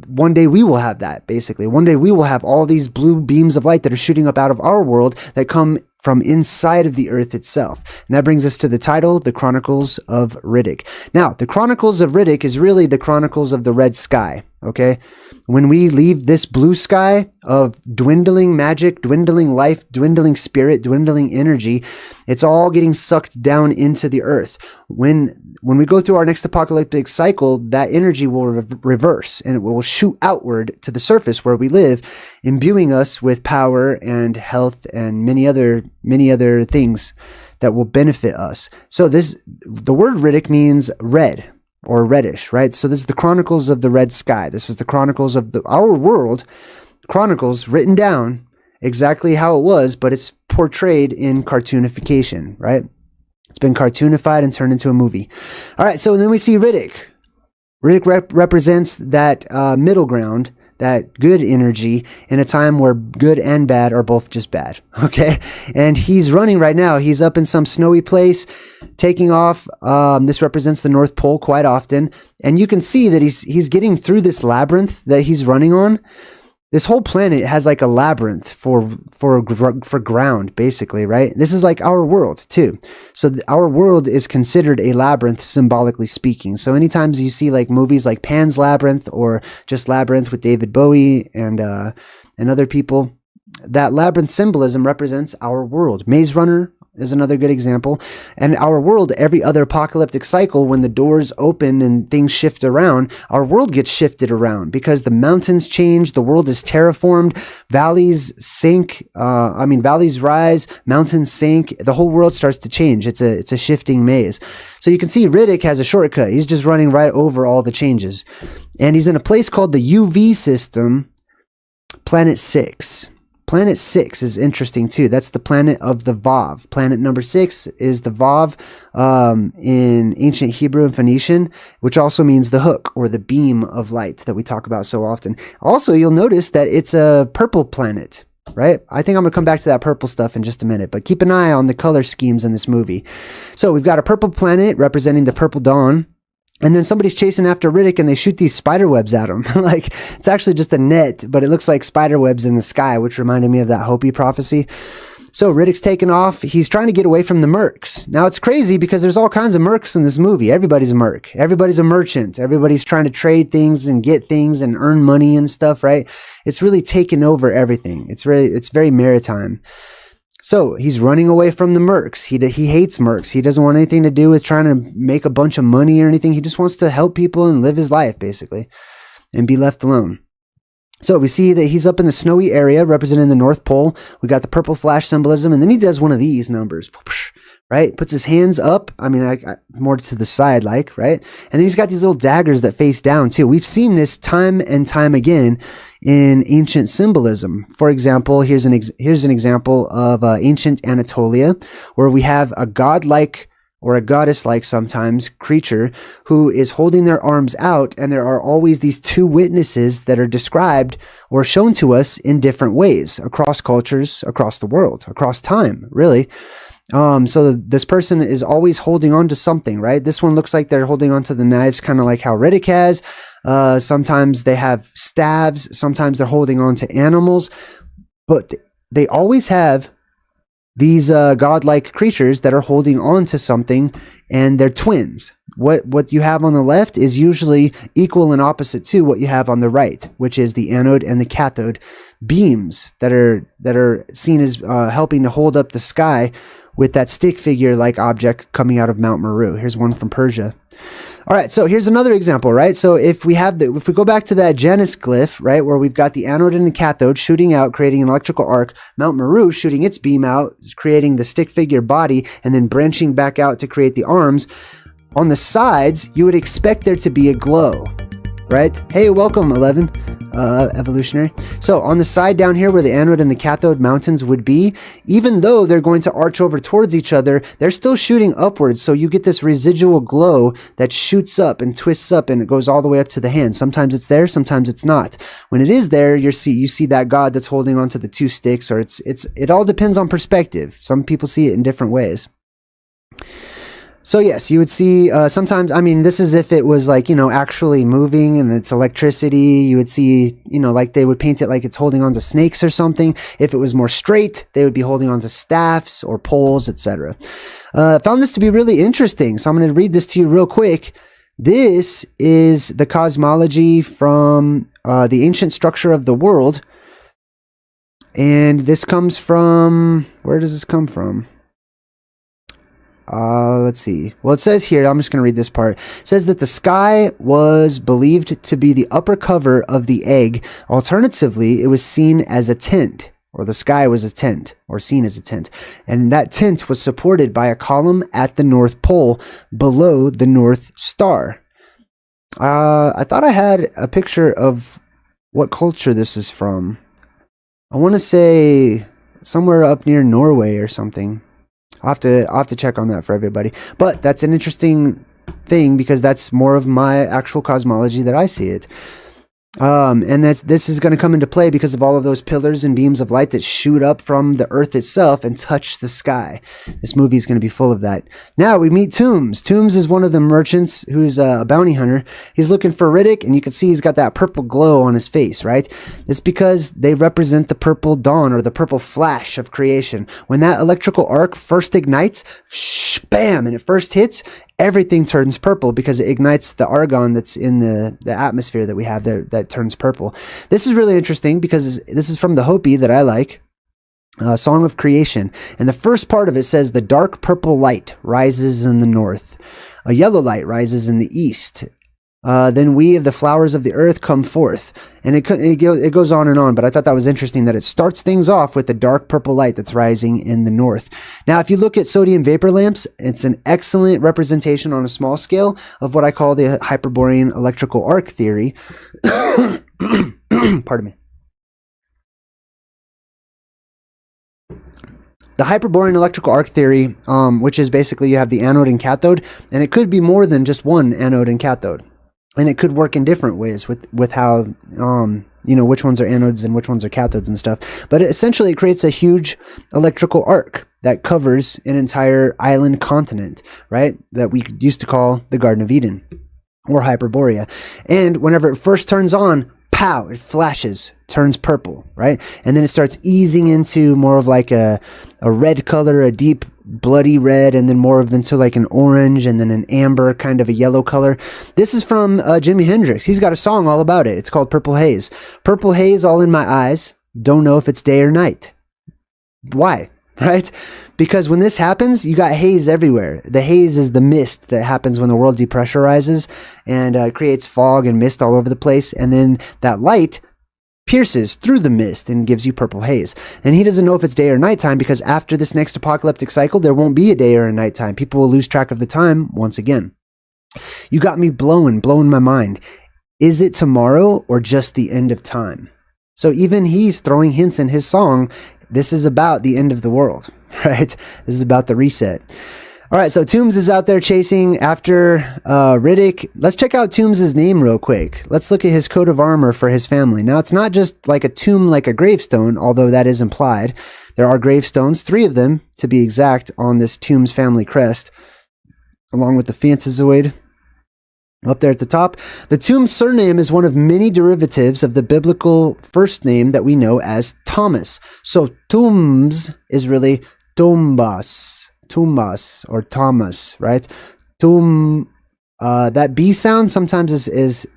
one day we will have that, basically. One day we will have all these blue beams of light that are shooting up out of our world that come from inside of the earth itself. And that brings us to the title, The Chronicles of Riddick. Now, The Chronicles of Riddick is really the Chronicles of the Red Sky, okay? When we leave this blue sky of dwindling magic, dwindling life, dwindling spirit, dwindling energy, it's all getting sucked down into the earth. When we go through our next apocalyptic cycle, that energy will reverse and it will shoot outward to the surface where we live, imbuing us with power and health and many other things that will benefit us. So the word Riddick means red or reddish, right? So this is the Chronicles of the Red Sky. This is the Chronicles of our world, chronicles written down exactly how it was, but it's portrayed in cartoonification, right? It's been cartoonified and turned into a movie. All right, so then we see Riddick. Riddick represents that middle ground, that good energy in a time where good and bad are both just bad, okay? And he's running right now. He's up in some snowy place, taking off. This represents the North Pole quite often. And you can see that he's getting through this labyrinth that he's running on. This whole planet has like a labyrinth for ground, basically, right? This is like our world too. So our world is considered a labyrinth, symbolically speaking. So anytime you see like movies like Pan's Labyrinth or just Labyrinth with David Bowie and other people, that labyrinth symbolism represents our world. Maze Runner is another good example. And our world, every other apocalyptic cycle, when the doors open and things shift around, our world gets shifted around because the mountains change, the world is terraformed, valleys sink, valleys rise, mountains sink, the whole world starts to change. It's a shifting maze. So you can see Riddick has a shortcut. He's just running right over all the changes. And he's in a place called the UV system, Planet 6. Planet 6 is interesting too. That's the planet of the Vav. Planet number 6 is the Vav in ancient Hebrew and Phoenician, which also means the hook or the beam of light that we talk about so often. Also, you'll notice that it's a purple planet, right? I think I'm going to come back to that purple stuff in just a minute, but keep an eye on the color schemes in this movie. So we've got a purple planet representing the purple dawn. And then somebody's chasing after Riddick and they shoot these spider webs at him. Like, it's actually just a net, but it looks like spider webs in the sky, which reminded me of that Hopi prophecy. So Riddick's taken off. He's trying to get away from the mercs. Now, it's crazy because there's all kinds of mercs in this movie. Everybody's a merc. Everybody's a merchant. Everybody's trying to trade things and get things and earn money and stuff, right? It's really taken over everything. It's very maritime. So he's running away from the mercs. He hates mercs. He doesn't want anything to do with trying to make a bunch of money or anything. He just wants to help people and live his life, basically, and be left alone. So we see that he's up in the snowy area representing the North Pole. We got the purple flash symbolism, and then he does one of these numbers, right? Puts his hands up. I mean, more to the side, like, right? And then he's got these little daggers that face down too. We've seen this time and time again in ancient symbolism. For example, here's an example of ancient Anatolia, where we have a godlike or a goddess-like sometimes creature who is holding their arms out, and there are always these two witnesses that are described or shown to us in different ways across cultures, across the world, across time, really. So this person is always holding on to something, right? This one looks like they're holding on to the knives, kind of like how Riddick has. Sometimes they have staves. Sometimes they're holding on to animals, but they always have these godlike creatures that are holding on to something, and they're twins. What you have on the left is usually equal and opposite to what you have on the right, which is the anode and the cathode beams that are seen as helping to hold up the sky with that stick figure-like object coming out of Mount Meru. Here's one from Persia. All right, so here's another example, right? So if we go back to that Janus glyph, right, where we've got the anode and the cathode shooting out, creating an electrical arc, Mount Meru shooting its beam out, creating the stick figure body, and then branching back out to create the arms. On the sides, you would expect there to be a glow, right? Hey, welcome, 11. Evolutionary. So on the side down here where the anode and the cathode mountains would be, even though they're going to arch over towards each other, they're still shooting upwards. So you get this residual glow that shoots up and twists up, and it goes all the way up to the hand. Sometimes it's there, sometimes it's not. When it is there, you see that god that's holding onto the two sticks, or it all depends on perspective. Some people see it in different ways. So yes, you would see sometimes, I mean, this is if it was like, actually moving and it's electricity. You would see, like they would paint it like it's holding on to snakes or something. If it was more straight, they would be holding on to staffs or poles, etc. Found this to be really interesting. So I'm going to read this to you real quick. This is the cosmology from the ancient structure of the world. And this comes from, where does this come from? Let's see. Well, it says here, I'm just going to read this part. It says that the sky was believed to be the upper cover of the egg. Alternatively, it was seen as a tent, or the sky was a tent, or seen as a tent. And that tent was supported by a column at the North Pole below the North Star. I thought I had a picture of what culture this is from. I want to say somewhere up near Norway or something. I'll have to check on that for everybody. But that's an interesting thing because that's more of my actual cosmology that I see it. And this is going to come into play because of all of those pillars and beams of light that shoot up from the earth itself and touch the sky. This movie is going to be full of that. Now we meet Toombs. Toombs is one of the merchants who's a bounty hunter. He's looking for Riddick, and you can see he's got that purple glow on his face, right? It's because they represent the purple dawn or the purple flash of creation. When that electrical arc first ignites, bam, and it first hits, everything turns purple because it ignites the argon that's in the atmosphere that we have there that turns purple. This is really interesting because this is from the Hopi that I like, Song of Creation. And the first part of it says, the dark purple light rises in the north. A yellow light rises in the east. Then we of the flowers of the earth come forth. And it goes on, but I thought that was interesting that it starts things off with the dark purple light that's rising in the north. Now, if you look at sodium vapor lamps, it's an excellent representation on a small scale of what I call the Hyperborean electrical arc theory. Pardon me. The Hyperborean electrical arc theory, which is basically you have the anode and cathode, and it could be more than just one anode and cathode. And it could work in different ways with how, which ones are anodes and which ones are cathodes and stuff. But essentially, it creates a huge electrical arc that covers an entire island continent, right? That we used to call the Garden of Eden or Hyperborea. And whenever it first turns on, pow, it flashes, turns purple, right? And then it starts easing into more of like a red color, a deep bloody red, and then more of into like an orange and then an amber kind of a yellow color. This is from Jimi Hendrix. He's got a song all about it. It's called Purple Haze. Purple haze all in my eyes. Don't know if it's day or night. Why? Right? Because when this happens, you got haze everywhere. The haze is the mist that happens when the world depressurizes and creates fog and mist all over the place. And then that light pierces through the mist and gives you purple haze. And he doesn't know if it's day or nighttime because after this next apocalyptic cycle, there won't be a day or a nighttime. People will lose track of the time once again. You got me blowing my mind. Is it tomorrow or just the end of time? So even he's throwing hints in his song. This is about the end of the world, right? This is about the reset. All right, so Toombs is out there chasing after Riddick. Let's check out Toombs' name real quick. Let's look at his coat of armor for his family. Now, it's not just like a tomb like a gravestone, although that is implied. There are gravestones, 3 of them to be exact, on this Toombs family crest, along with the Phantazoid up there at the top. The Toombs surname is one of many derivatives of the biblical first name that we know as Thomas. So Toombs is really Tumbas or Thomas, right? That B sound sometimes is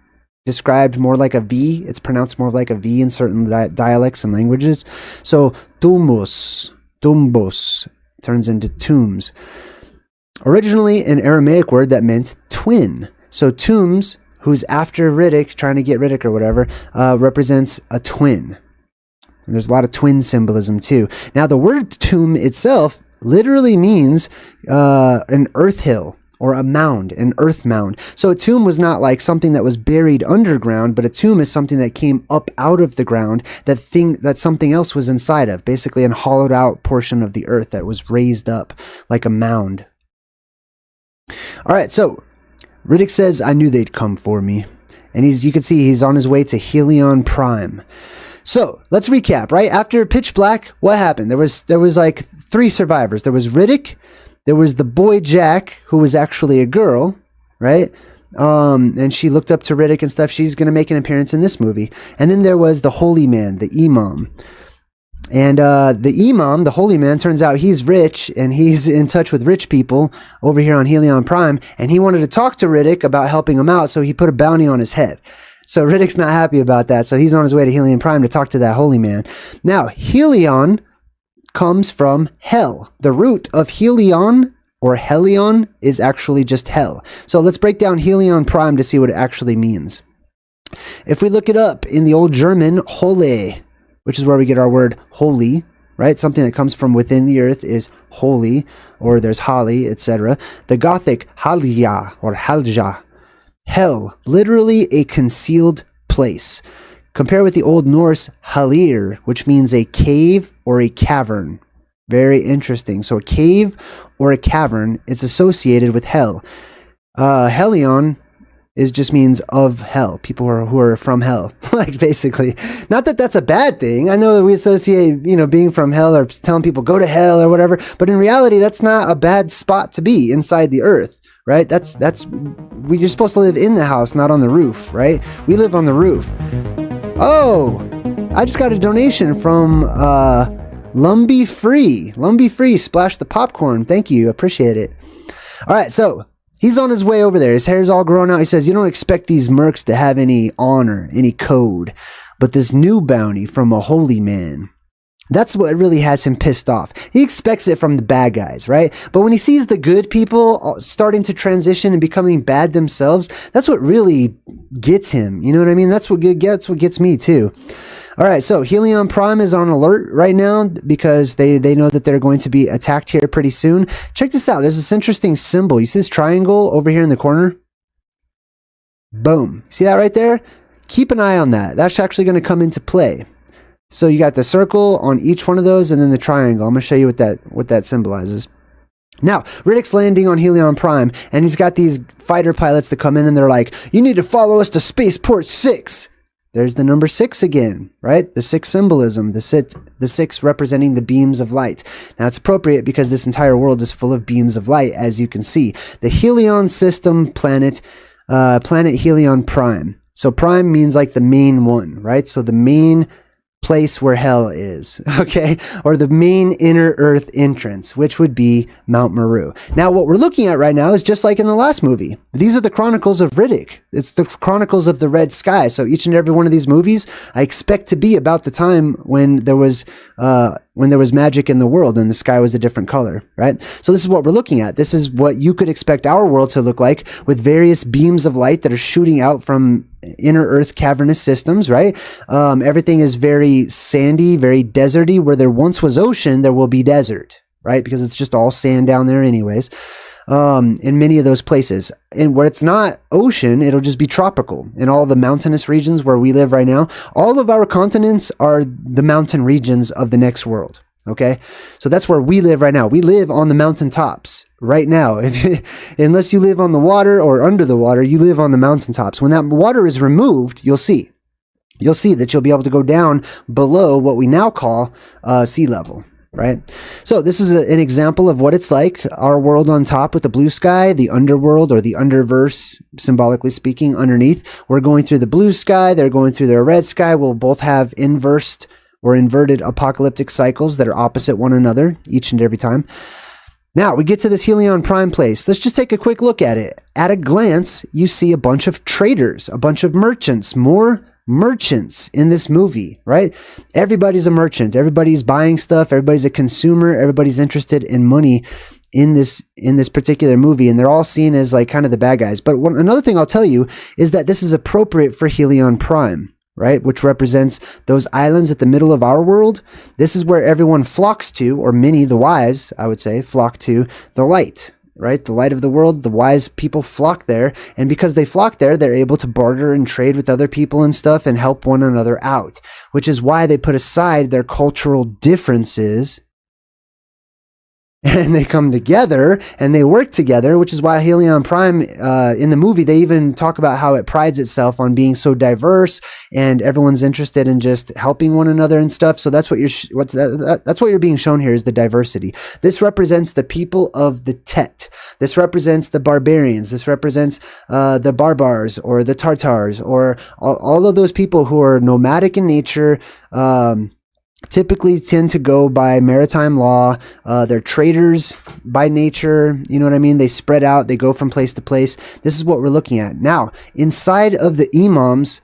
described more like a V. It's pronounced more like a V in certain dialects and languages. So tumbos turns into tombs. Originally an Aramaic word that meant twin. So Toombs, who's after Riddick, trying to get Riddick or whatever, represents a twin. And there's a lot of twin symbolism too. Now the word tomb itself literally means an earth hill or a mound, an earth mound. So a tomb was not like something that was buried underground, but a tomb is something that came up out of the ground, that something else was inside of, basically an hollowed out portion of the earth that was raised up like a mound. All right, so Riddick says, I knew they'd come for me. And you can see he's on his way to Helion Prime. So let's recap, right? After Pitch Black, what happened? There was like 3 survivors. There was Riddick. There was the boy Jack, who was actually a girl, right? And she looked up to Riddick and stuff. She's going to make an appearance in this movie. And then there was the holy man, the imam. And the imam, the holy man, turns out he's rich and he's in touch with rich people over here on Helion Prime. And he wanted to talk to Riddick about helping him out, so he put a bounty on his head. So Riddick's not happy about that. So he's on his way to Helion Prime to talk to that holy man. Now, Helion comes from hell. The root of Helion or Helion is actually just hell. So let's break down Helion Prime to see what it actually means. If we look it up in the old German, Holle, which is where we get our word holy, right? Something that comes from within the earth is holy, or there's Holly, etc. The Gothic Halja or Halja, hell, literally a concealed place. Compare with the Old Norse Halir, which means a cave or a cavern. Very interesting. So a cave or a cavern, it's associated with hell. Helion just means of hell. People who are from hell, like basically. Not that that's a bad thing. I know that we associate, being from hell or telling people go to hell or whatever, but in reality, that's not a bad spot to be inside the earth, right? You're supposed to live in the house, not on the roof, right? We live on the roof. Oh, I just got a donation from Lumbee Free. Lumbee Free, splash the popcorn. Thank you. Appreciate it. All right, so he's on his way over there. His hair's all grown out. He says, you don't expect these mercs to have any honor, any code, but this new bounty from a holy man. That's what really has him pissed off. He expects it from the bad guys, right? But when he sees the good people starting to transition and becoming bad themselves, that's what really gets him. You know what I mean? That's what gets me too. All right, so Helion Prime is on alert right now because they know that they're going to be attacked here pretty soon. Check this out. There's this interesting symbol. You see this triangle over here in the corner? Boom. See that right there? Keep an eye on that. That's actually going to come into play. So you got the circle on each one of those and then the triangle. I'm going to show you what that symbolizes. Now, Riddick's landing on Helion Prime, and he's got these fighter pilots that come in and they're like, you need to follow us to Spaceport 6. There's the number 6 again, right? The 6 symbolism, the 6 representing the beams of light. Now, it's appropriate because this entire world is full of beams of light, as you can see. The Helion system planet Helion Prime. So Prime means like the main one, right? So the main place where hell is, okay? Or the main inner earth entrance, which would be Mount Meru. Now, what we're looking at right now is just like in the last movie. These are the Chronicles of Riddick. It's the Chronicles of the Red Sky. So each and every one of these movies, I expect to be about the time when there was when there was magic in the world and the sky was a different color, right? So this is what we're looking at. This is what you could expect our world to look like, with various beams of light that are shooting out from inner earth cavernous systems, right? Everything is very sandy, very deserty. Where there once was ocean, there will be desert, right? Because it's just all sand down there anyways. In many of those places. And where it's not ocean, it'll just be tropical. In all the mountainous regions where we live right now, all of our continents are the mountain regions of the next world. Okay. So that's where we live right now. We live on the mountaintops right now. Unless you live on the water or under the water, you live on the mountaintops. When that water is removed, you'll see that you'll be able to go down below what we now call sea level. Right? So this is an example of what it's like. Our world on top with the blue sky, the underworld or the underverse, symbolically speaking, underneath. We're going through the blue sky. They're going through their red sky. We'll both have inversed or inverted apocalyptic cycles that are opposite one another each and every time. Now we get to this Helion Prime place. Let's just take a quick look at it. At a glance, you see a bunch of traders, a bunch of merchants, more merchants in this movie, right? Everybody's a merchant. Everybody's buying stuff. Everybody's a consumer. Everybody's interested in money in this particular movie, and they're all seen as like kind of the bad guys. But another thing I'll tell you is that this is appropriate for Helion Prime, right? Which represents those islands at the middle of our world. This is where everyone flocks to, or many, the wise, I would say, flock to the light. Right? The light of the world, the wise people flock there. And because they flock there, they're able to barter and trade with other people and stuff and help one another out, which is why they put aside their cultural differences and they come together and they work together, which is why Helion Prime, in the movie, they even talk about how it prides itself on being so diverse and everyone's interested in just helping one another and stuff. So that's what that's what you're being shown here, is the diversity. This represents the people of the Tet. This represents the barbarians. This represents the barbars or the Tartars or all of those people who are nomadic in nature, typically tend to go by maritime law. They're traders by nature. You know what I mean? They spread out. They go from place to place. This is what we're looking at. Now, inside of the Imam's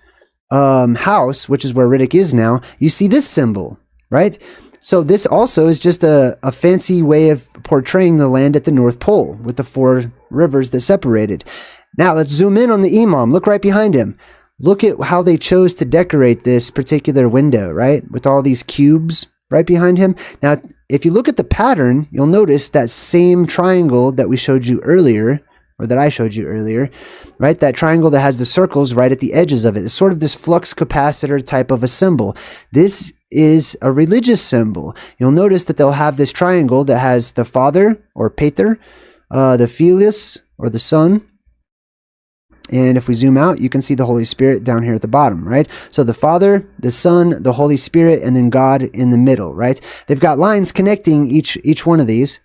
house, which is where Riddick is now, you see this symbol, right? So this also is just a fancy way of portraying the land at the North Pole with the 4 rivers that separate it. Now, let's zoom in on the Imam. Look right behind him. Look at how they chose to decorate this particular window, right? With all these cubes right behind him. Now, if you look at the pattern, you'll notice that same triangle that we showed you earlier, or that I showed you earlier, right? That triangle that has the circles right at the edges of it. It's sort of this flux capacitor type of a symbol. This is a religious symbol. You'll notice that they'll have this triangle that has the Father, or Pater, the Filius, or the Son. And if we zoom out, you can see the Holy Spirit down here at the bottom, right? So the Father, the Son, the Holy Spirit, and then God in the middle, right? They've got lines connecting each one of these.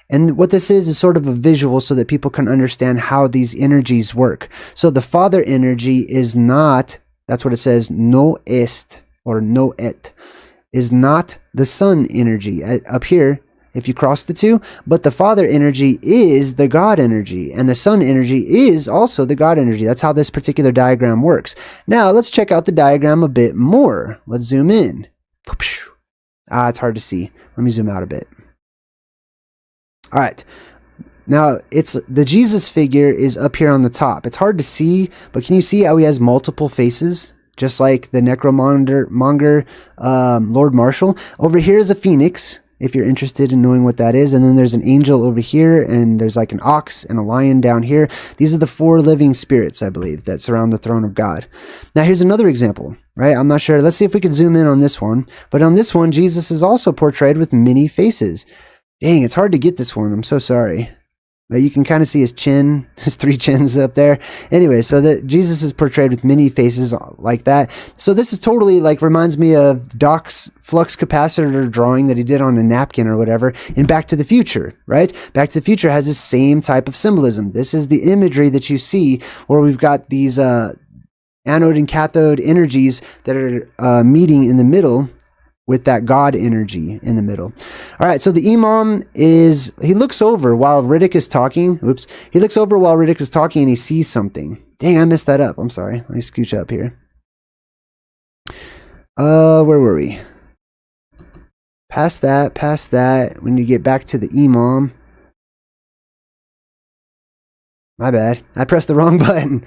And what this is sort of a visual so that people can understand how these energies work. So the Father energy is not, that's what it says, no est, or no et, is not the Son energy. Up here, if you cross the two, but the Father energy is the God energy, and the Son energy is also the God energy. That's how this particular diagram works. Now, let's check out the diagram a bit more. Let's zoom in. It's hard to see. Let me zoom out a bit. All right. Now, it's the Jesus figure is up here on the top. It's hard to see, but can you see how he has multiple faces? Just like the necromonger Lord Marshall. Over here is a phoenix, if you're interested in knowing what that is. And then there's an angel over here, and there's like an ox and a lion down here. These are the 4 living spirits, I believe, that surround the throne of God. Now, here's another example, right? I'm not sure. Let's see if we can zoom in on this one. But on this one, Jesus is also portrayed with many faces. Dang, it's hard to get this one. I'm so sorry. But you can kind of see his chin, his 3 chins up there. Anyway, so that Jesus is portrayed with many faces like that. So this is totally like reminds me of Doc's flux capacitor drawing that he did on a napkin or whatever in Back to the Future, right? Back to the Future has the same type of symbolism. This is the imagery that you see where we've got these anode and cathode energies that are meeting in the middle, with that God energy in the middle. All right, so the Imam he looks over while Riddick is talking. Oops. He looks over while Riddick is talking and he sees something. Dang, I messed that up. I'm sorry. Let me scooch up here. Where were we? Past that. When you get back to the imam. My bad. I pressed the wrong button.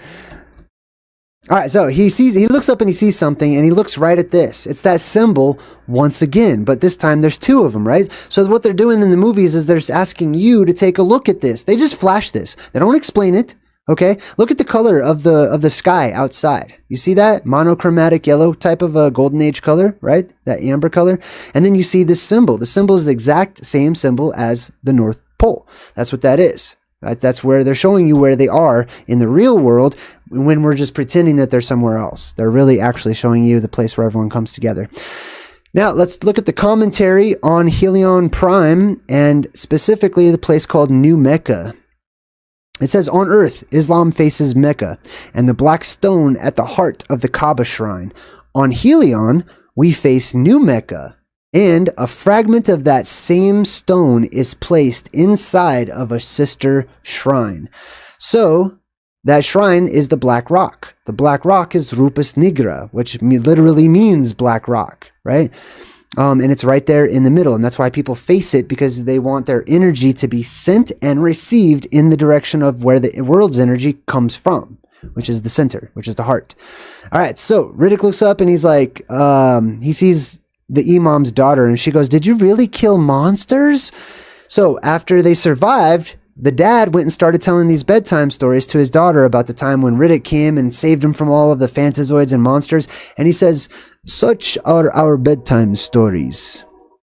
All right, so he looks up and he sees something, and he looks right at this. It's that symbol once again, but this time there's two of them, right? So what they're doing in the movies is they're asking you to take a look at this. They just flash this. They don't explain it, okay? Look at the color of the sky outside. You see that? Monochromatic yellow type of a golden age color, right? That amber color. And then you see this symbol. The symbol is the exact same symbol as the North Pole. That's what that is. Right? That's where they're showing you where they are in the real world when we're just pretending that they're somewhere else. They're really actually showing you the place where everyone comes together. Now, let's look at the commentary on Helion Prime, and specifically the place called New Mecca. It says, on Earth, Islam faces Mecca and the black stone at the heart of the Kaaba shrine. On Helion, we face New Mecca, and a fragment of that same stone is placed inside of a sister shrine. So, that shrine is the Black Rock. The Black Rock is Rupus Nigra, which literally means black rock, right? And it's right there in the middle. And that's why people face it, because they want their energy to be sent and received in the direction of where the world's energy comes from, which is the center, which is the heart. All right, so Riddick looks up and he's like, he sees the imam's daughter, and she goes, did you really kill monsters? So after they survived, the dad went and started telling these bedtime stories to his daughter about the time when Riddick came and saved him from all of the phantazoids and monsters. And he says, such are our bedtime stories.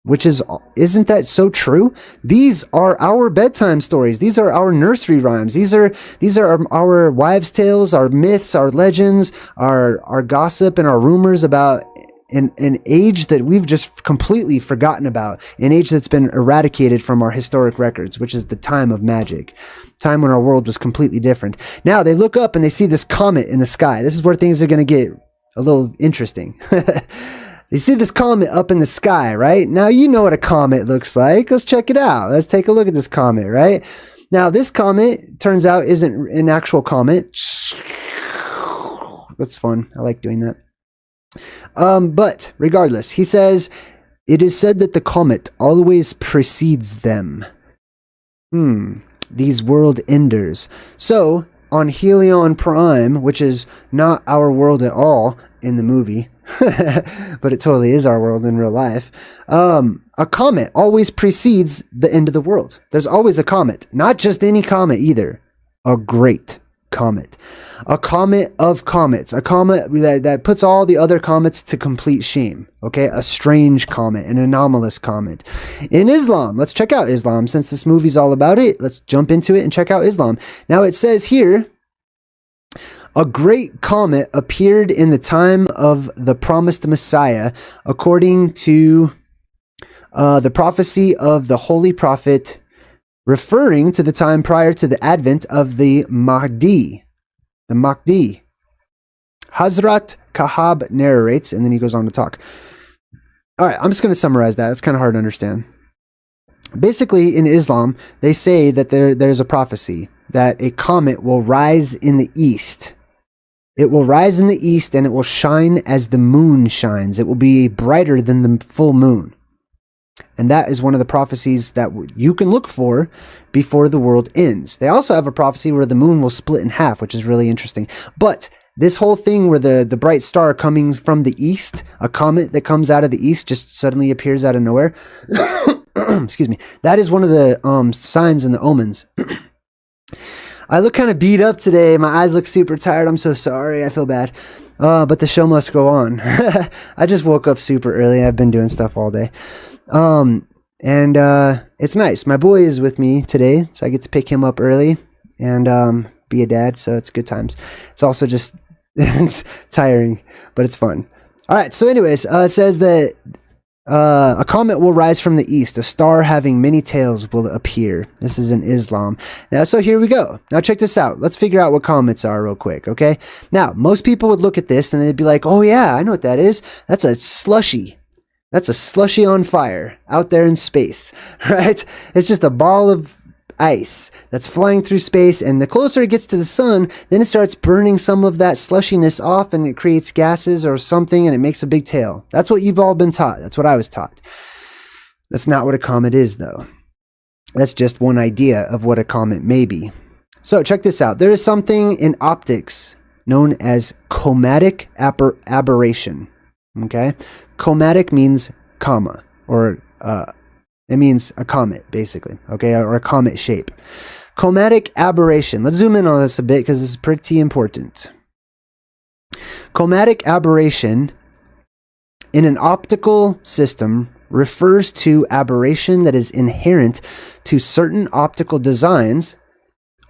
Which isn't that so true? These are our bedtime stories. These are our nursery rhymes. These are our wives' tales, our myths, our legends, our gossip, and our rumors about an age that we've just completely forgotten about, an age that's been eradicated from our historic records, which is the time of magic, time when our world was completely different. Now they look up and they see this comet in the sky. This is where things are going to get a little interesting. They see this comet up in the sky, right? Now you know what a comet looks like. Let's check it out. Let's take a look at this comet, right? Now this comet, turns out, isn't an actual comet. That's fun. I like doing that. But regardless, he says, it is said that the comet always precedes them. These world enders. So, on Helion Prime, which is not our world at all in the movie, but it totally is our world in real life, a comet always precedes the end of the world. There's always a comet. Not just any comet either. A great comet. A comet of comets. A comet that puts all the other comets to complete shame. Okay? A strange comet. An anomalous comet. In Islam, let's check out Islam. Since this movie's all about it, let's jump into it and check out Islam. Now it says here, a great comet appeared in the time of the promised Messiah, according to the prophecy of the holy prophet, referring to the time prior to the advent of the Mahdi. The Mahdi. Hazrat Kahab narrates, and then he goes on to talk. All right, I'm just going to summarize that. It's kind of hard to understand. Basically, in Islam, they say that there's a prophecy that a comet will rise in the east. It will rise in the east, and it will shine as the moon shines. It will be brighter than the full moon. And that is one of the prophecies that you can look for before the world ends. They also have a prophecy where the moon will split in half, which is really interesting. But this whole thing where the bright star coming from the east, a comet that comes out of the east just suddenly appears out of nowhere. Excuse me. That is one of the signs and the omens. I look kind of beat up today. My eyes look super tired. I'm so sorry. I feel bad. But the show must go on. I just woke up super early. I've been doing stuff all day. It's nice. My boy is with me today, so I get to pick him up early and be a dad, so it's good times. It's also just it's tiring, but it's fun. All right, so anyways, it says that a comet will rise from the east. A star having many tails will appear. This is in Islam. Now, so here we go. Now check this out. Let's figure out what comets are real quick, okay? Now, most people would look at this and they'd be like, oh yeah, I know what that is. That's a slushy. That's a slushy on fire out there in space, right? It's just a ball of ice that's flying through space, and the closer it gets to the sun, then it starts burning some of that slushiness off, and it creates gases or something, and it makes a big tail. That's what you've all been taught. That's what I was taught. That's not what a comet is, though. That's just one idea of what a comet may be. So check this out. There is something in optics known as chromatic aberration. Okay? Chromatic means comma, or it means a comet, basically, okay, or a comet shape. Chromatic aberration. Let's zoom in on this a bit because this is pretty important. Chromatic aberration in an optical system refers to aberration that is inherent to certain optical designs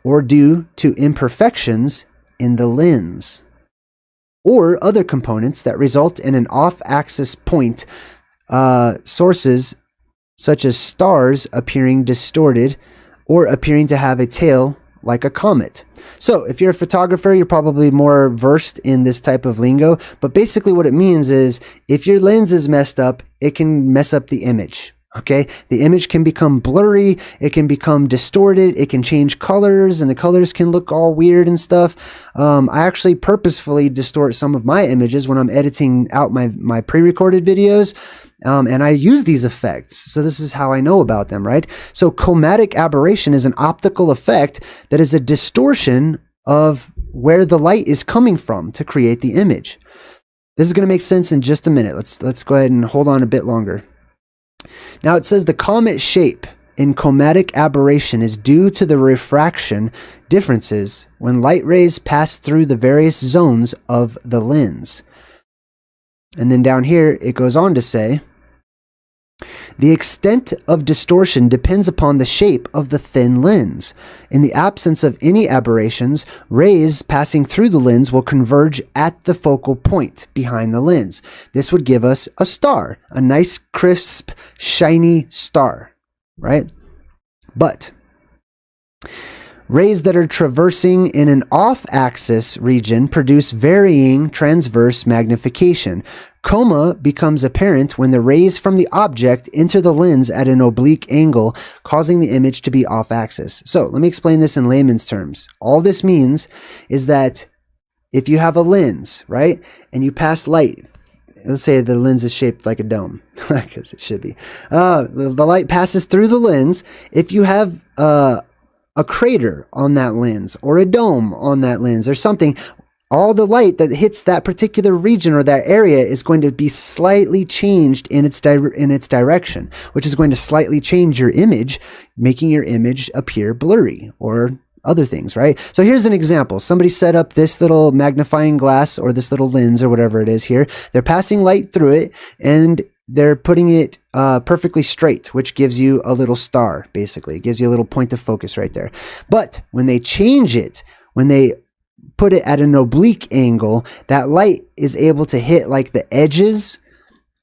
or due to imperfections in the lens, or other components that result in an off-axis point, sources such as stars appearing distorted or appearing to have a tail like a comet. So if you're a photographer, you're probably more versed in this type of lingo, but basically what it means is if your lens is messed up, it can mess up the image. Okay, the image can become blurry, it can become distorted, it can change colors, and the colors can look all weird and stuff. I actually purposefully distort some of my images when I'm editing out my pre-recorded videos, and I use these effects. So this is how I know about them, right? So chromatic aberration is an optical effect that is a distortion of where the light is coming from to create the image. This is going to make sense in just a minute. Let's go ahead and hold on a bit longer. Now it says the comet shape in chromatic aberration is due to the refraction differences when light rays pass through the various zones of the lens. And then down here it goes on to say, the extent of distortion depends upon the shape of the thin lens. In the absence of any aberrations, rays passing through the lens will converge at the focal point behind the lens. This would give us a star, a nice, crisp, shiny star, right? But rays that are traversing in an off-axis region produce varying transverse magnification. Chroma becomes apparent when the rays from the object enter the lens at an oblique angle, causing the image to be off-axis. So let me explain this in layman's terms. All this means is that if you have a lens, right, and you pass light, let's say the lens is shaped like a dome, because it should be. The light passes through the lens. If you have a crater on that lens or a dome on that lens or something, all the light that hits that particular region or that area is going to be slightly changed in its direction, which is going to slightly change your image, making your image appear blurry or other things, right? So here's an example. Somebody set up this little magnifying glass or this little lens or whatever it is here. They're passing light through it and they're putting it perfectly straight, which gives you a little star, basically. It gives you a little point of focus right there. But when they change it, when they put it at an oblique angle, that light is able to hit like the edges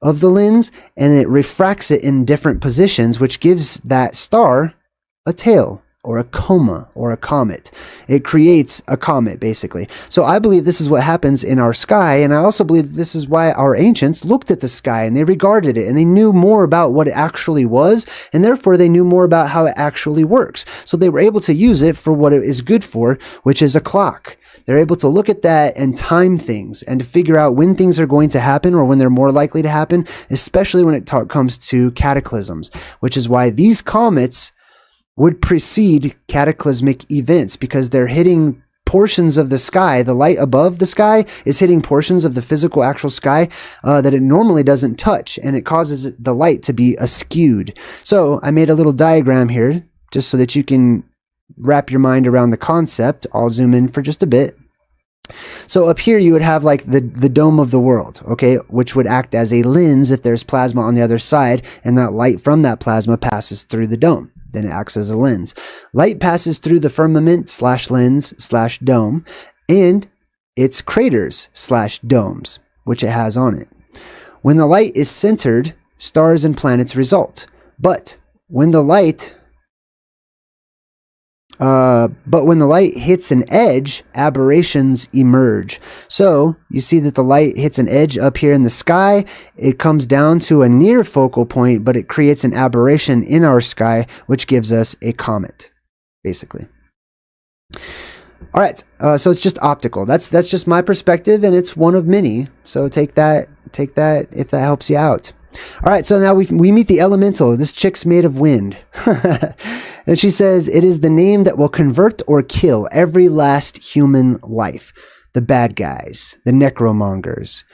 of the lens and it refracts it in different positions, which gives that star a tail or a coma or a comet. It creates a comet, basically. So I believe this is what happens in our sky, and I also believe this is why our ancients looked at the sky and they regarded it and they knew more about what it actually was, and therefore they knew more about how it actually works. So they were able to use it for what it is good for, which is a clock. They're able to look at that and time things and to figure out when things are going to happen or when they're more likely to happen, especially when it comes to cataclysms, which is why these comets would precede cataclysmic events, because they're hitting portions of the sky. The light above the sky is hitting portions of the physical actual sky that it normally doesn't touch, and it causes the light to be askewed. So I made a little diagram here just so that you can wrap your mind around the concept. I'll zoom in for just a bit. So up here you would have like the dome of the world, okay, which would act as a lens if there's plasma on the other side, and that light from that plasma passes through the dome. Then it acts as a lens. Light passes through the firmament / lens / dome and its craters / domes, which it has on it. When the light is centered, stars and planets result. But when the light hits an edge, aberrations emerge. So you see that the light hits an edge up here in the sky. It comes down to a near focal point, but it creates an aberration in our sky, which gives us a comet, basically. All right, so it's just optical. That's just my perspective, and it's one of many. So take that if that helps you out. All right, so now we meet the elemental. This chick's made of wind. And she says, it is the name that will convert or kill every last human life. The bad guys, the necromongers.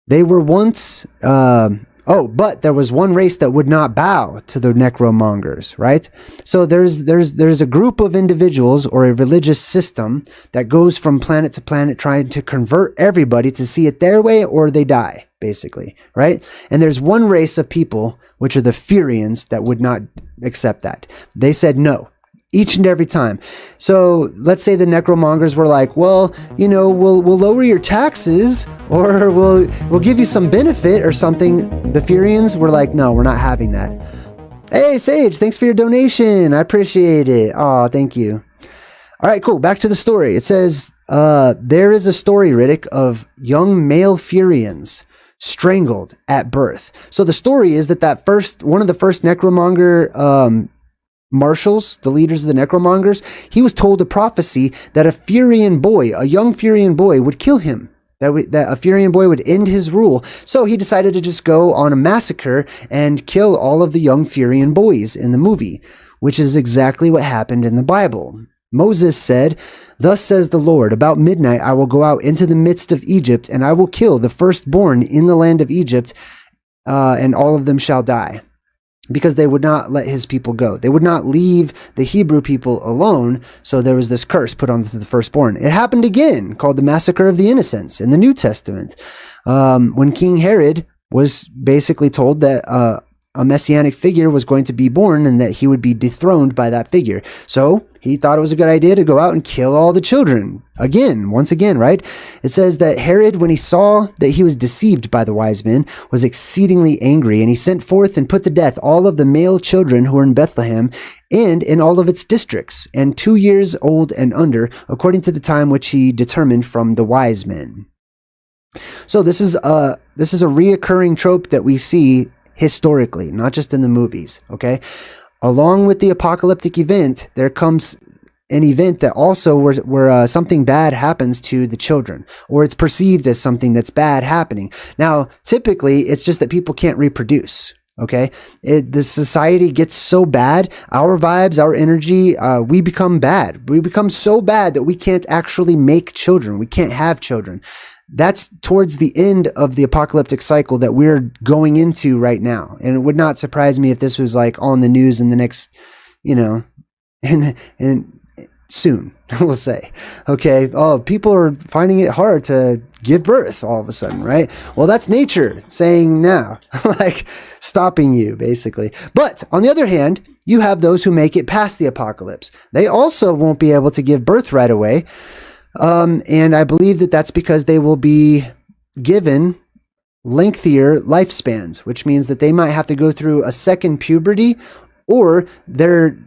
They were once... but there was one race that would not bow to the necromongers, right? So there's a group of individuals or a religious system that goes from planet to planet trying to convert everybody to see it their way or they die, basically, right? And there's one race of people, which are the Furyans, that would not accept that. They said no. Each and every time. So let's say the necromongers were like, well, you know, we'll lower your taxes or we'll give you some benefit or something. The Furyans were like, no, we're not having that. Hey, Sage, thanks for your donation. I appreciate it. Oh, thank you. All right, cool. Back to the story. It says, there is a story, Riddick, of young male Furyans strangled at birth. So the story is that one of the first necromonger marshals, the leaders of the necromongers, he was told a prophecy that a Furyan boy, a young Furyan boy, would kill him. That a Furyan boy would end his rule. So he decided to just go on a massacre and kill all of the young Furyan boys in the movie, which is exactly what happened in the Bible. Moses said, "Thus says the Lord, about midnight I will go out into the midst of Egypt, and I will kill the firstborn in the land of Egypt, and all of them shall die." Because they would not let his people go. They would not leave the Hebrew people alone, so there was this curse put on the firstborn. It happened again, called the Massacre of the Innocents in the New Testament, when King Herod was basically told that a messianic figure was going to be born and that he would be dethroned by that figure. So he thought it was a good idea to go out and kill all the children. Once again, right? It says that Herod, when he saw that he was deceived by the wise men, was exceedingly angry, and he sent forth and put to death all of the male children who were in Bethlehem and in all of its districts, and 2 years old and under, according to the time which he determined from the wise men. So this is a reoccurring trope that we see historically, not just in the movies, okay? Along with the apocalyptic event, there comes an event that also where something bad happens to the children, or it's perceived as something that's bad happening. Now, typically, it's just that people can't reproduce, okay? The society gets so bad, our vibes, our energy, we become bad. We become so bad that we can't actually make children. We can't have children. That's towards the end of the apocalyptic cycle that we're going into right now. And it would not surprise me if this was like on the news in the next, and soon, we'll say. Okay. Oh, people are finding it hard to give birth all of a sudden, right? Well, that's nature saying now, like stopping you basically. But on the other hand, you have those who make it past the apocalypse. They also won't be able to give birth right away. And I believe that that's because they will be given lengthier lifespans, which means that they might have to go through a second puberty, or their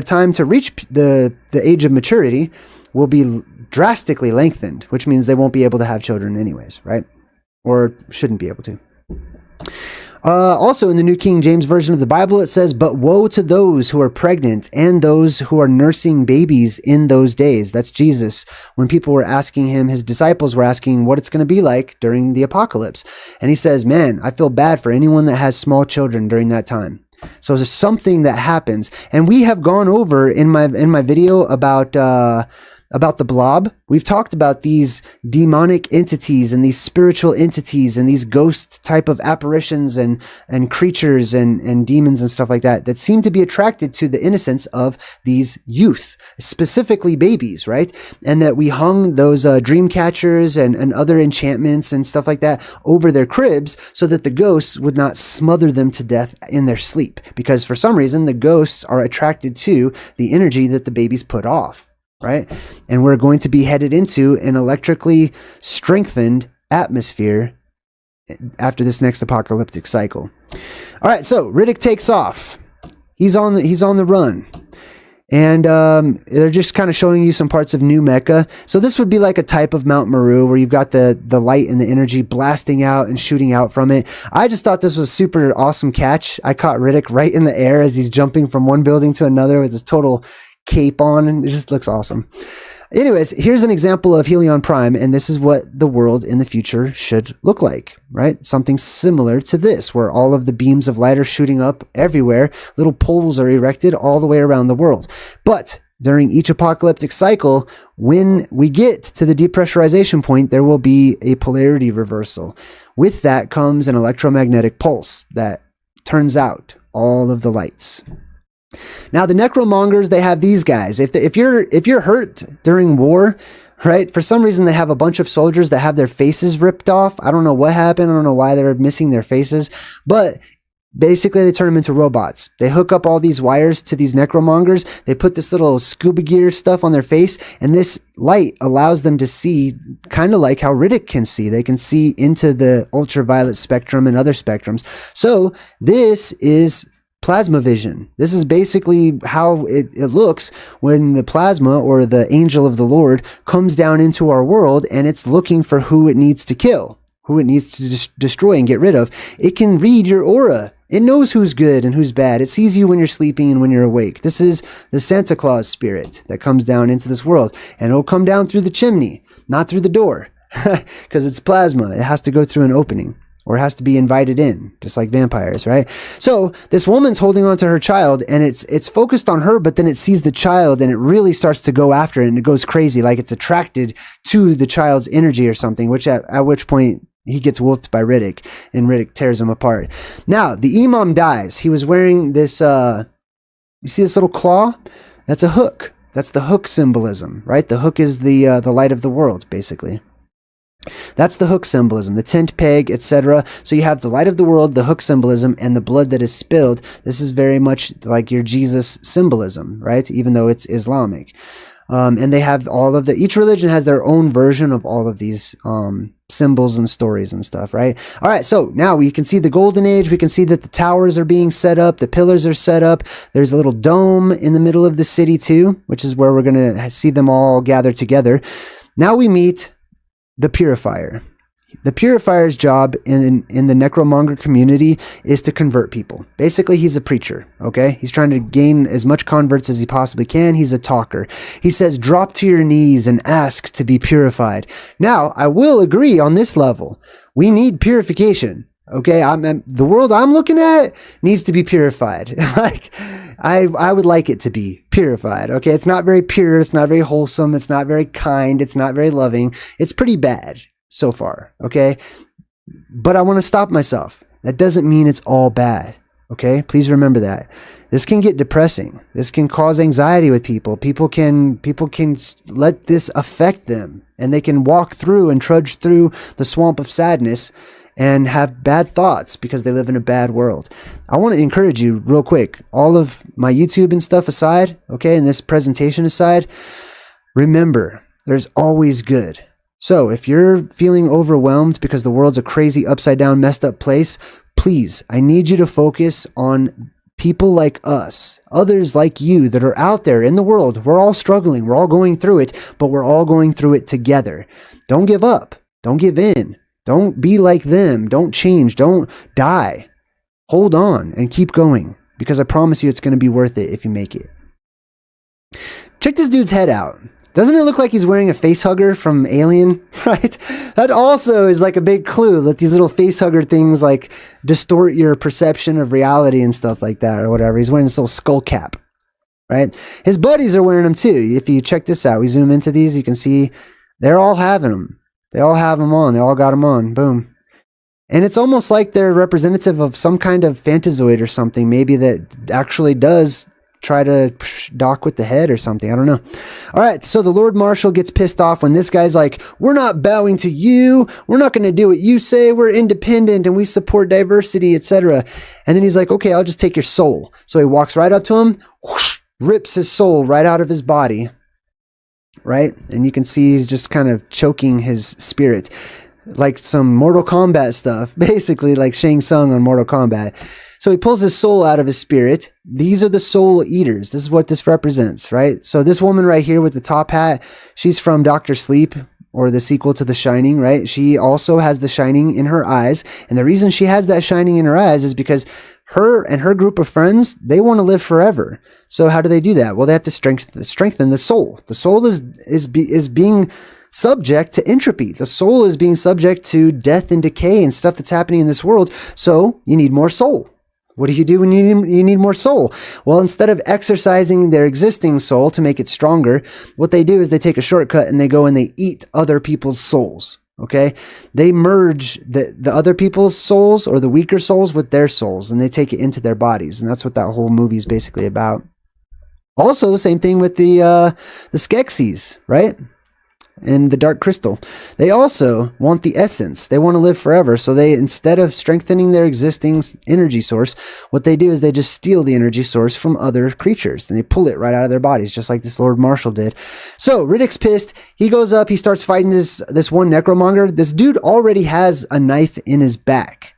time to reach the age of maturity will be drastically lengthened, which means they won't be able to have children anyways, right? Or shouldn't be able to. Also in the New King James Version of the Bible, it says, "But woe to those who are pregnant and those who are nursing babies in those days." That's Jesus. When people were asking him, his disciples were asking what it's going to be like during the apocalypse. And he says, man, I feel bad for anyone that has small children during that time. So there's something that happens. And we have gone over in my video about the blob. We've talked about these demonic entities and these spiritual entities and these ghost type of apparitions and creatures and demons and stuff like that seem to be attracted to the innocence of these youth, specifically babies, right? And that we hung those dream catchers and other enchantments and stuff like that over their cribs so that the ghosts would not smother them to death in their sleep. Because for some reason, the ghosts are attracted to the energy that the babies put off. Right? And we're going to be headed into an electrically strengthened atmosphere after this next apocalyptic cycle. All right, so Riddick takes off. He's on the run. And they're just kind of showing you some parts of New Mecca. So this would be like a type of Mount Meru where you've got the light and the energy blasting out and shooting out from it. I just thought this was a super awesome catch. I caught Riddick right in the air as he's jumping from one building to another with his total cape on, and it just looks awesome. Anyways, here's an example of Helion Prime, and this is what the world in the future should look like, right? Something similar to this, where all of the beams of light are shooting up everywhere. Little poles are erected all the way around the world. But during each apocalyptic cycle, when we get to the depressurization point, there will be a polarity reversal. With that comes an electromagnetic pulse that turns out all of the lights. Now, the necromongers, they have these guys. If you're hurt during war, right, for some reason they have a bunch of soldiers that have their faces ripped off. I don't know what happened. I don't know why they're missing their faces, but basically they turn them into robots. They hook up all these wires to these necromongers. They put this little scuba gear stuff on their face, and this light allows them to see kind of like how Riddick can see. They can see into the ultraviolet spectrum and other spectrums. So this is plasma vision. This is basically how it looks when the plasma, or the angel of the Lord, comes down into our world, and it's looking for who it needs to kill, who it needs to destroy and get rid of. It can read your aura. It knows who's good and who's bad. It sees you when you're sleeping and when you're awake. This is the Santa Claus spirit that comes down into this world, and it'll come down through the chimney, not through the door, because it's plasma. It has to go through an opening, or has to be invited in, just like vampires, right? So this woman's holding on to her child, and it's focused on her, but then it sees the child, and it really starts to go after it, and it goes crazy, like it's attracted to the child's energy or something, which at which point he gets whooped by Riddick, and Riddick tears him apart. Now, the imam dies. He was wearing this, you see this little claw? That's a hook. That's the hook symbolism, right? The hook is the light of the world, basically. That's the hook symbolism, the tent peg, etc. So you have the light of the world, the hook symbolism, and the blood that is spilled. This is very much like your Jesus symbolism, right? Even though it's Islamic. And they have all of each religion has their own version of all of these symbols and stories and stuff, right? All right, so now we can see the golden age. We can see that the towers are being set up. The pillars are set up. There's a little dome in the middle of the city too, which is where we're going to see them all gather together. Now we meet the Purifier. The Purifier's job in the necromonger community is to convert people. Basically, he's a preacher, okay? He's trying to gain as much converts as he possibly can. He's a talker. He says, drop to your knees and ask to be purified. Now, I will agree on this level. We need purification, okay? The world I'm looking at needs to be purified. Like, I would like it to be purified, okay? It's not very pure. It's not very wholesome. It's not very kind. It's not very loving. It's pretty bad so far, okay? But I want to stop myself. That doesn't mean it's all bad, okay? Please remember that. This can get depressing. This can cause anxiety with people. People can let this affect them, and they can walk through and trudge through the swamp of sadness and have bad thoughts because they live in a bad world. I want to encourage you real quick, all of my YouTube and stuff aside, okay, and this presentation aside, remember, there's always good. So if you're feeling overwhelmed because the world's a crazy, upside down, messed up place, please, I need you to focus on people like us, others like you that are out there in the world. We're all struggling. We're all going through it, but we're all going through it together. Don't give up. Don't give in. Don't be like them. Don't change. Don't die. Hold on and keep going, because I promise you it's going to be worth it if you make it. Check this dude's head out. Doesn't it look like he's wearing a face hugger from Alien, right? That also is like a big clue that these little face hugger things like distort your perception of reality and stuff like that or whatever. He's wearing this little skull cap, right? His buddies are wearing them too. If you check this out, we zoom into these, you can see they're all having them. They all have them on. They all got them on. Boom. And it's almost like they're representative of some kind of phantazoid or something, maybe that actually does try to dock with the head or something. I don't know. All right. So the Lord Marshal gets pissed off when this guy's like, we're not bowing to you. We're not going to do what you say. We're independent and we support diversity, etc. And then he's like, okay, I'll just take your soul. So he walks right up to him, whoosh, rips his soul right out of his body. Right? And you can see he's just kind of choking his spirit. Like some Mortal Kombat stuff. Basically like Shang Tsung on Mortal Kombat. So he pulls his soul out of his spirit. These are the soul eaters. This is what this represents, right? So this woman right here with the top hat, she's from Dr. Sleep, or the sequel to The Shining, right? She also has the shining in her eyes. And the reason she has that shining in her eyes is because her and her group of friends, they want to live forever. So how do they do that? Well, they have to strengthen the soul. The soul is being subject to entropy. The soul is being subject to death and decay and stuff that's happening in this world. So you need more soul. What do you do when you need more soul? Well, instead of exercising their existing soul to make it stronger, what they do is they take a shortcut and they go and they eat other people's souls. Okay? They merge the other people's souls or the weaker souls with their souls, and they take it into their bodies. And that's what that whole movie is basically about. Also, the same thing with the Skeksis, right? And the dark crystal. They also want the essence. They want to live forever. So they, instead of strengthening their existing energy source, what they do is they just steal the energy source from other creatures and they pull it right out of their bodies, just like this Lord Marshal did. So Riddick's pissed. He goes up. He starts fighting this one necromonger. This dude already has a knife in his back.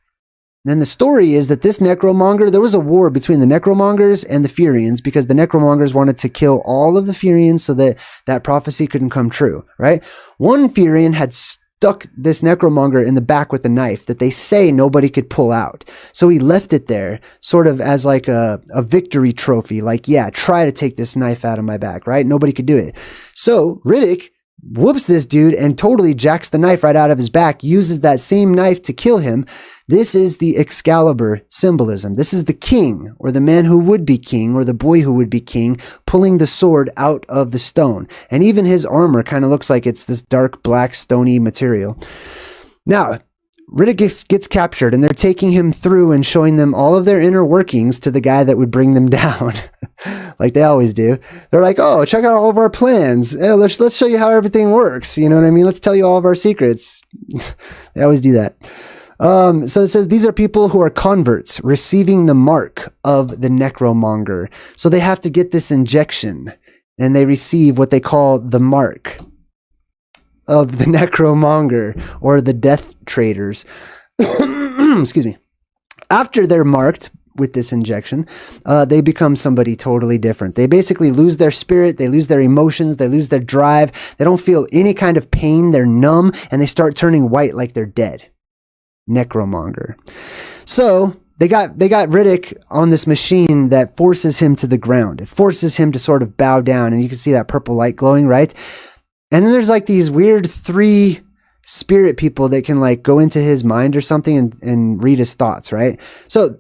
Then the story is that this necromonger, there was a war between the necromongers and the Furyans because the necromongers wanted to kill all of the Furyans so that that prophecy couldn't come true, right? One Furyan had stuck this necromonger in the back with a knife that they say nobody could pull out. So he left it there sort of as like a victory trophy. Like, yeah, try to take this knife out of my back, right? Nobody could do it. So Riddick whoops this dude and totally jacks the knife right out of his back, uses that same knife to kill him. This is the Excalibur symbolism. This is the king, or the man who would be king, or the boy who would be king, pulling the sword out of the stone. And even his armor kind of looks like it's this dark black stony material. Now, Riddick gets captured, and they're taking him through and showing them all of their inner workings to the guy that would bring them down. Like they always do. They're like, oh, check out all of our plans. Hey, let's show you how everything works. You know what I mean? Let's tell you all of our secrets. They always do that. So it says these are people who are converts receiving the mark of the necromonger. So they have to get this injection and they receive what they call the mark of the necromonger or the death traders. Excuse me. After they're marked with this injection, they become somebody totally different. They basically lose their spirit, they lose their emotions, they lose their drive. They don't feel any kind of pain. They're numb and they start turning white like they're dead. Necromonger. So they got Riddick on this machine that forces him to the ground. It forces him to sort of bow down, and you can see that purple light glowing, right? And then there's like these weird 3 spirit people that can like go into his mind or something and read his thoughts, right? So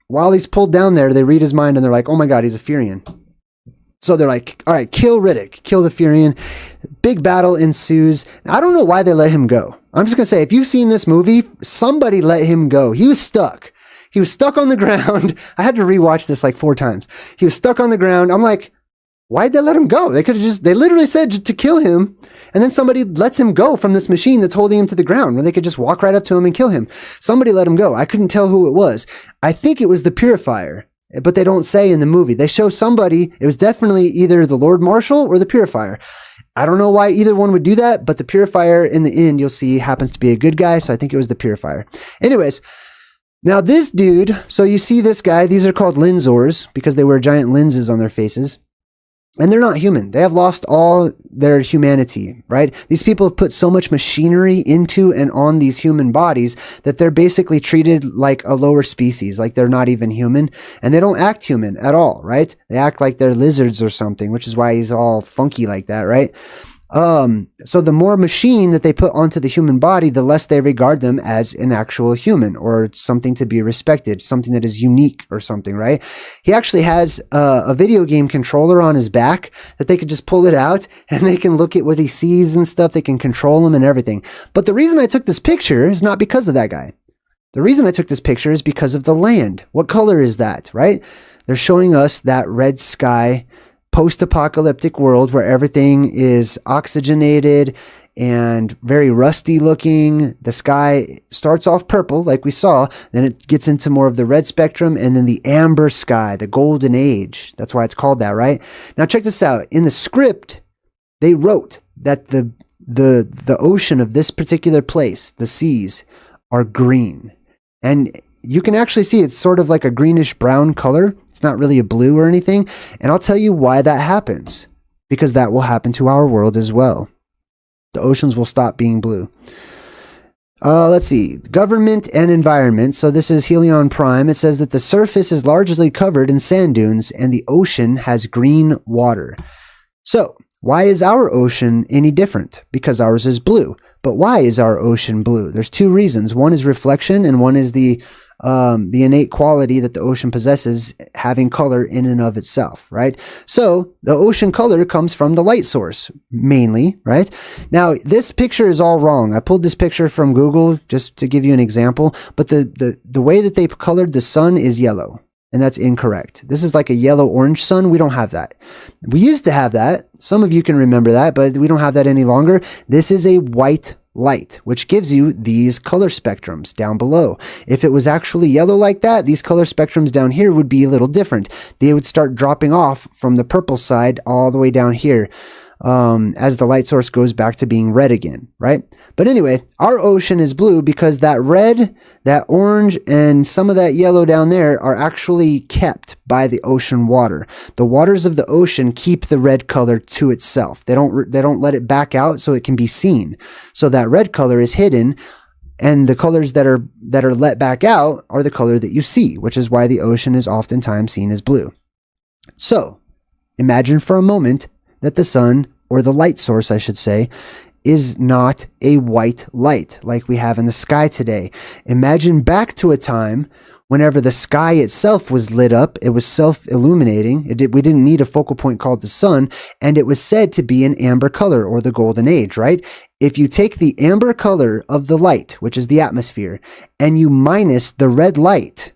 while he's pulled down there, they read his mind and they're like, oh my God, he's a Furyan. So they're like, all right, kill Riddick, kill the Furyan. Big battle ensues. I don't know why they let him go. I'm just going to say, if you've seen this movie, somebody let him go. He was stuck. He was stuck on the ground. I had to rewatch this like 4 times. He was stuck on the ground. I'm like, why'd they let him go? They could have they literally said to kill him. And then somebody lets him go from this machine that's holding him to the ground where they could just walk right up to him and kill him. Somebody let him go. I couldn't tell who it was. I think it was the Purifier, but they don't say in the movie. They show somebody. It was definitely either the Lord Marshal or the Purifier. I don't know why either one would do that, but the Purifier in the end, you'll see, happens to be a good guy. So I think it was the Purifier. Anyways, now this dude, so you see this guy, these are called Lenzors because they wear giant lenses on their faces. And they're not human. They have lost all their humanity, right? These people have put so much machinery into and on these human bodies that they're basically treated like a lower species, like they're not even human. And they don't act human at all, right? They act like they're lizards or something, which is why he's all funky like that, right? So the more machine that they put onto the human body, the less they regard them as an actual human or something to be respected, something that is unique or something, right? He actually has a video game controller on his back that they could just pull it out and they can look at what he sees and stuff. They can control him and everything. But the reason I took this picture is not because of that guy. The reason I took this picture is because of the land. What color is that, right? They're showing us that red sky, post-apocalyptic world where everything is oxygenated and very rusty looking. The sky starts off purple like we saw, then it gets into more of the red spectrum, and then the amber sky, the golden age. That's why it's called that, right? Now check this out. In the script, they wrote that the ocean of this particular place, the seas, are green. And you can actually see it's sort of like a greenish brown color. It's not really a blue or anything. And I'll tell you why that happens. Because that will happen to our world as well. The oceans will stop being blue. Let's see. Government and environment. So this is Helion Prime. It says that the surface is largely covered in sand dunes and the ocean has green water. So why is our ocean any different? Because ours is blue. But why is our ocean blue? There's two reasons. One is reflection, and one is the innate quality that the ocean possesses, having color in and of itself, right? So the ocean color comes from the light source, mainly, right? Now, this picture is all wrong. I pulled this picture from Google just to give you an example, but the way that they colored the sun is yellow. And that's incorrect. This is like a yellow-orange sun. We don't have that. We used to have that. Some of you can remember that, but we don't have that any longer. This is a white light, which gives you these color spectrums down below. If it was actually yellow like that, these color spectrums down here would be a little different. They would start dropping off from the purple side all the way down here as the light source goes back to being red again, right? But anyway, our ocean is blue because that red, that orange, and some of that yellow down there are actually kept by the ocean water. The waters of the ocean keep the red color to itself. They don't let it back out so it can be seen. So that red color is hidden, and the colors that are let back out are the color that you see, which is why the ocean is oftentimes seen as blue. So imagine for a moment that the sun, or the light source, I should say, is not a white light like we have in the sky today. Imagine back to a time whenever the sky itself was lit up, it was self-illuminating. We didn't need a focal point called the sun, and it was said to be an amber color, or the golden age, right? If you take the amber color of the light, which is the atmosphere, and you minus the red light,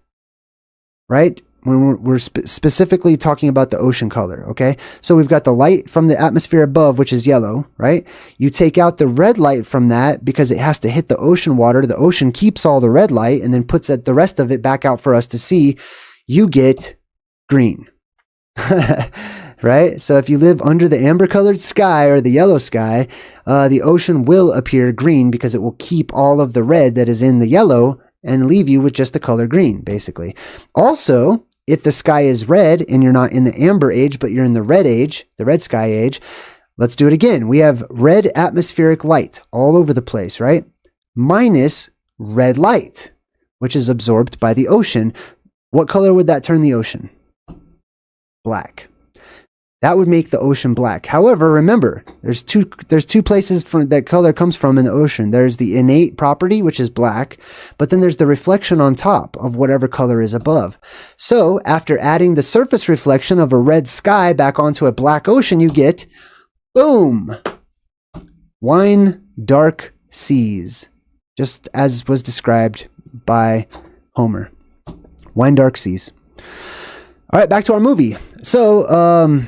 right? When we're specifically talking about the ocean color, okay? So we've got the light from the atmosphere above, which is yellow, right? You take out the red light from that because it has to hit the ocean water. The ocean keeps all the red light and then puts the rest of it back out for us to see. You get green, right? So if you live under the amber colored sky or the yellow sky, the ocean will appear green because it will keep all of the red that is in the yellow and leave you with just the color green, basically. Also, if the sky is red and you're not in the amber age, but you're in the red age, the red sky age, let's do it again. We have red atmospheric light all over the place, right? Minus red light, which is absorbed by the ocean. What color would that turn the ocean? Black. That would make the ocean black. However, remember, there's two places that color comes from in the ocean. There's the innate property, which is black, but then there's the reflection on top of whatever color is above. So after adding the surface reflection of a red sky back onto a black ocean, you get, boom, wine dark seas, just as was described by Homer. Wine dark seas. All right, back to our movie. So,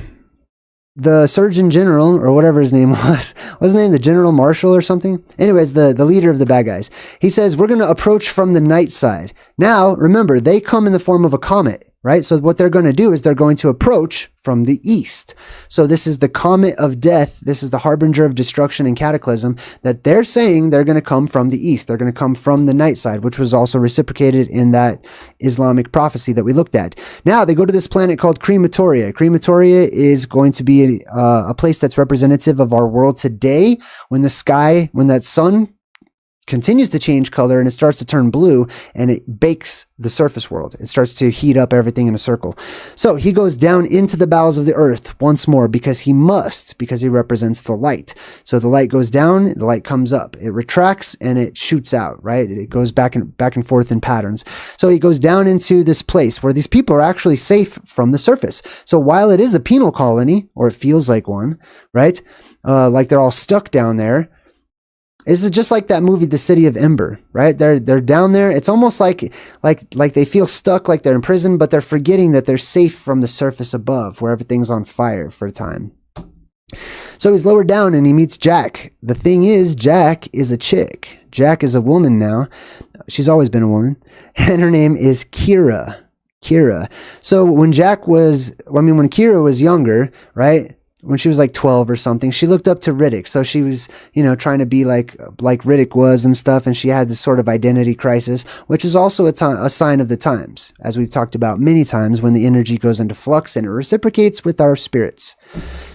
the Surgeon General, or whatever his name was his name? The General Marshal or something? Anyways, the leader of the bad guys. He says, we're going to approach from the night side. Now, remember, they come in the form of a comet, right? So what they're going to do is they're going to approach from the east. So this is the comet of death. This is the harbinger of destruction and cataclysm that they're saying they're going to come from the east. They're going to come from the night side, which was also reciprocated in that Islamic prophecy that we looked at. Now they go to this planet called Crematoria. Crematoria is going to be a place that's representative of our world today. When that sun continues to change color and it starts to turn blue and it bakes the surface world. It starts to heat up everything in a circle. So he goes down into the bowels of the earth once more because he represents the light. So the light goes down, the light comes up. It retracts and it shoots out, right? It goes back and forth in patterns. So he goes down into this place where these people are actually safe from the surface. So while it is a penal colony, or it feels like one, right? Like they're all stuck down there. This is just like that movie, The City of Ember, right? They're down there. It's almost like they feel stuck, like they're in prison, but they're forgetting that they're safe from the surface above, where everything's on fire for a time. So he's lowered down and he meets Jack. The thing is, Jack is a chick. Jack is a woman now. She's always been a woman, and her name is Kira. So when Kira was younger, right? When she was like 12 or something, she looked up to Riddick. So she was, trying to be like Riddick was and stuff. And she had this sort of identity crisis, which is also a sign of the times, as we've talked about many times, when the energy goes into flux and it reciprocates with our spirits.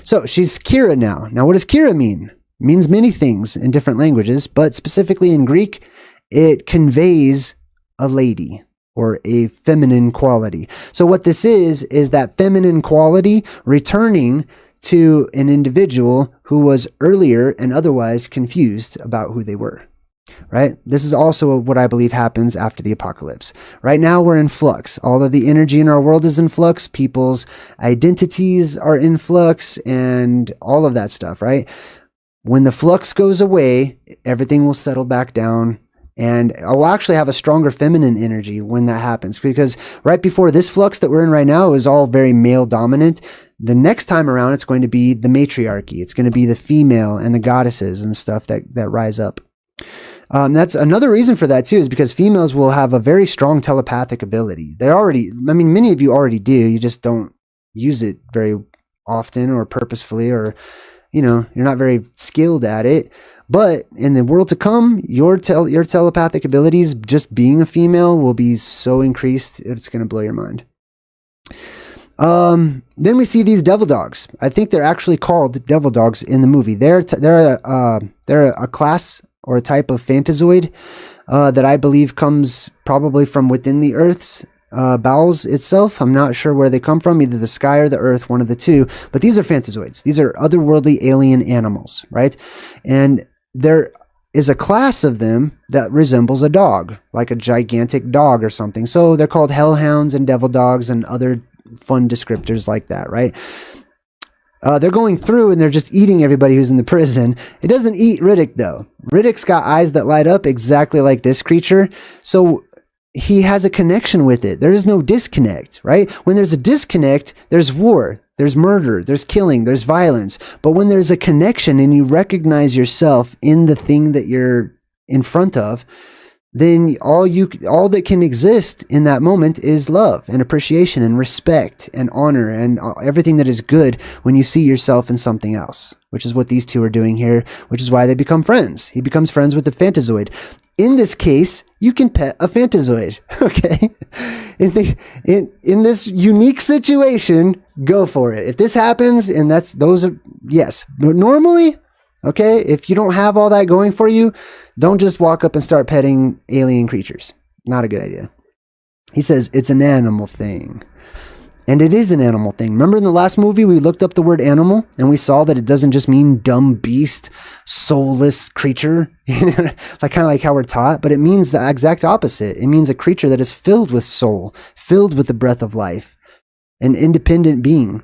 So she's Kira now. Now, what does Kira mean? It means many things in different languages, but specifically in Greek, it conveys a lady or a feminine quality. So what this is that feminine quality returning to an individual who was earlier and otherwise confused about who they were. Right? This is also what I believe happens after the apocalypse. Right now we're in flux. All of the energy in our world is in flux. People's identities are in flux and all of that stuff, right? When the flux goes away, everything will settle back down, and I'll actually have a stronger feminine energy when that happens, because right before this flux that we're in right now is all very male dominant. The next time around, it's going to be the matriarchy. It's going to be the female and the goddesses and stuff that rise up. That's another reason for that too, is because females will have a very strong telepathic ability. Many of you already do. You just don't use it very often or purposefully, or, you're not very skilled at it. But in the world to come, your telepathic abilities, just being a female, will be so increased, it's going to blow your mind. Then we see these devil dogs. I think they're actually called devil dogs in the movie. They're a class or a type of phantazoid that I believe comes probably from within the Earth's bowels itself. I'm not sure where they come from, either the sky or the Earth, one of the two. But these are phantazoids. These are otherworldly alien animals, right? And there is a class of them that resembles a dog, like a gigantic dog or something. So they're called hellhounds and devil dogs and other fun descriptors like that, right? They're going through and they're just eating everybody who's in the prison. It doesn't eat Riddick, though. Riddick's got eyes that light up exactly like this creature. So he has a connection with it. There is no disconnect, right? When there's a disconnect, there's war, there's murder, there's killing, there's violence. But when there's a connection and you recognize yourself in the thing that you're in front of, then all that can exist in that moment is love and appreciation and respect and honor and everything that is good when you see yourself in something else, which is what these two are doing here, which is why they become friends. He becomes friends with the phantazoid. In this case, you can pet a phantazoid, okay? In this unique situation, go for it. If this happens, and yes. Normally, okay, if you don't have all that going for you, don't just walk up and start petting alien creatures. Not a good idea. He says it's an animal thing. And it is an animal thing. Remember in the last movie, we looked up the word animal and we saw that it doesn't just mean dumb beast, soulless creature, kind of like how we're taught, but it means the exact opposite. It means a creature that is filled with soul, filled with the breath of life, an independent being.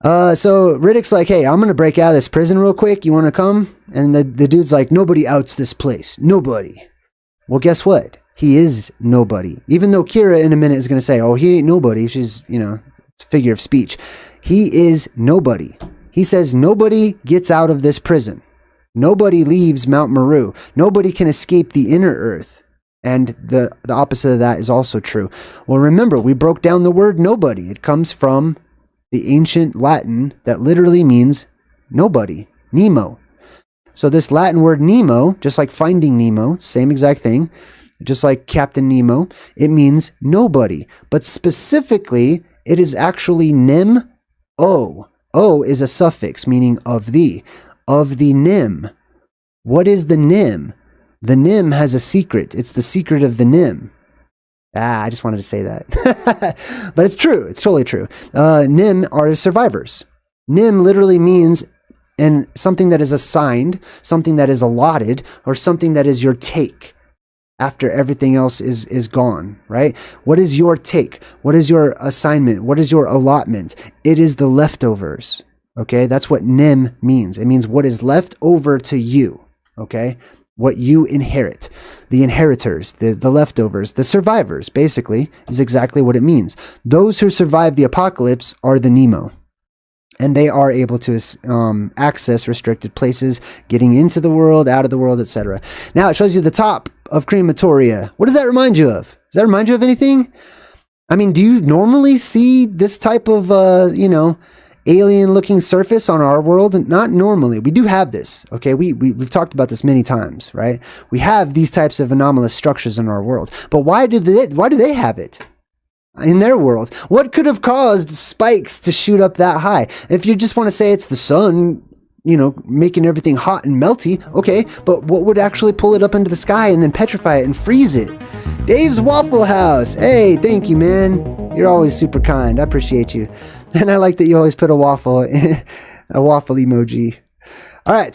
So Riddick's like, hey, I'm going to break out of this prison real quick. You want to come? And the dude's like, nobody outs this place. Nobody. Well, guess what? He is nobody. Even though Kira in a minute is going to say, oh, he ain't nobody. She's, it's a figure of speech. He is nobody. He says nobody gets out of this prison. Nobody leaves Mount Meru. Nobody can escape the inner earth. And the opposite of that is also true. Well, remember, we broke down the word nobody. It comes from the ancient Latin that literally means nobody, Nemo. So this Latin word Nemo, just like Finding Nemo, same exact thing, just like Captain Nemo, it means nobody. But specifically, it is actually nem o. O is a suffix meaning of the nem. What is the nem? The nem has a secret. It's the secret of the nem. I just wanted to say that. But it's true. It's totally true. Nem are survivors. Nem literally means something that is assigned, something that is allotted, or something that is your take after everything else is gone, right? What is your take? What is your assignment? What is your allotment? It is the leftovers, okay? That's what nem means. It means what is left over to you, okay? What you inherit. The inheritors, the leftovers, the survivors, basically, is exactly what it means. Those who survive the apocalypse are the Nemo. And they are able to access restricted places, getting into the world, out of the world, etc. Now it shows you the top of crematoria. What does that remind you of? Does that remind you of anything? I mean, do you normally see this type of, alien-looking surface on our world? Not normally. We do have this, okay? We've talked about this many times, right? We have these types of anomalous structures in our world. But why do they have it in their world? What could have caused spikes to shoot up that high? If you just want to say it's the sun, making everything hot and melty. Okay, but what would actually pull it up into the sky and then petrify it and freeze it? Dave's Waffle House. Hey, thank you, man. You're always super kind. I appreciate you. And I like that you always put a waffle emoji. All right,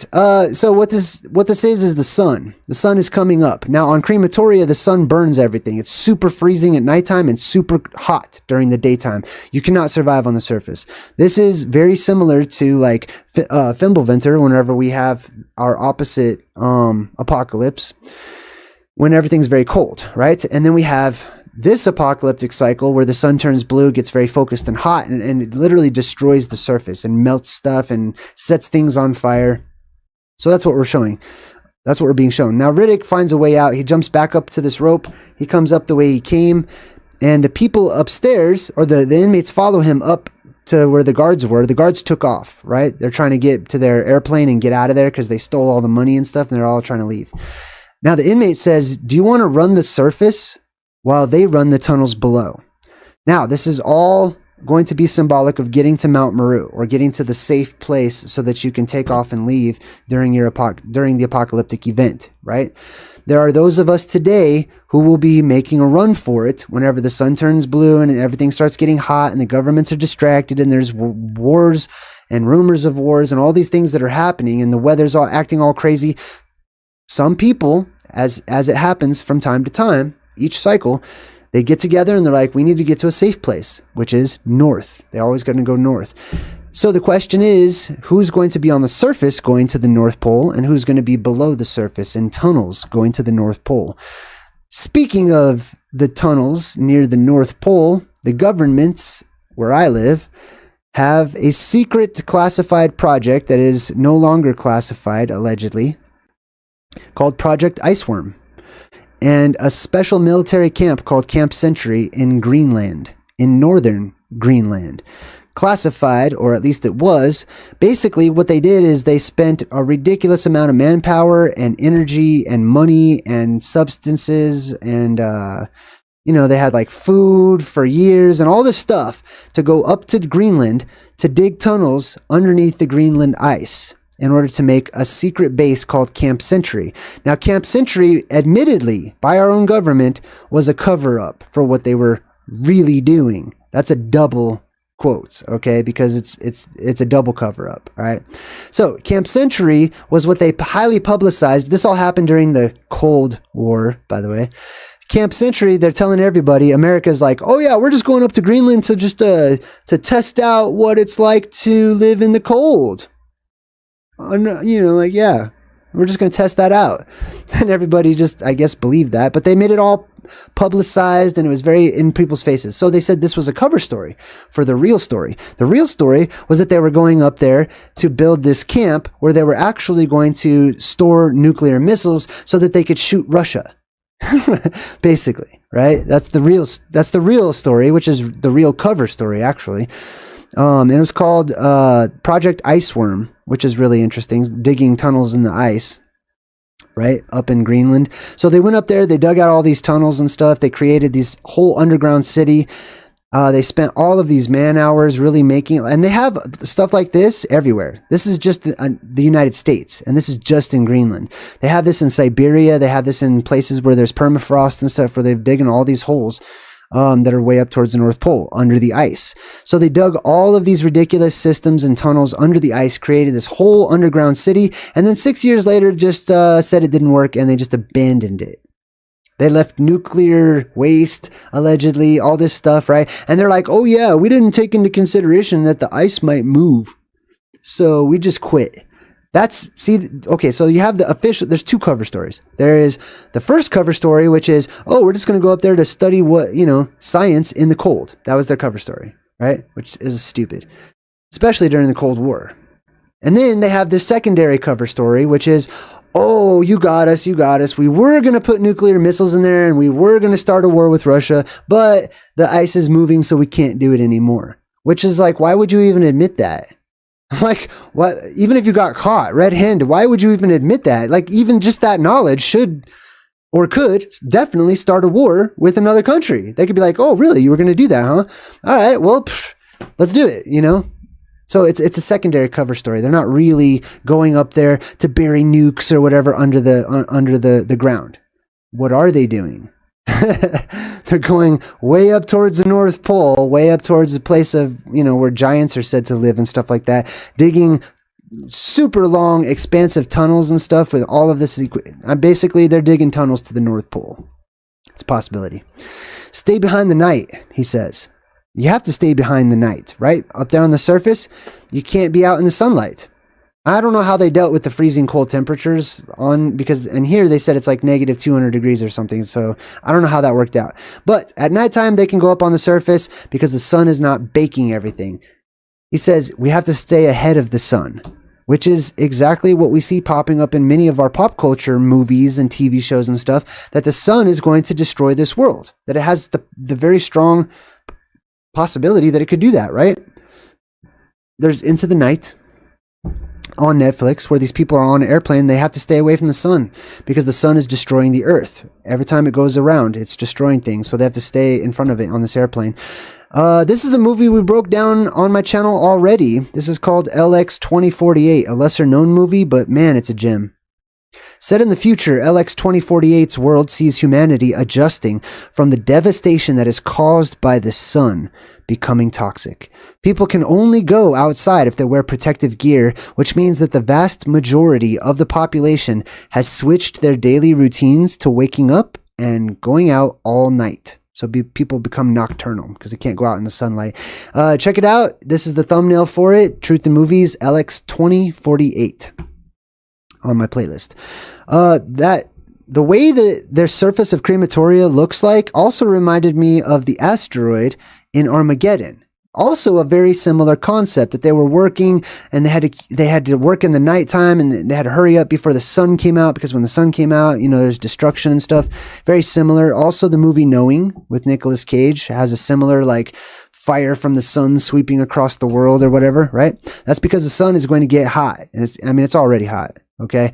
so what this is the sun. The sun is coming up. Now, on Crematoria, the sun burns everything. It's super freezing at nighttime and super hot during the daytime. You cannot survive on the surface. This is very similar to, like, Fimbulvinter, whenever we have our opposite apocalypse, when everything's very cold, right? And then we have this apocalyptic cycle where the sun turns blue, gets very focused and hot, and it literally destroys the surface and melts stuff and sets things on fire. So that's what we're showing. That's what we're being shown. Now Riddick finds a way out. He jumps back up to this rope. He comes up the way he came, and the people upstairs, or the inmates, follow him up to where the guards were. The guards took off, right? They're trying to get to their airplane and get out of there because they stole all the money and stuff, and they're all trying to leave. Now the inmate says, do you want to run the surface while they run the tunnels below? Now, this is all going to be symbolic of getting to Mount Meru, or getting to the safe place so that you can take off and leave during the apocalyptic event, right? There are those of us today who will be making a run for it whenever the sun turns blue and everything starts getting hot and the governments are distracted and there's wars and rumors of wars and all these things that are happening and the weather's all acting all crazy. Some people, as it happens from time to time, each cycle, they get together and they're like, we need to get to a safe place, which is north. They're always going to go north. So the question is, who's going to be on the surface going to the North Pole, and who's going to be below the surface in tunnels going to the North Pole? Speaking of the tunnels near the North Pole, the governments where I live have a secret classified project that is no longer classified, allegedly, called Project Iceworm, and a special military camp called Camp Sentry in Greenland, in northern Greenland. Classified, or at least it was. Basically, what they did is they spent a ridiculous amount of manpower and energy and money and substances and, they had like food for years and all this stuff to go up to Greenland to dig tunnels underneath the Greenland ice in order to make a secret base called Camp Sentry. Now, Camp Sentry, admittedly, by our own government, was a cover-up for what they were really doing. That's a double quotes, okay? Because it's a double cover-up, all right? So, Camp Sentry was what they highly publicized. This all happened during the Cold War, by the way. Camp Sentry, they're telling everybody, America's like, oh yeah, we're just going up to Greenland to just to test out what it's like to live in the cold. Yeah, we're just going to test that out. And everybody just, I guess, believed that. But they made it all publicized and it was very in people's faces. So they said this was a cover story for the real story. The real story was that they were going up there to build this camp where they were actually going to store nuclear missiles so that they could shoot Russia. Basically, right? That's the real story, which is the real cover story, actually. And it was called Project Iceworm, which is really interesting, digging tunnels in the ice, right, up in Greenland. So they went up there, they dug out all these tunnels and stuff, they created this whole underground city. They spent all of these man hours really making, and they have stuff like this everywhere. This is just the United States, and this is just in Greenland. They have this in Siberia, they have this in places where there's permafrost and stuff, where they've digging all these holes that are way up towards the North Pole, under the ice. So they dug all of these ridiculous systems and tunnels under the ice, created this whole underground city, and then 6 years later just said it didn't work, and they just abandoned it. They left nuclear waste, allegedly, all this stuff, right? And they're like, oh yeah, we didn't take into consideration that the ice might move, so we just quit. Okay, so you have the official, there's two cover stories. There is the first cover story, which is, oh, we're just going to go up there to study science in the cold. That was their cover story, right? Which is stupid, especially during the Cold War. And then they have the secondary cover story, which is, oh, you got us. We were going to put nuclear missiles in there and we were going to start a war with Russia, but the ice is moving, so we can't do it anymore. Which is like, why would you even admit that? Like, what? Even if you got caught red-handed, why would you even admit that? Like, even just that knowledge should or could definitely start a war with another country. They could be like, oh, really? You were going to do that, huh? All right, well, let's do it, So it's a secondary cover story. They're not really going up there to bury nukes or whatever under the ground. What are they doing? They're going way up towards the North Pole, way up towards the place of, where giants are said to live and stuff like that, digging super long, expansive tunnels and stuff with all of this. Basically, they're digging tunnels to the North Pole. It's a possibility. Stay behind the night, he says. You have to stay behind the night, right? Up there on the surface, you can't be out in the sunlight. I don't know how they dealt with the freezing cold temperatures and here they said it's like negative 200 degrees or something. So I don't know how that worked out. But at nighttime, they can go up on the surface because the sun is not baking everything. He says we have to stay ahead of the sun, which is exactly what we see popping up in many of our pop culture movies and TV shows and stuff, that the sun is going to destroy this world, that it has the very strong possibility that it could do that, right? There's Into the Night on Netflix where these people are on an airplane. They have to stay away from the sun because the sun is destroying the earth. Every time it goes around, it's destroying things. So they have to stay in front of it on this airplane. This is a movie we broke down on my channel already. This is called LX 2048, a lesser known movie, but man, it's a gem. Set in the future, LX 2048's world sees humanity adjusting from the devastation that is caused by the sun becoming toxic. People can only go outside if they wear protective gear, which means that the vast majority of the population has switched their daily routines to waking up and going out all night. So people become nocturnal because they can't go out in the sunlight. Check it out. This is the thumbnail for it. Truth in Movies, LX 2048 on my playlist. The way that their surface of crematoria looks like also reminded me of the asteroid in Armageddon. Also a very similar concept, that they were working and they had to work in the nighttime and they had to hurry up before the sun came out, because when the sun came out, there's destruction and stuff. Very similar. Also the movie Knowing with Nicolas Cage has a similar fire from the sun sweeping across the world or whatever, right? That's because the sun is going to get hot, and it's already hot, okay?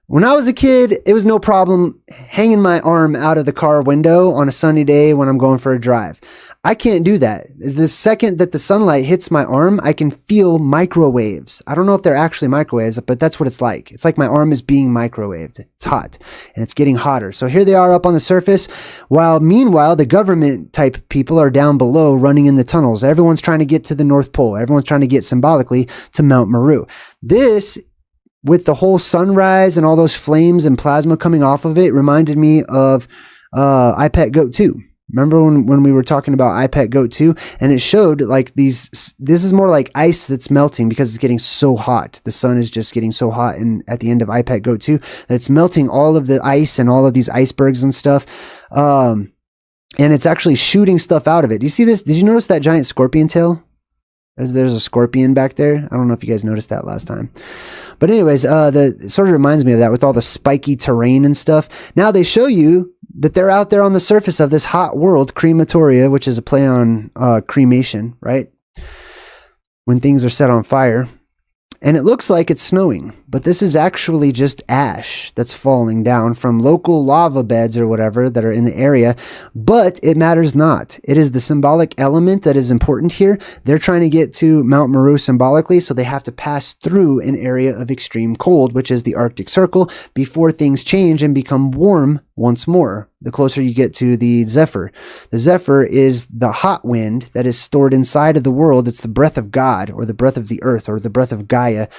When I was a kid, it was no problem hanging my arm out of the car window on a sunny day when I'm going for a drive. I can't do that. The second that the sunlight hits my arm, I can feel microwaves. I don't know if they're actually microwaves, but that's what it's like. It's like my arm is being microwaved. It's hot and it's getting hotter. So here they are up on the surface, while meanwhile, the government type people are down below running in the tunnels. Everyone's trying to get to the North Pole. Everyone's trying to get symbolically to Mount Meru. This, with the whole sunrise and all those flames and plasma coming off of it, reminded me of iPet Goat 2. Remember when we were talking about iPet Goat 2, and it showed this is more like ice that's melting because it's getting so hot. The sun is just getting so hot, and at the end of iPet Goat 2, that it's melting all of the ice and all of these icebergs and stuff. And it's actually shooting stuff out of it. Do you see this? Did you notice that giant scorpion tail? There's a scorpion back there. I don't know if you guys noticed that last time. But anyways, it sort of reminds me of that with all the spiky terrain and stuff. Now they show you that they're out there on the surface of this hot world, crematoria, which is a play on cremation, right? When things are set on fire. And it looks like it's snowing, but this is actually just ash that's falling down from local lava beds or whatever that are in the area, but it matters not. It is the symbolic element that is important here. They're trying to get to Mount Meru symbolically, so they have to pass through an area of extreme cold, which is the Arctic Circle, before things change and become warm once more, the closer you get to the Zephyr. The Zephyr is the hot wind that is stored inside of the world. It's the breath of God, or the breath of the earth, or the breath of Gaia.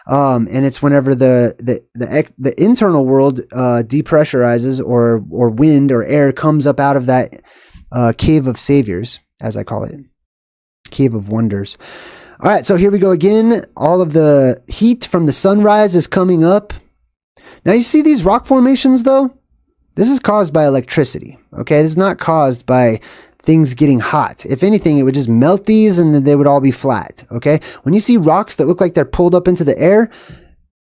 And it's whenever the internal world depressurizes, or wind or air comes up out of that cave of saviors, as I call it, cave of wonders. All right, so here we go again. All of the heat from the sunrise is coming up. Now you see these rock formations though? This is caused by electricity, okay? This is not caused by things getting hot. If anything, it would just melt these and then they would all be flat, okay? When you see rocks that look like they're pulled up into the air,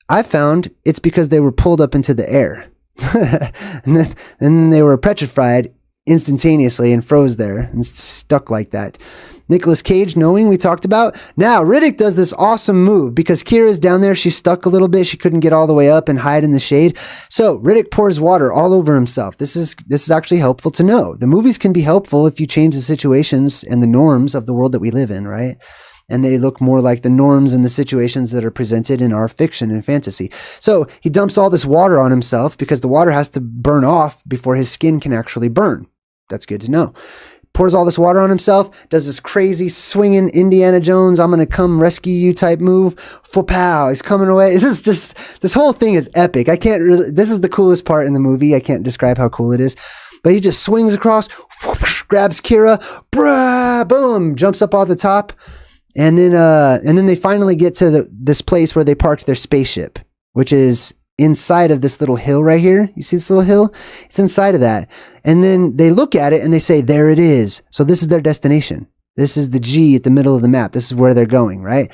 I found it's because they were pulled up into the air. and then they were petrified instantaneously and froze there and stuck like that. Nicolas Cage, Knowing, we talked about. Now, Riddick does this awesome move because Kira's down there. She's stuck a little bit. She couldn't get all the way up and hide in the shade. So Riddick pours water all over himself. This is actually helpful to know. The movies can be helpful if you change the situations and the norms of the world that we live in, right? and they look more like the norms and the situations that are presented in our fiction and fantasy. So he dumps all this water on himself because the water has to burn off before his skin can actually burn. That's good to know. Pours all this water on himself, does this crazy swinging Indiana Jones, I'm going to come rescue you type move. Fopow, he's coming away. This whole thing is epic. This is the coolest part in the movie. I can't describe how cool it is. But he just swings across, whoosh, grabs Kira, brah, boom, jumps up off the top. And then they finally get to this place where they parked their spaceship, which is inside of this little hill right here. You see this little hill? It's inside of that. And then they look at it and they say, there it is. So this is their destination. This is the G at the middle of the map. This is where they're going, right?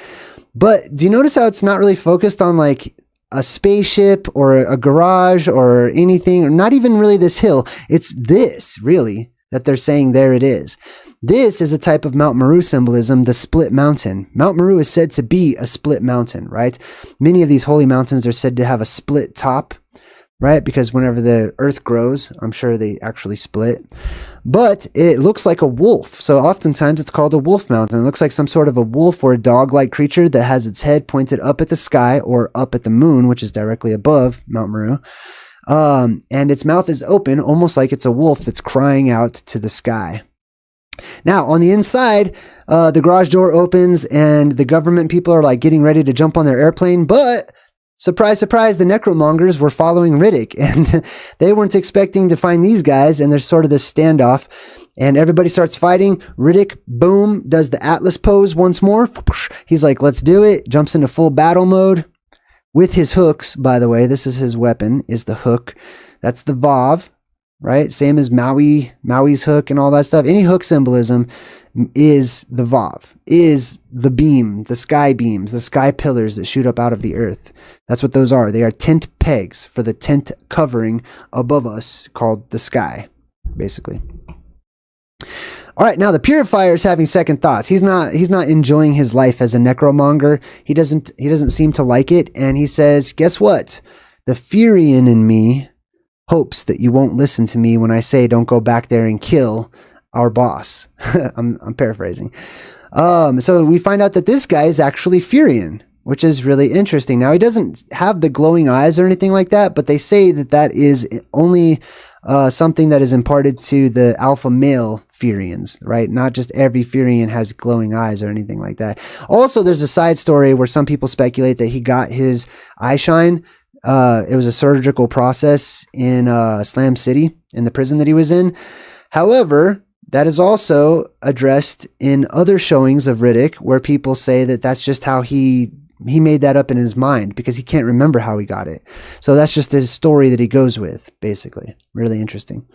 But do you notice how it's not really focused on like a spaceship or a garage or anything, or not even really this hill? It's this really that they're saying there it is. This is a type of Mount Meru symbolism, the split mountain. Mount Meru is said to be a split mountain, right? Many of these holy mountains are said to have a split top, right? Because whenever the earth grows, I'm sure they actually split. But it looks like a wolf. So oftentimes it's called a wolf mountain. It looks like some sort of a wolf or a dog-like creature that has its head pointed up at the sky or up at the moon, which is directly above Mount Meru. And its mouth is open, almost like it's a wolf that's crying out to the sky. Now, on the inside, the garage door opens and the government people are like getting ready to jump on their airplane. But surprise, surprise, the necromongers were following Riddick and they weren't expecting to find these guys. And there's sort of this standoff and everybody starts fighting. Riddick, boom, does the Atlas pose once more. He's like, let's do it. Jumps into full battle mode with his hooks. By the way, this is his weapon, is the hook. That's the Vav. Right? Same as Maui's hook and all that stuff. Any hook symbolism is the Vav, is the beam, the sky beams, the sky pillars that shoot up out of the earth. That's what those are. They are tent pegs for the tent covering above us called the sky, basically. All right, now the Purifier is having second thoughts. He's not enjoying his life as a necromonger. He doesn't seem to like it, and he says, guess what? The Furyan in me hopes that you won't listen to me when I say don't go back there and kill our boss. I'm paraphrasing. So we find out that this guy is actually Furyan, which is really interesting. Now, he doesn't have the glowing eyes or anything like that, but they say that that is only something that is imparted to the alpha male Furyans, right? Not just every Furyan has glowing eyes or anything like that. Also, there's a side story where some people speculate that he got his eye shine. It was a surgical process in Slam City, in the prison that he was in. However, that is also addressed in other showings of Riddick, where people say that that's just how he made that up in his mind because he can't remember how he got it. So that's just his story that he goes with, basically. Really interesting.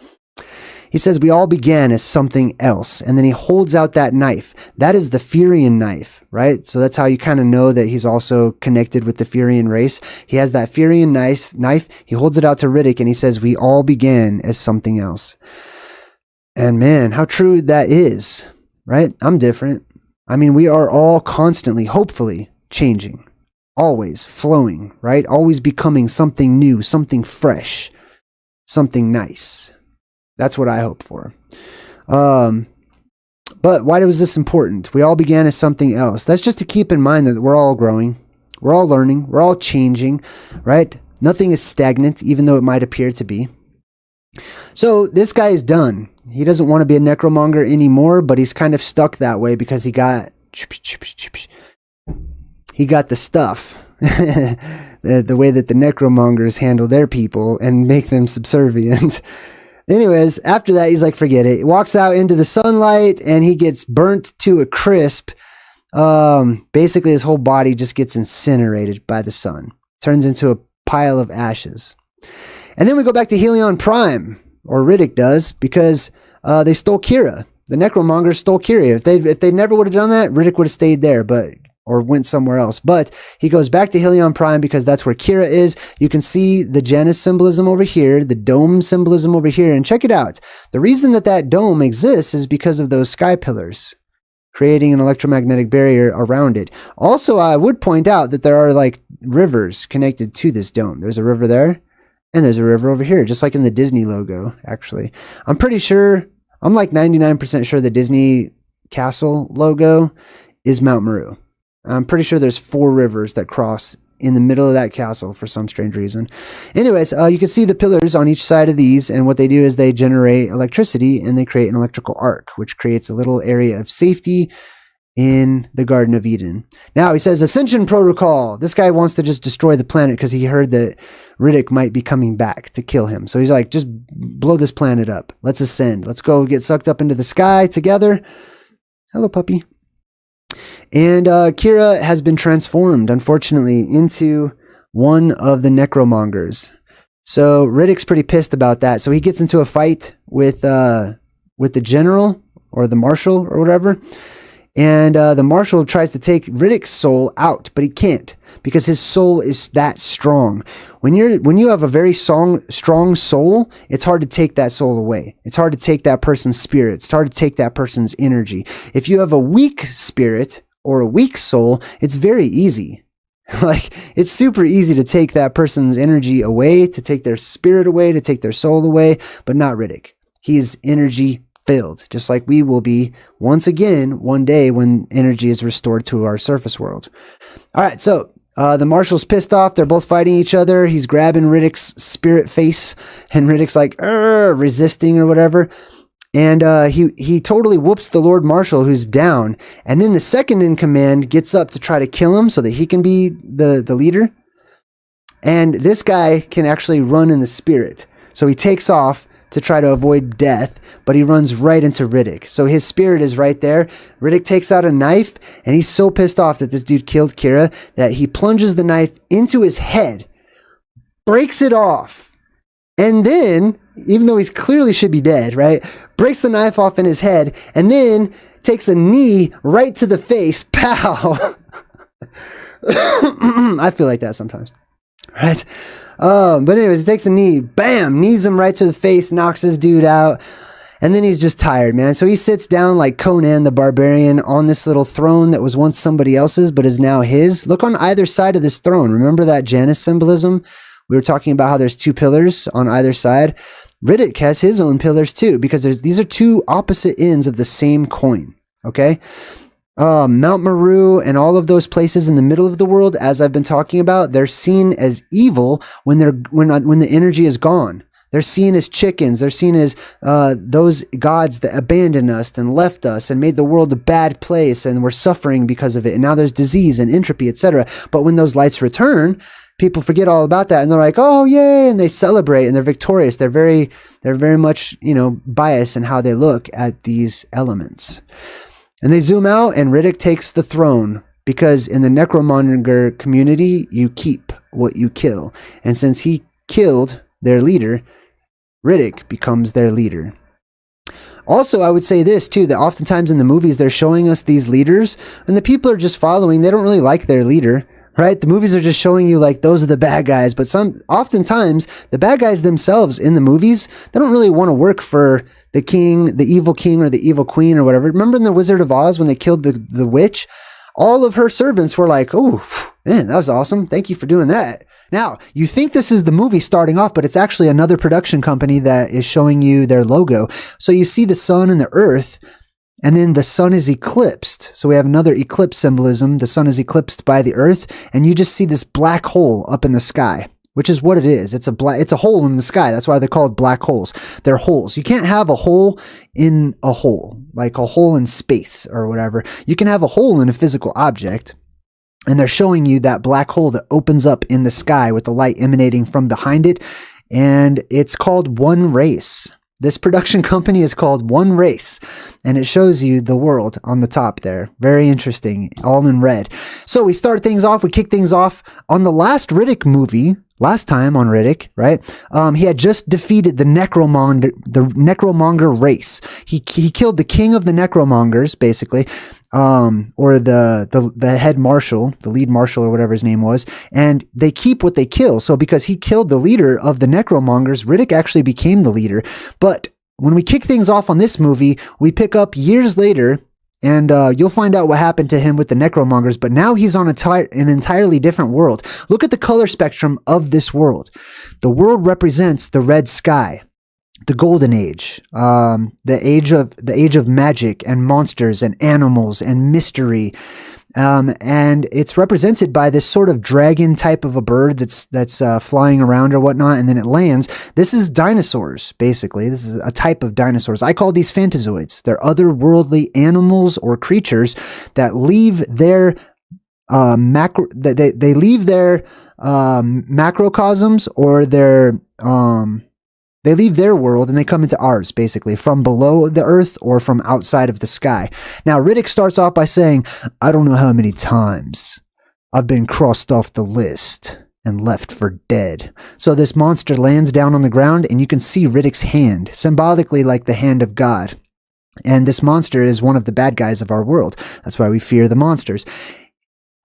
He says, we all began as something else. And then he holds out that knife. That is the Furyan knife, right? So that's how you kind of know that he's also connected with the Furyan race. He has that Furyan knife. He holds it out to Riddick and he says, we all began as something else. And man, how true that is, right? I'm different. I mean, we are all constantly, hopefully, changing. Always flowing, right? Always becoming something new, something fresh, something nice. That's what I hope for. But why was this important? We all began as something else. That's just to keep in mind that we're all growing. We're all learning. We're all changing, right? Nothing is stagnant, even though it might appear to be. So this guy is done. He doesn't want to be a necromonger anymore, but he's kind of stuck that way because he got the stuff. The way that the necromongers handle their people and make them subservient. Anyways, after that, he's like, forget it. He walks out into the sunlight and he gets burnt to a crisp. Basically, his whole body just gets incinerated by the sun. Turns into a pile of ashes. And then we go back to Helion Prime, or Riddick does, because they stole Kira. The necromongers stole Kira. If they never would have done that, Riddick would have stayed there, or went somewhere else. But he goes back to Helion Prime because that's where Kira is. You can see the Janus symbolism over here, the dome symbolism over here, and check it out. The reason that dome exists is because of those sky pillars, creating an electromagnetic barrier around it. Also, I would point out that there are like rivers connected to this dome. There's a river there, and there's a river over here, just like in the Disney logo, actually. I'm pretty sure, I'm like 99% sure the Disney castle logo is Mount Meru. I'm pretty sure there's 4 rivers that cross in the middle of that castle for some strange reason. Anyways, you can see the pillars on each side of these, and what they do is they generate electricity and they create an electrical arc, which creates a little area of safety in the Garden of Eden. Now he says Ascension Protocol. This guy wants to just destroy the planet because he heard that Riddick might be coming back to kill him. So he's like, just blow this planet up. Let's ascend. Let's go get sucked up into the sky together. Hello, puppy. And Kira has been transformed, unfortunately, into one of the necromongers. So Riddick's pretty pissed about that. So he gets into a fight with the general or the marshal or whatever. And the marshal tries to take Riddick's soul out, but he can't because his soul is that strong. When you have a very strong soul, it's hard to take that soul away. It's hard to take that person's spirit. It's hard to take that person's energy. If you have a weak spirit or a weak soul, it's very easy. Like, it's super easy to take that person's energy away, to take their spirit away, to take their soul away, but not Riddick. He's energy filled, just like we will be once again one day when energy is restored to our surface world. All right, so the marshal's pissed off. They're both fighting each other. He's grabbing Riddick's spirit face, and Riddick's like resisting or whatever. And he totally whoops the Lord Marshal, who's down. And then the second in command gets up to try to kill him so that he can be the leader. And this guy can actually run in the spirit. So he takes off to try to avoid death, but he runs right into Riddick. So his spirit is right there. Riddick takes out a knife, and he's so pissed off that this dude killed Kira that he plunges the knife into his head, breaks it off, and then, even though he's clearly should be dead, right, breaks the knife off in his head, and then takes a knee right to the face. Pow! I feel like that sometimes, right? But anyways, he takes a knee, bam, knees him right to the face, knocks this dude out, and then he's just tired, man. So he sits down like Conan the Barbarian on this little throne that was once somebody else's but is now his. Look on either side of this throne. Remember that Janus symbolism? We were talking about how there's 2 pillars on either side. Riddick has his own pillars too, because these are 2 opposite ends of the same coin, okay? Mount Meru and all of those places in the middle of the world, as I've been talking about, they're seen as evil when the energy is gone. They're seen as chickens. They're seen as those gods that abandoned us and left us and made the world a bad place, and we're suffering because of it. And now there's disease and entropy, etc. But when those lights return, people forget all about that, and they're like, "Oh, yay!" and they celebrate and they're victorious. They're very much, biased in how they look at these elements. And they zoom out, and Riddick takes the throne, because in the necromonger community, you keep what you kill. And since he killed their leader, Riddick becomes their leader. Also, I would say this too, that oftentimes in the movies, they're showing us these leaders, and the people are just following. They don't really like their leader, right? The movies are just showing you like those are the bad guys, but oftentimes the bad guys themselves in the movies, they don't really want to work for the king, the evil king, or the evil queen, or whatever. Remember in the Wizard of Oz when they killed the witch? All of her servants were like, "Oh, man, that was awesome. Thank you for doing that." Now, you think this is the movie starting off, but it's actually another production company that is showing you their logo. So you see the sun and the earth, and then the sun is eclipsed. So we have another eclipse symbolism. The sun is eclipsed by the earth, and you just see this black hole up in the sky, which is what it is. It's a hole in the sky. That's why they're called black holes. They're holes. You can't have a hole in a hole, like a hole in space or whatever. You can have a hole in a physical object, and they're showing you that black hole that opens up in the sky with the light emanating from behind it, and it's called One Race. This production company is called One Race, and it shows you the world on the top there. Very interesting, all in red. So we kick things off on the last Riddick movie. Last time on Riddick, right? He had just defeated the necromonger race. He killed the king of the necromongers, basically, or the head marshal, the lead marshal, or whatever his name was. And they keep what they kill. So because he killed the leader of the necromongers, Riddick actually became the leader. But when we kick things off on this movie, we pick up years later. And you'll find out what happened to him with the necromongers, but now he's on an entirely different world. Look at the color spectrum of this world. The world represents the red sky. the golden age, the age of magic and monsters and animals and mystery. And it's represented by this sort of dragon type of a bird that's flying around or whatnot, and then it lands. This is dinosaurs, basically. This is a type of dinosaurs. I call these phantazoids. They're otherworldly animals or creatures that leave their they leave their macrocosms, or their they leave their world and they come into ours, basically, from below the earth or from outside of the sky. Now, Riddick starts off by saying, I don't know how many times I've been crossed off the list and left for dead. So this monster lands down on the ground, and you can see Riddick's hand, symbolically like the hand of God. And this monster is one of the bad guys of our world. That's why we fear the monsters.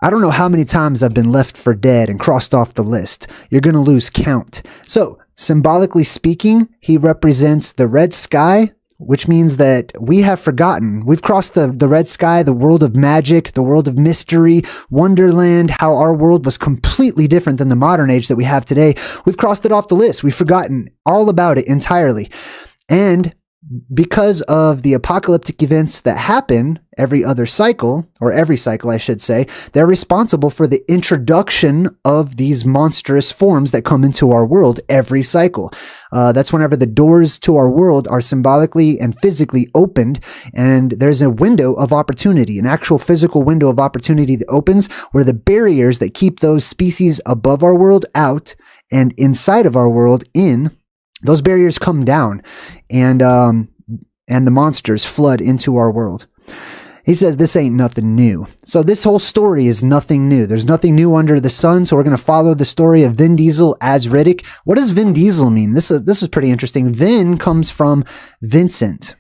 I don't know how many times I've been left for dead and crossed off the list. You're going to lose count. So, symbolically speaking, he represents the red sky, which means that we have forgotten. We've crossed the red sky, the world of magic, the world of mystery, wonderland, how our world was completely different than the modern age that we have today. We've crossed it off the list. We've forgotten all about it entirely. And because of the apocalyptic events that happen every other cycle, or every cycle, I should say, they're responsible for the introduction of these monstrous forms that come into our world every cycle. That's whenever the doors to our world are symbolically and physically opened, and there's a window of opportunity, an actual physical window of opportunity that opens, where the barriers that keep those species above our world out and inside of our world in, those barriers come down, and the monsters flood into our world. He says this ain't nothing new. So this whole story is nothing new. There's nothing new under the sun. So we're going to follow the story of Vin Diesel as Riddick. What does Vin Diesel mean? This is pretty interesting. Vin comes from Vincent.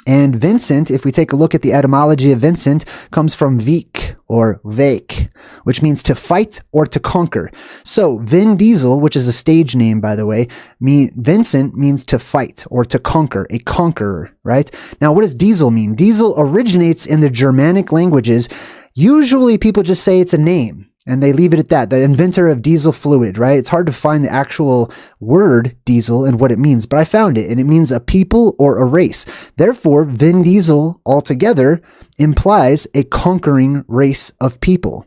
And Vincent, if we take a look at the etymology of Vincent, comes from Vik or Vake, which means to fight or to conquer. So Vin Diesel, which is a stage name, by the way, Vincent means to fight or to conquer, a conqueror, right? Now, what does diesel mean? Diesel originates in the Germanic languages. Usually people just say it's a name, and they leave it at that. The inventor of diesel fluid, right? It's hard to find the actual word diesel and what it means, but I found it, and it means a people or a race. Therefore, Vin Diesel altogether implies a conquering race of people.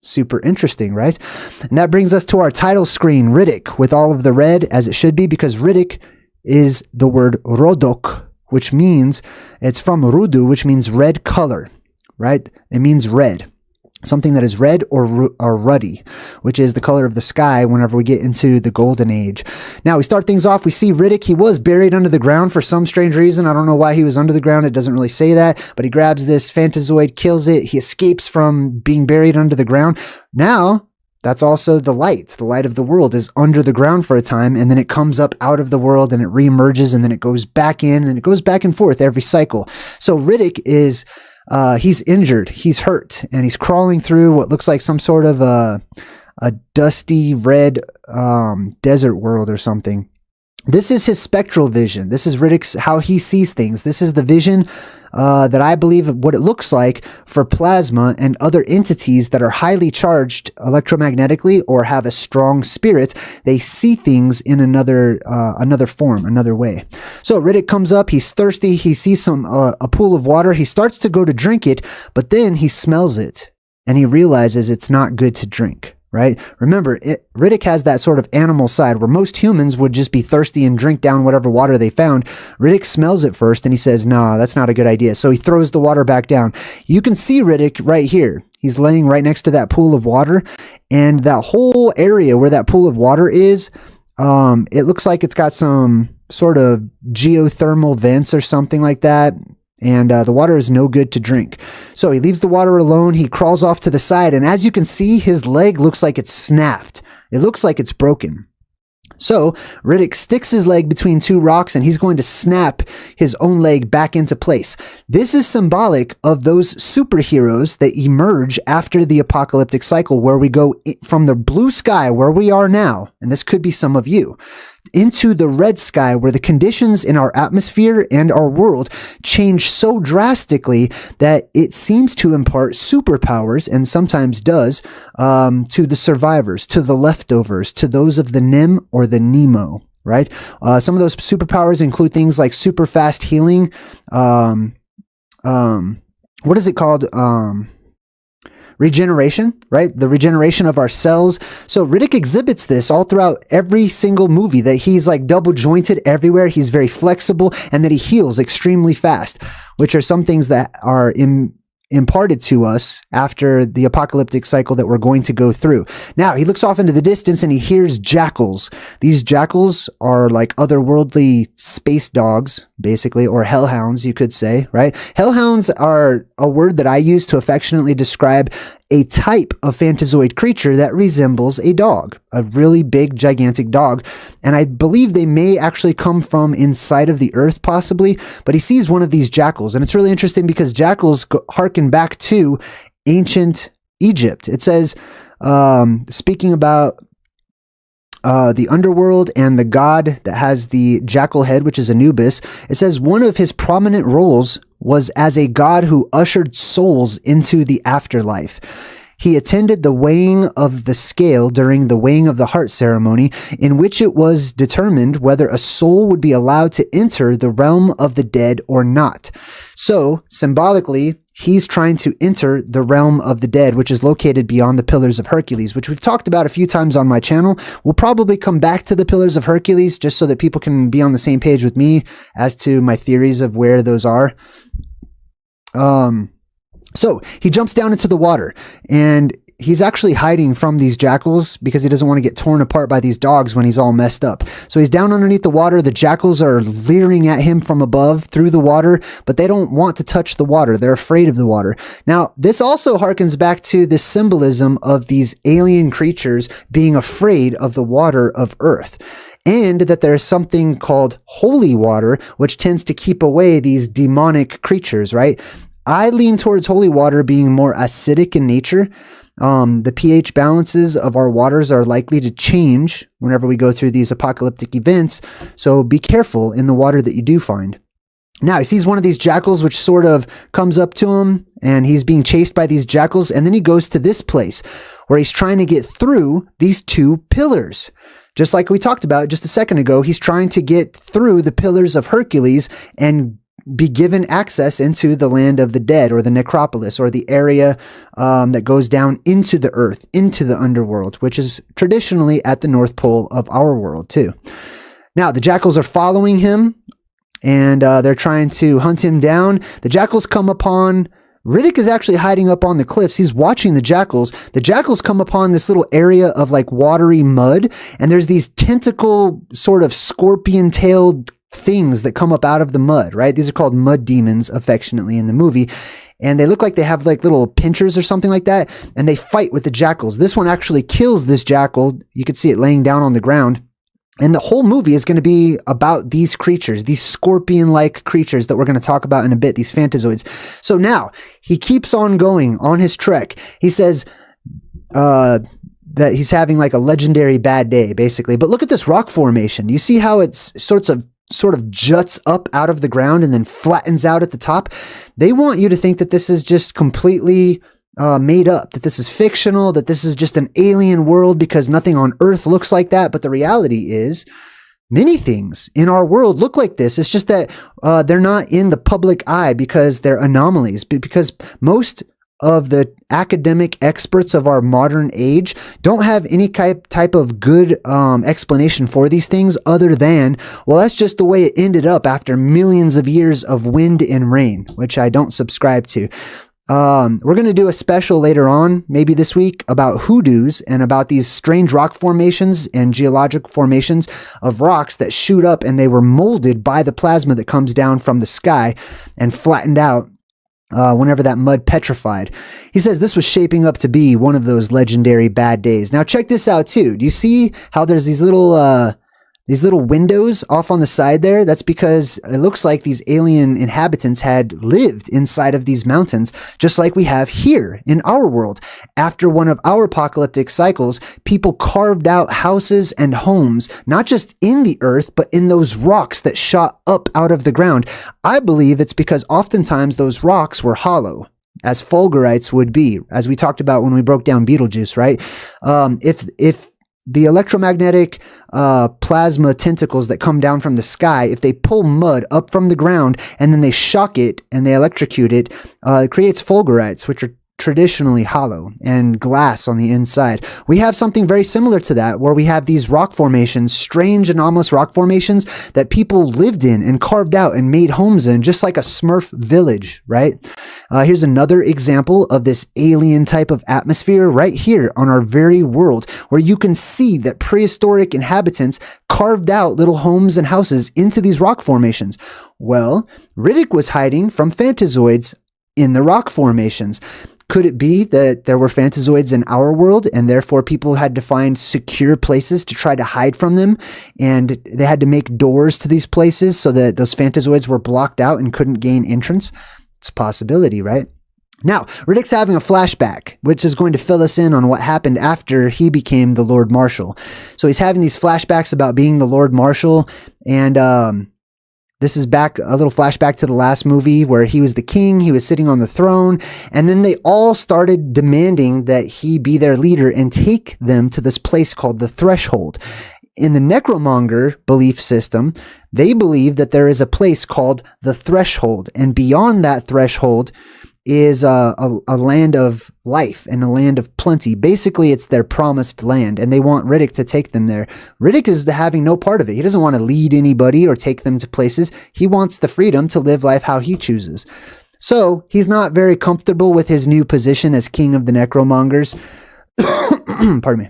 Super interesting, right? And that brings us to our title screen, Riddick, with all of the red, as it should be, because Riddick is the word rodok, which means, it's from rudu, which means red color, right? It means red. Something that is red or ruddy, which is the color of the sky whenever we get into the golden age. Now, we start things off. We see Riddick. He was buried under the ground for some strange reason. I don't know why he was under the ground. It doesn't really say that, but he grabs this phantazoid, kills it. He escapes from being buried under the ground. Now, that's also the light. The light of the world is under the ground for a time, and then it comes up out of the world, and it reemerges, and then it goes back in, and it goes back and forth every cycle. So Riddick is... he's injured, he's hurt, and he's crawling through what looks like some sort of a dusty red desert world or something. This is his spectral vision. This is Riddick's, how he sees things. This is the vision that I believe what it looks like for plasma and other entities that are highly charged electromagnetically or have a strong spirit. They see things in another form, another way. So Riddick comes up, he's thirsty, he sees a pool of water, he starts to go to drink it, but then he smells it and he realizes it's not good to drink. Right? Remember, Riddick has that sort of animal side where most humans would just be thirsty and drink down whatever water they found. Riddick smells it first and he says, nah, that's not a good idea. So he throws the water back down. You can see Riddick right here. He's laying right next to that pool of water, and that whole area where that pool of water is, it looks like it's got some sort of geothermal vents or something like that. And the water is no good to drink. So he leaves the water alone. He crawls off to the side. And as you can see, his leg looks like it's snapped. It looks like it's broken. So Riddick sticks his leg between two rocks and he's going to snap his own leg back into place. This is symbolic of those superheroes that emerge after the apocalyptic cycle, where we go from the blue sky where we are now, and this could be some of you, into the red sky where the conditions in our atmosphere and our world change so drastically that it seems to impart superpowers, and sometimes does, to the survivors, to the leftovers, to those of the Nim or the Nemo. right? Some of those superpowers include things like super fast healing. What is it called? Regeneration, right? The regeneration of our cells. So Riddick exhibits this all throughout every single movie, that he's like double jointed everywhere. He's very flexible, and that he heals extremely fast, which are some things that are imparted to us after the apocalyptic cycle that we're going to go through. Now, he looks off into the distance and he hears jackals. These jackals are like otherworldly space dogs, basically, or hellhounds, you could say, right? Hellhounds are a word that I use to affectionately describe a type of phantazoid creature that resembles a dog, a really big, gigantic dog. And I believe they may actually come from inside of the earth, possibly, but he sees one of these jackals. And it's really interesting because jackals harken back to ancient Egypt. It says, speaking about the underworld and the god that has the jackal head, which is Anubis, it says one of his prominent roles was as a god who ushered souls into the afterlife. He attended the weighing of the scale during the weighing of the heart ceremony, in which it was determined whether a soul would be allowed to enter the realm of the dead or not. So, symbolically, he's trying to enter the realm of the dead, which is located beyond the Pillars of Hercules, which we've talked about a few times on my channel. We'll probably come back to the Pillars of Hercules just so that people can be on the same page with me as to my theories of where those are. So he jumps down into the water, and he's actually hiding from these jackals because he doesn't want to get torn apart by these dogs when he's all messed up. So he's down underneath the water. The jackals are leering at him from above through the water, but they don't want to touch the water. They're afraid of the water. Now, this also harkens back to the symbolism of these alien creatures being afraid of the water of Earth. And that there's something called holy water, which tends to keep away these demonic creatures, right? I lean towards holy water being more acidic in nature. The pH balances of our waters are likely to change whenever we go through these apocalyptic events. So be careful in the water that you do find. Now, he sees one of these jackals, which sort of comes up to him, and he's being chased by these jackals. And then he goes to this place where he's trying to get through these two pillars. Just like we talked about just a second ago, he's trying to get through the Pillars of Hercules and be given access into the land of the dead, or the necropolis, or the area that goes down into the earth, into the underworld, which is traditionally at the North Pole of our world too. Now, the jackals are following him, and they're trying to hunt him down. The jackals come upon... Riddick is actually hiding up on the cliffs. He's watching the jackals. The jackals come upon this little area of like watery mud, and there's these tentacle, sort of scorpion-tailed things that come up out of the mud, right? These are called mud demons affectionately in the movie. And they look like they have like little pinchers or something like that. And they fight with the jackals. This one actually kills this jackal. You can see it laying down on the ground. And the whole movie is going to be about these creatures, these scorpion-like creatures that we're going to talk about in a bit, these phantazoids. So now he keeps on going on his trek. He says, that he's having like a legendary bad day, basically. But look at this rock formation. You see how it's sort of juts up out of the ground and then flattens out at the top? They want you to think that this is just completely made up, that this is fictional, that this is just an alien world because nothing on Earth looks like that. But the reality is, many things in our world look like this. It's just that they're not in the public eye because they're anomalies. Because most of the academic experts of our modern age don't have any type of good explanation for these things other than, well, that's just the way it ended up after millions of years of wind and rain, which I don't subscribe to. We're going to do a special later on, maybe this week, about hoodoos and about these strange rock formations and geologic formations of rocks that shoot up, and they were molded by the plasma that comes down from the sky and flattened out whenever that mud petrified. He says this was shaping up to be one of those legendary bad days. Now check this out too. Do you see how there's these little windows off on the side there? That's because it looks like these alien inhabitants had lived inside of these mountains, just like we have here in our world. After one of our apocalyptic cycles, people carved out houses and homes, not just in the earth, but in those rocks that shot up out of the ground. I believe it's because oftentimes those rocks were hollow, as Fulgurites would be, as we talked about when we broke down Beetlejuice, right? If the electromagnetic plasma tentacles that come down from the sky, if they pull mud up from the ground and then they shock it and they electrocute it, it creates fulgurites, which are traditionally hollow and glass on the inside. We have something very similar to that, where we have these rock formations, strange anomalous rock formations that people lived in and carved out and made homes in, just like a Smurf village, right? Here's another example of this alien type of atmosphere right here on our very world, where you can see that prehistoric inhabitants carved out little homes and houses into these rock formations. Well, Riddick was hiding from phantazoids in the rock formations. Could it be that there were phantazoids in our world and therefore people had to find secure places to try to hide from them, and they had to make doors to these places so that those phantazoids were blocked out and couldn't gain entrance? It's a possibility, right? Now, Riddick's having a flashback, which is going to fill us in on what happened after he became the Lord Marshal. So he's having these flashbacks about being the Lord Marshal, and this is back, a little flashback to the last movie where he was the king, he was sitting on the throne, and then they all started demanding that he be their leader and take them to this place called the Threshold. In the necromonger belief system, they believe that there is a place called the Threshold, and beyond that threshold is a land of life and a land of plenty. Basically, it's their promised land, and they want Riddick to take them there. Riddick is having no part of it. He doesn't want to lead anybody or take them to places. He wants the freedom to live life how he chooses. So he's not very comfortable with his new position as king of the necromongers. Pardon me.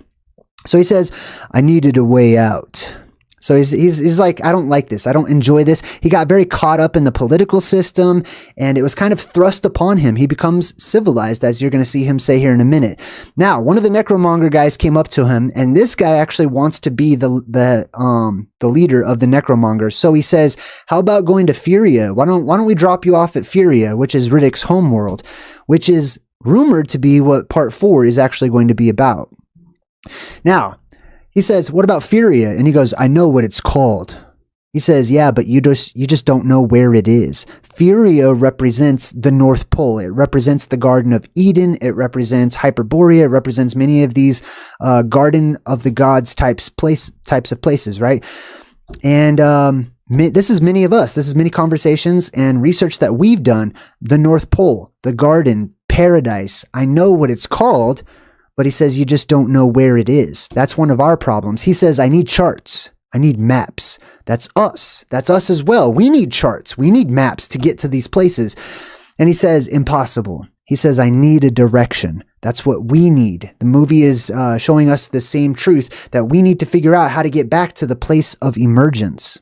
So he says, I needed a way out. So he's like, I don't like this. I don't enjoy this. He got very caught up in the political system, and it was kind of thrust upon him. He becomes civilized, as you're going to see him say here in a minute. Now, one of the necromonger guys came up to him, and this guy actually wants to be the leader of the necromongers. So he says, how about going to Furya? Why don't we drop you off at Furya, which is Riddick's homeworld, which is rumored to be what part 4 is actually going to be about. Now, he says, what about Furya? And he goes, I know what it's called. He says, yeah, but you just don't know where it is. Furya represents the North Pole. It represents the Garden of Eden. It represents Hyperborea. It represents many of these Garden of the Gods types of places, right? And this is many of us. This is many conversations and research that we've done. The North Pole, the Garden, Paradise. I know what it's called. But he says, you just don't know where it is. That's one of our problems. He says, I need charts. I need maps. That's us. That's us as well. We need charts. We need maps to get to these places. And he says, impossible. He says, I need a direction. That's what we need. The movie is showing us the same truth, that we need to figure out how to get back to the place of emergence.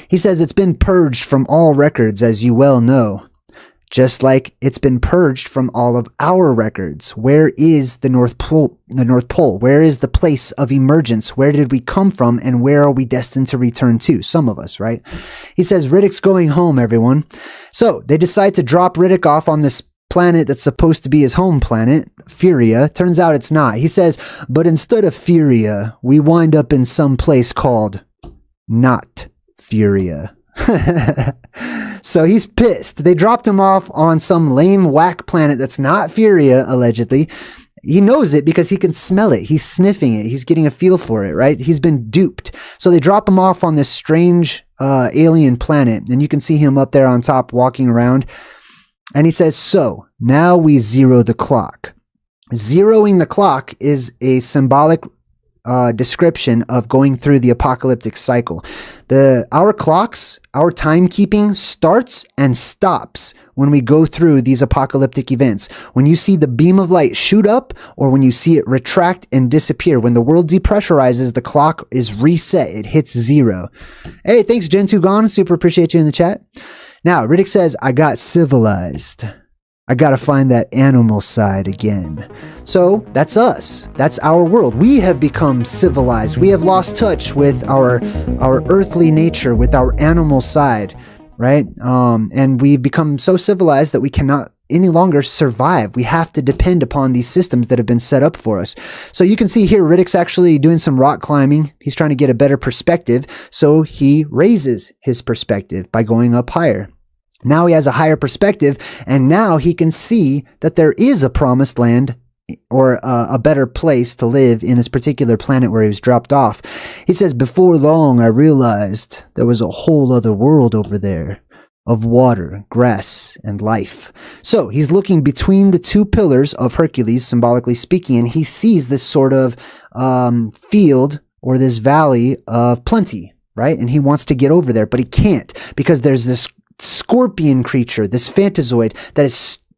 He says, it's been purged from all records, as you well know. Just like it's been purged from all of our records. Where is the North Pole? The North Pole? Where is the place of emergence? Where did we come from, and where are we destined to return to? Some of us, right? He says, Riddick's going home, everyone. So they decide to drop Riddick off on this planet that's supposed to be his home planet, Furya. Turns out it's not. He says, but instead of Furya, we wind up in some place called not Furya. So he's pissed. They dropped him off on some lame whack planet that's not Furya, allegedly. He knows it because he can smell it. He's sniffing it. He's getting a feel for it, right? He's been duped. So they drop him off on this strange alien planet, and you can see him up there on top walking around. And he says, so now we zero the clock. Zeroing the clock is a symbolic description of going through the apocalyptic cycle. Our clocks, our timekeeping starts and stops when we go through these apocalyptic events. When you see the beam of light shoot up, or when you see it retract and disappear, when the world depressurizes, the clock is reset. It hits 0. Hey, thanks, Gen2Gone. Super appreciate you in the chat. Now, Riddick says, I got civilized. I gotta find that animal side again. So that's us. That's our world. We have become civilized. We have lost touch with our earthly nature, with our animal side, right? And we've become so civilized that we cannot any longer survive. We have to depend upon these systems that have been set up for us. So you can see here, Riddick's actually doing some rock climbing. He's trying to get a better perspective. So he raises his perspective by going up higher. Now he has a higher perspective, and now he can see that there is a promised land or a better place to live in this particular planet where he was dropped off. He says, before long, I realized there was a whole other world over there of water, grass, and life. So he's looking between the two pillars of Hercules, symbolically speaking, and he sees this sort of field or this valley of plenty, right? And he wants to get over there, but he can't because there's this scorpion creature, this phantazoid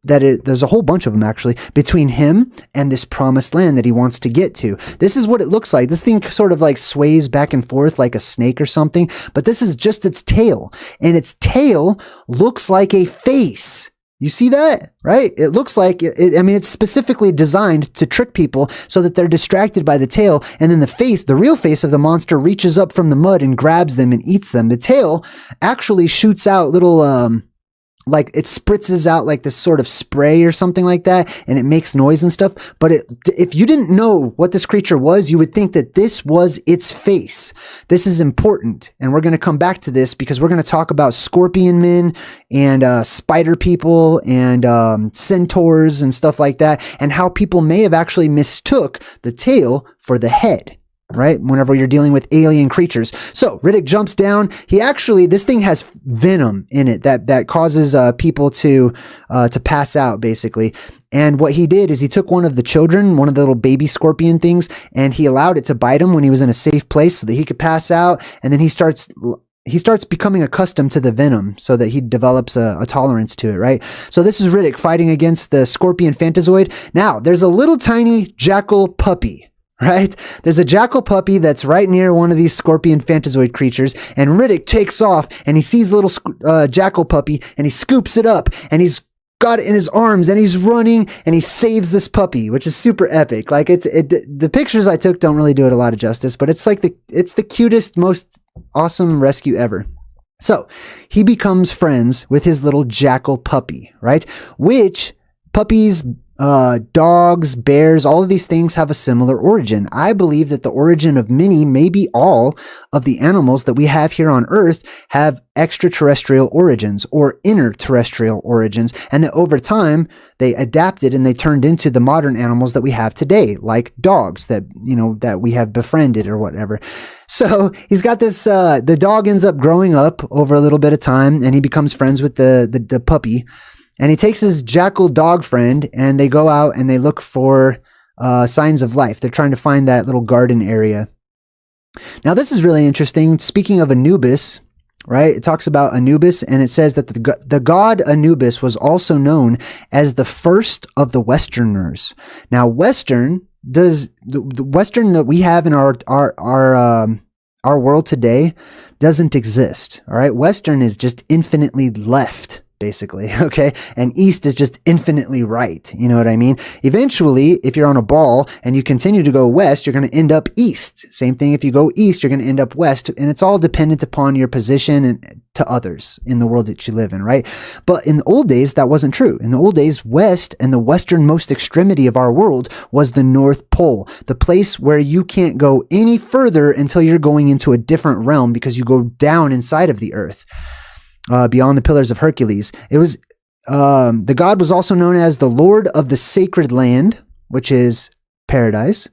there's a whole bunch of them actually between him and this promised land that he wants to get to. This is what it looks like. This thing sort of like sways back and forth like a snake or something, but this is just its tail, and its tail looks like a face. You see that, right? It looks like, it's specifically designed to trick people so that they're distracted by the tail, and then the real face of the monster reaches up from the mud and grabs them and eats them. The tail actually shoots out little, like it spritzes out like this sort of spray or something like that, and it makes noise and stuff. But if you didn't know what this creature was, you would think that this was its face. This is important, and we're going to come back to this because we're going to talk about scorpion men and spider people and centaurs and stuff like that, and how people may have actually mistook the tail for the head. Right? Whenever you're dealing with alien creatures. So Riddick jumps down. This thing has venom in it that causes people to pass out basically. And what he did is he took one of the children, one of the little baby scorpion things, and he allowed it to bite him when he was in a safe place so that he could pass out. And then he starts becoming accustomed to the venom so that he develops a tolerance to it, right? So this is Riddick fighting against the scorpion phantazoid. Now, there's a little tiny jackal puppy. Right? There's a jackal puppy that's right near one of these scorpion phantazoid creatures, and Riddick takes off and he sees the little jackal puppy and he scoops it up and he's got it in his arms and he's running and he saves this puppy, which is super epic. Like the pictures I took don't really do it a lot of justice, but it's like it's the cutest, most awesome rescue ever. So he becomes friends with his little jackal puppy, right? Which puppies, dogs, bears, all of these things have a similar origin. I believe that the origin of many, maybe all of the animals that we have here on Earth have extraterrestrial origins or interterrestrial origins, and that over time they adapted and they turned into the modern animals that we have today, like dogs that we have befriended or whatever. So he's got this, the dog ends up growing up over a little bit of time and he becomes friends with the puppy. And he takes his jackal dog friend and they go out and they look for signs of life. They're trying to find that little garden area. Now, this is really interesting. Speaking of Anubis, right? It talks about Anubis and it says that the god Anubis was also known as the first of the Westerners. Now, the Western that we have in our world today doesn't exist. All right. Western is just infinitely left, basically, okay? And east is just infinitely right. You know what I mean? Eventually, if you're on a ball and you continue to go west, you're going to end up east. Same thing if you go east, you're going to end up west. And it's all dependent upon your position and to others in the world that you live in, right? But in the old days, that wasn't true. In the old days, west and the westernmost extremity of our world was the North Pole, the place where you can't go any further until you're going into a different realm because you go down inside of the earth. Beyond the pillars of Hercules. It was the god was also known as the Lord of the Sacred Land, which is paradise.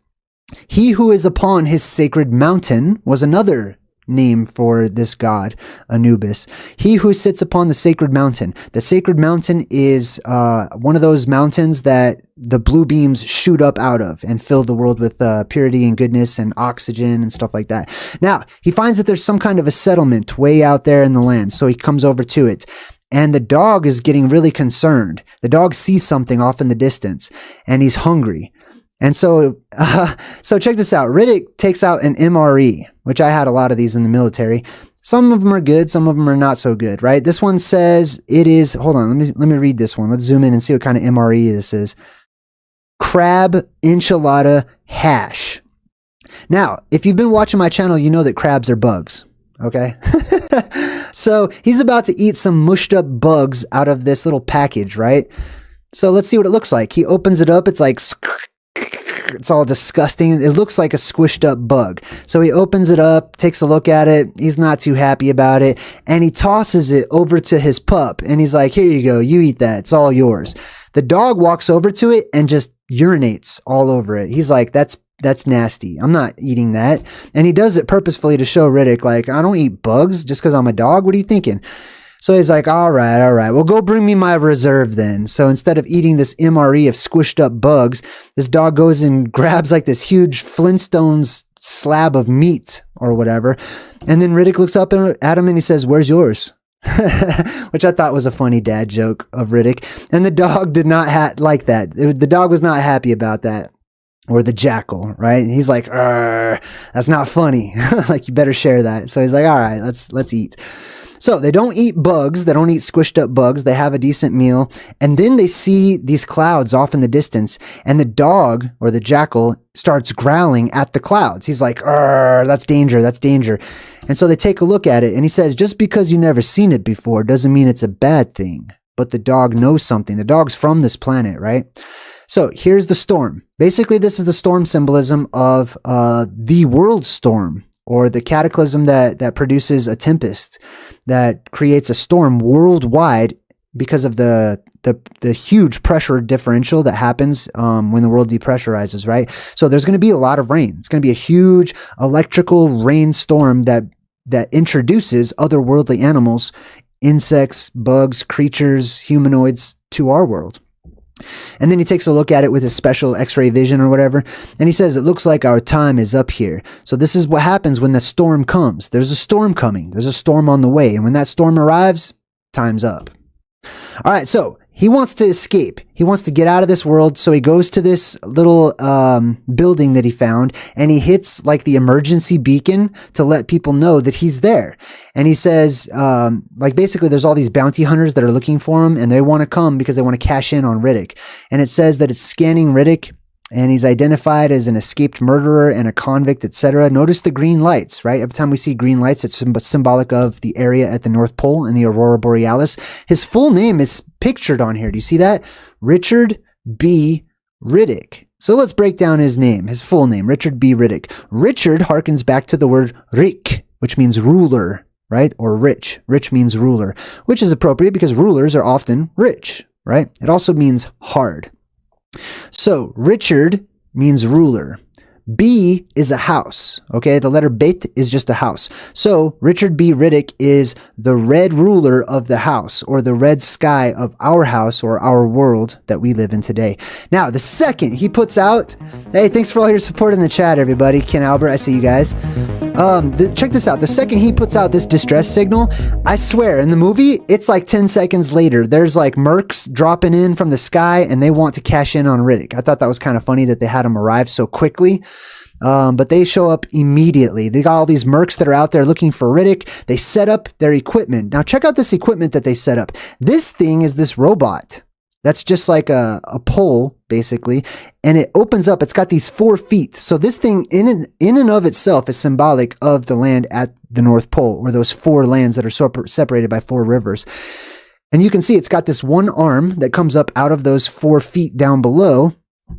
He who is upon his sacred mountain was another name for this god, Anubis. He who sits upon the sacred mountain. The sacred mountain is one of those mountains that the blue beams shoot up out of and fill the world with purity and goodness and oxygen and stuff like that. Now, he finds that there's some kind of a settlement way out there in the land, so he comes over to it. And the dog is getting really concerned. The dog sees something off in the distance, and he's hungry. And so check this out. Riddick takes out an MRE, which I had a lot of these in the military. Some of them are good, some of them are not so good, right? This one says it is, hold on, let me read this one. Let's zoom in and see what kind of MRE this is. Crab enchilada hash. Now, if you've been watching my channel, you know that crabs are bugs, okay? So he's about to eat some mushed up bugs out of this little package, right? So let's see what it looks like. He opens it up, it's like, it's all disgusting. It looks like a squished up bug. So he opens it up, takes a look at it. He's not too happy about it. And he tosses it over to his pup. And he's like, here you go. You eat that. It's all yours. The dog walks over to it and just urinates all over it. He's like, that's nasty. I'm not eating that. And he does it purposefully to show Riddick, like, I don't eat bugs just because I'm a dog. What are you thinking? So he's like, all right. Well, go bring me my reserve then. So instead of eating this MRE of squished up bugs, this dog goes and grabs like this huge Flintstones slab of meat or whatever. And then Riddick looks up at him and he says, where's yours? Which I thought was a funny dad joke of Riddick. And the dog did not like that. The dog was not happy about that. Or the jackal, right? He's like, that's not funny. Like, you better share that. So he's like, all right, let's eat. So they don't eat bugs. They don't eat squished up bugs. They have a decent meal. And then they see these clouds off in the distance. And the dog, or the jackal, starts growling at the clouds. He's like, that's danger. That's danger. And so they take a look at it. And he says, just because you've never seen it before doesn't mean it's a bad thing. But the dog knows something. The dog's from this planet, right? So here's the storm. Basically, this is the storm symbolism of the world storm, or the cataclysm that produces a tempest, that creates a storm worldwide because of the huge pressure differential that happens when the world depressurizes, right? So there's going to be a lot of rain. It's going to be a huge electrical rainstorm that introduces otherworldly animals, insects, bugs, creatures, humanoids to our world. And then he takes a look at it with his special X-ray vision or whatever. And he says, it looks like our time is up here. So this is what happens when the storm comes. There's a storm coming. There's a storm on the way. And when that storm arrives, time's up. All right. So he wants to escape. He wants to get out of this world. So he goes to this little building that he found, and he hits like the emergency beacon to let people know that he's there. And he says, like, basically there's all these bounty hunters that are looking for him, and they want to come because they want to cash in on Riddick. And it says that it's scanning Riddick, and he's identified as an escaped murderer and a convict, etc. Notice the green lights, right? Every time we see green lights, it's symbolic of the area at the North Pole and the Aurora Borealis. His full name is pictured on here. Do you see that? Richard B. Riddick. So let's break down his name, his full name, Richard B. Riddick. Richard harkens back to the word Rik, which means ruler, right? Or rich. Rich means ruler, which is appropriate because rulers are often rich, right? It also means hard. So Richard means ruler. B is a house. Okay, the letter Bet is just a house. So Richard B. Riddick is the red ruler of the house, or the red sky of our house, or our world that we live in today. Now, the second he puts out, hey, thanks for all your support in the chat, everybody. Ken Albert, I see you guys. Check this out. The second he puts out this distress signal, I swear, in the movie, it's like 10 seconds later. There's like mercs dropping in from the sky, and they want to cash in on Riddick. I thought that was kind of funny that they had him arrive so quickly. But they show up immediately. They got all these mercs that are out there looking for Riddick. They set up their equipment. Now check out this equipment that they set up. This thing is this robot. That's just like a pole, basically. And it opens up. It's got these 4 feet. So this thing in and of itself is symbolic of the land at the North Pole, or those 4 lands that are separated by 4 rivers. And you can see it's got this one arm that comes up out of those 4 feet down below.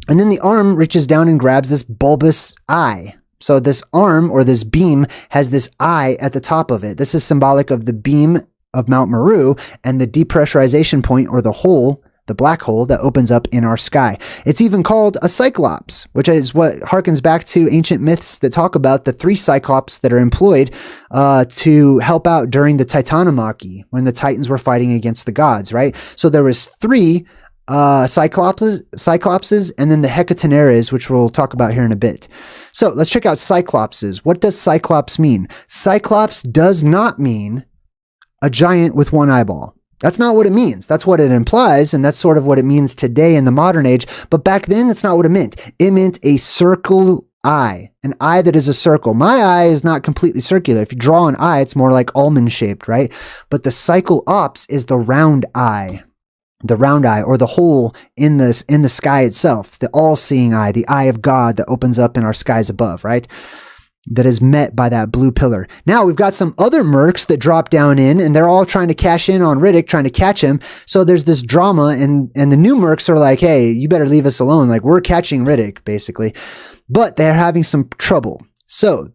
And then the arm reaches down and grabs this bulbous eye. So this arm, or this beam, has this eye at the top of it. This is symbolic of the beam of Mount Meru and the depressurization point, or the hole, the black hole that opens up in our sky. It's even called a cyclops, which is what harkens back to ancient myths that talk about the 3 cyclops that are employed to help out during the Titanomachy, when the Titans were fighting against the gods, right? So there was 3 cyclopses, and then the hecatenares, which we'll talk about here in a bit. So let's check out cyclopses. What does cyclops mean? Cyclops does not mean a giant with 1 eyeball. That's not what it means. That's what it implies, and that's sort of what it means today in the modern age. But back then, that's not what it meant. It meant a circle eye, an eye that is a circle. My eye is not completely circular. If you draw an eye, it's more like almond shaped, right? But the cyclops is the round eye. The round eye, or the hole in the sky itself, the all-seeing eye, the eye of God that opens up in our skies above, right? That is met by that blue pillar. Now we've got some other mercs that drop down in, and they're all trying to cash in on Riddick, trying to catch him. So there's this drama, and the new mercs are like, hey, you better leave us alone. Like, we're catching Riddick, basically. But they're having some trouble. So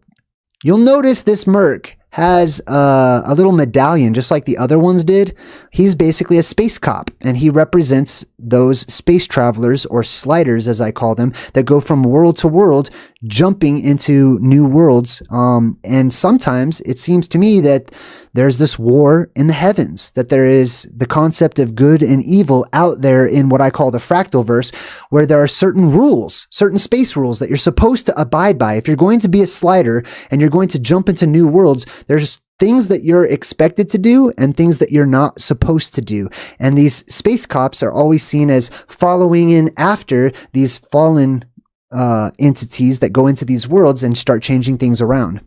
you'll notice this merc has a little medallion, just like the other ones did. He's basically a space cop, and he represents those space travelers, or sliders as I call them, that go from world to world, jumping into new worlds. And sometimes it seems to me that there's this war in the heavens, that there is the concept of good and evil out there in what I call the fractal verse, where there are certain rules, certain space rules that you're supposed to abide by. If you're going to be a slider and you're going to jump into new worlds, there's things that you're expected to do and things that you're not supposed to do. And these space cops are always seen as following in after these fallen entities that go into these worlds and start changing things around.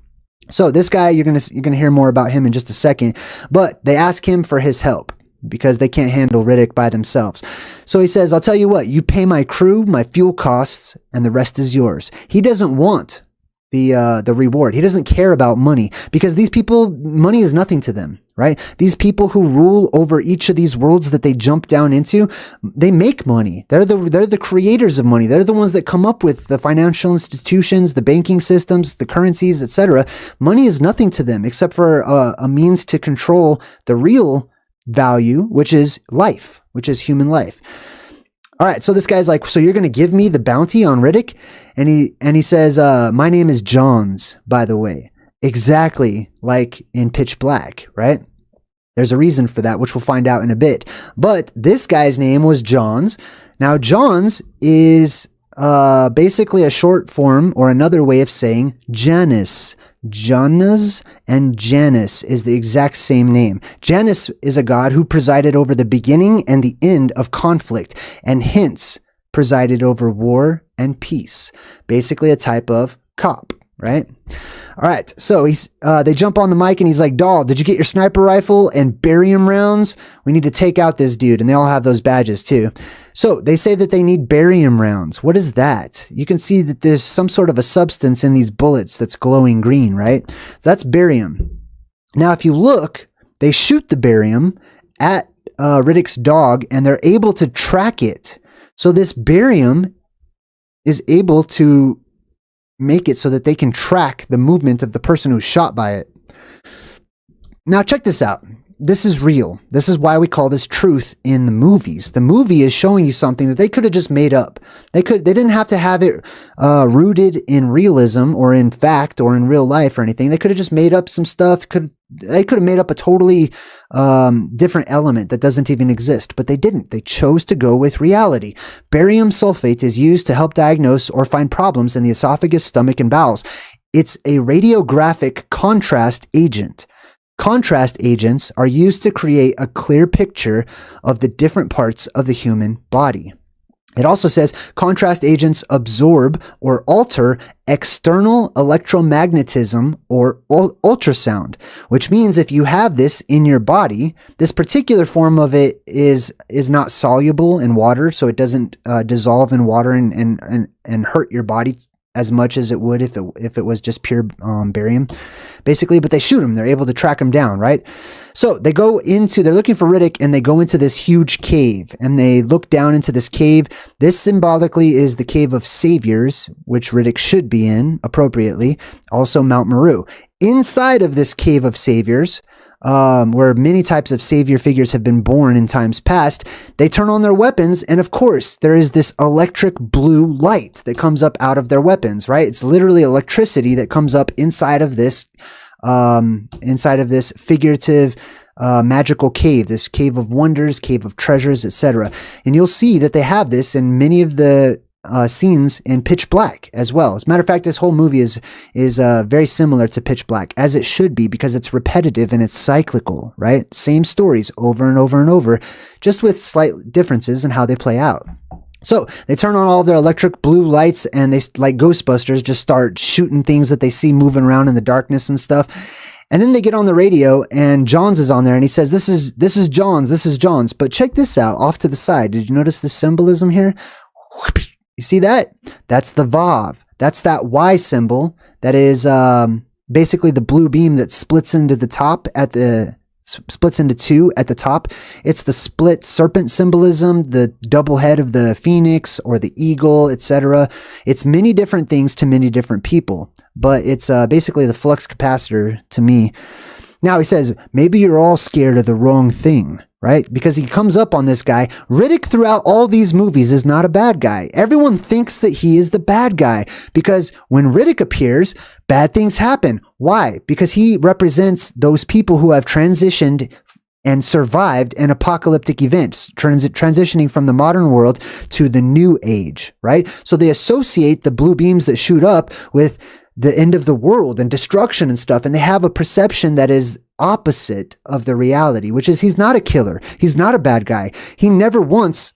So this guy, you're gonna hear more about him in just a second, but they ask him for his help because they can't handle Riddick by themselves. So he says, I'll tell you what, you pay my crew, my fuel costs, and the rest is yours. He doesn't want the reward. He doesn't care about money, because these people, money is nothing to them, right? These people who rule over each of these worlds that they jump down into, they make money. They're the creators of money. They're the ones that come up with the financial institutions, the banking systems, the currencies, etc. Money is nothing to them except for a means to control the real value, which is life, which is human life. All right, so this guy's like, so you're going to give me the bounty on Riddick? And he says, my name is Johns, by the way. Exactly like in Pitch Black, right? There's a reason for that, which we'll find out in a bit. But this guy's name was Johns. Now, Johns is basically a short form, or another way of saying Janus. Janus and Janus is the exact same name. Janus is a god who presided over the beginning and the end of conflict, and hence presided over war and peace. Basically a type of cop, right? All right, so they jump on the mic and he's like, Doll, did you get your sniper rifle and barium rounds? We need to take out this dude. And they all have those badges too. So they say that they need barium rounds. What is that? You can see that there's some sort of a substance in these bullets that's glowing green, right? So that's barium. Now, if you look, they shoot the barium at Riddick's dog, and they're able to track it. So this barium is able to make it so that they can track the movement of the person who's shot by it. Now, check this out. This is real. This is why we call this truth in the movies. The movie is showing you something that they could have just made up. They didn't have to have it rooted in realism or in fact or in real life or anything. They could have just made up some stuff. They could have made up a totally different element that doesn't even exist, but they didn't. They chose to go with reality. Barium sulfate is used to help diagnose or find problems in the esophagus, stomach, and bowels. It's a radiographic contrast agent. Contrast agents are used to create a clear picture of the different parts of the human body. It also says contrast agents absorb or alter external electromagnetism or ultrasound, which means if you have this in your body, this particular form of it is not soluble in water, so it doesn't dissolve in water and hurt your body as much as it would if it was just pure barium, basically. But they shoot him. They're able to track him down, right? So they're looking for Riddick, and they go into this huge cave, and they look down into this cave. This symbolically is the Cave of Saviors, which Riddick should be in appropriately. Also Mount Meru. Inside of this Cave of Saviors, where many types of savior figures have been born in times past, they turn on their weapons, and of course, there is this electric blue light that comes up out of their weapons, right? It's literally electricity that comes up inside of this figurative magical cave, this cave of wonders, cave of treasures, etc. And you'll see that they have this in many of the scenes in Pitch Black as well. As a matter of fact, this whole movie is very similar to Pitch Black, as it should be, because it's repetitive and it's cyclical, right? Same stories over and over and over, just with slight differences in how they play out. So they turn on all of their electric blue lights, and they, like Ghostbusters, just start shooting things that they see moving around in the darkness and stuff. And then they get on the radio, and Johns is on there, and he says, this is Johns, this is Johns. But check this out off to the side. Did you notice the symbolism here? You see that? That's the Vav. That's that Y symbol that is basically the blue beam that splits into the top splits into two at the top. It's the split serpent symbolism, the double head of the phoenix or the eagle, etc. It's many different things to many different people, but it's basically the flux capacitor to me. Now he says, maybe you're all scared of the wrong thing, right? Because he comes up on this guy. Riddick throughout all these movies is not a bad guy. Everyone thinks that he is the bad guy because when Riddick appears, bad things happen. Why? Because he represents those people who have transitioned and survived an apocalyptic event, transitioning from the modern world to the new age, right? So they associate the blue beams that shoot up with the end of the world and destruction and stuff. And they have a perception that is opposite of the reality, which is he's not a killer. He's not a bad guy. He never once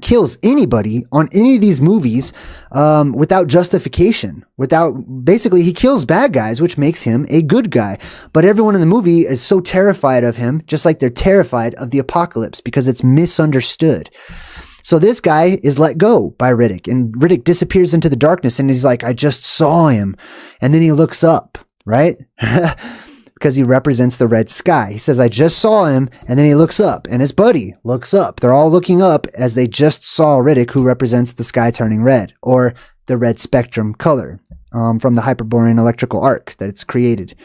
kills anybody on any of these movies without justification. Basically, he kills bad guys, which makes him a good guy. But everyone in the movie is so terrified of him, just like they're terrified of the apocalypse because it's misunderstood. So this guy is let go by Riddick, and Riddick disappears into the darkness, and he's like, I just saw him. And then he looks up, right? Because he represents the red sky. He says, I just saw him, and then he looks up, and his buddy looks up. They're all looking up as they just saw Riddick, who represents the sky turning red, or the red spectrum color from the Hyperborean electrical arc that it's created.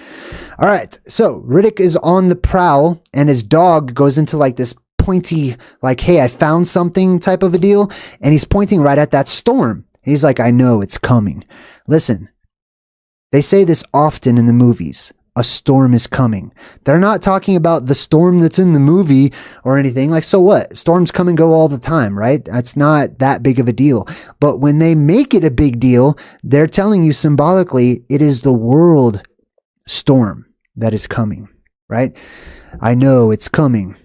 All right, so Riddick is on the prowl, and his dog goes into like this pointy, like, hey, I found something type of a deal. And he's pointing right at that storm. He's like, I know it's coming. Listen, they say this often in the movies. A storm is coming. They're not talking about the storm that's in the movie or anything. Like, so what? Storms come and go all the time, right? That's not that big of a deal. But when they make it a big deal, they're telling you symbolically it is the world storm that is coming, right? I know it's coming.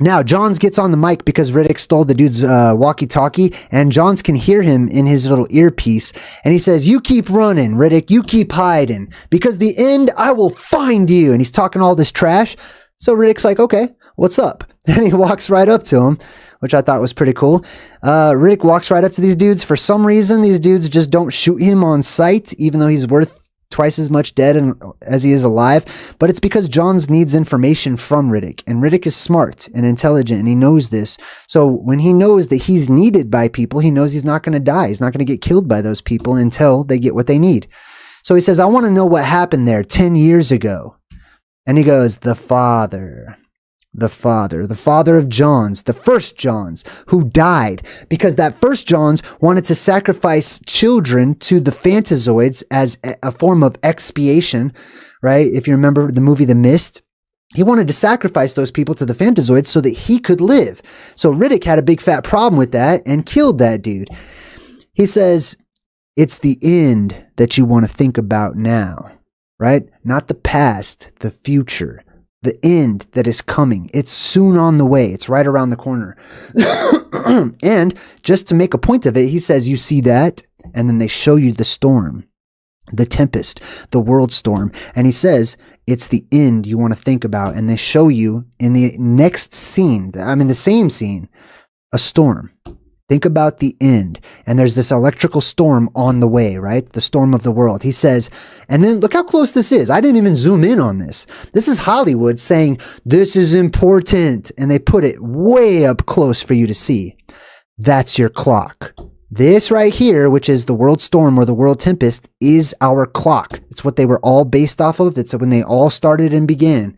Now, Johns gets on the mic because Riddick stole the dude's walkie-talkie, and Johns can hear him in his little earpiece. And he says, you keep running, Riddick. You keep hiding. Because the end, I will find you. And he's talking all this trash. So Riddick's like, okay, what's up? And he walks right up to him, which I thought was pretty cool. Riddick walks right up to these dudes. For some reason, these dudes just don't shoot him on sight, even though he's worth twice as much dead as he is alive. But it's because Johns needs information from Riddick, and Riddick is smart and intelligent, and he knows this. So when he knows that he's needed by people, he knows he's not going to die. He's not going to get killed by those people until they get what they need. So he says, I want to know what happened there 10 years ago. And he goes, the father of Johns, the first Johns, who died because that first Johns wanted to sacrifice children to the Phantazoids as a form of expiation, right? If you remember the movie The Mist, he wanted to sacrifice those people to the Phantazoids so that he could live. So Riddick had a big fat problem with that and killed that dude. He says, it's the end that you want to think about now, right? Not the past, the future. The end that is coming. It's soon on the way. It's right around the corner. And just to make a point of it, he says, you see that? And then they show you the storm, the tempest, the world storm. And he says, it's the end you want to think about. And they show you in the next scene, the same scene, a storm. Think about the end. And there's this electrical storm on the way, right? The storm of the world. He says, and then look how close this is. I didn't even zoom in on this. This is Hollywood saying, this is important. And they put it way up close for you to see. That's your clock. This right here, which is the world storm or the world tempest, is our clock. It's what they were all based off of. That's when they all started and began,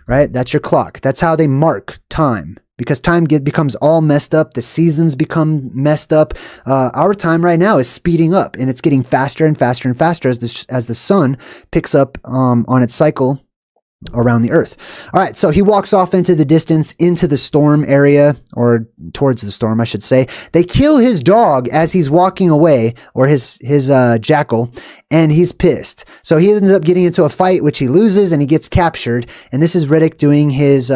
right? That's your clock. That's how they mark time. Because time becomes all messed up. The seasons become messed up. Our time right now is speeding up, and it's getting faster and faster and faster as the sun picks up on its cycle around the earth. All right, so he walks off into the distance, into the storm area, or towards the storm, I should say. They kill his dog as he's walking away, or his jackal, and he's pissed. So he ends up getting into a fight, which he loses, and he gets captured. And this is Riddick doing his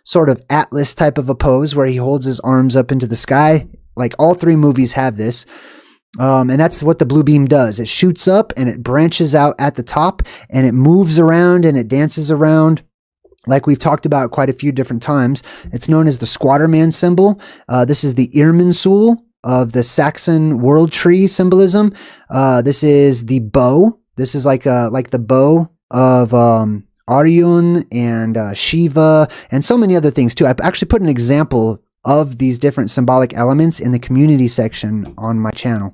sort of Atlas type of a pose, where he holds his arms up into the sky. Like all three movies have this. And that's what the blue beam does. It shoots up and it branches out at the top and it moves around and it dances around like we've talked about quite a few different times. It's known as the Squatterman symbol. This is the Irminsul of the Saxon world tree symbolism. This is the bow. This is like the bow of Orion and Shiva and so many other things too. I actually put an example of these different symbolic elements in the community section on my channel.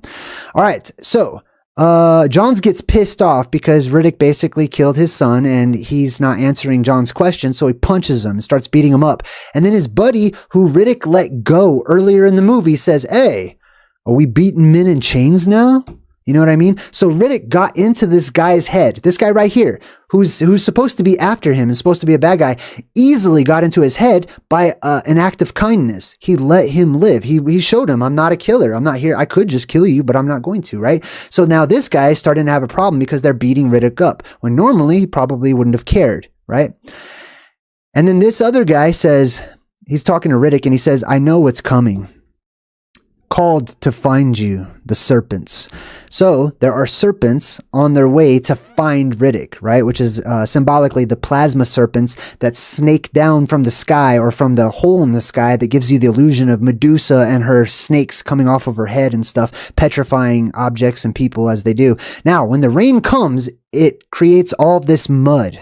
All right, so Johns gets pissed off because Riddick basically killed his son and he's not answering John's question, so he punches him and starts beating him up. And then his buddy, who Riddick let go earlier in the movie, says, "Hey, are we beating men in chains now?" You know what I mean? So Riddick got into this guy's head. This guy right here, who's supposed to be after him and supposed to be a bad guy, easily got into his head by an act of kindness. He let him live. He showed him, "I'm not a killer. I'm not here. I could just kill you, but I'm not going to," right? So now this guy is starting to have a problem because they're beating Riddick up, when normally he probably wouldn't have cared, right? And then this other guy says, he's talking to Riddick and he says, "I know what's coming. Called to find you, the serpents." So there are serpents on their way to find Riddick, right? Which is symbolically the plasma serpents that snake down from the sky, or from the hole in the sky that gives you the illusion of Medusa and her snakes coming off of her head and stuff, petrifying objects and people as they do. Now, when the rain comes, it creates all this mud.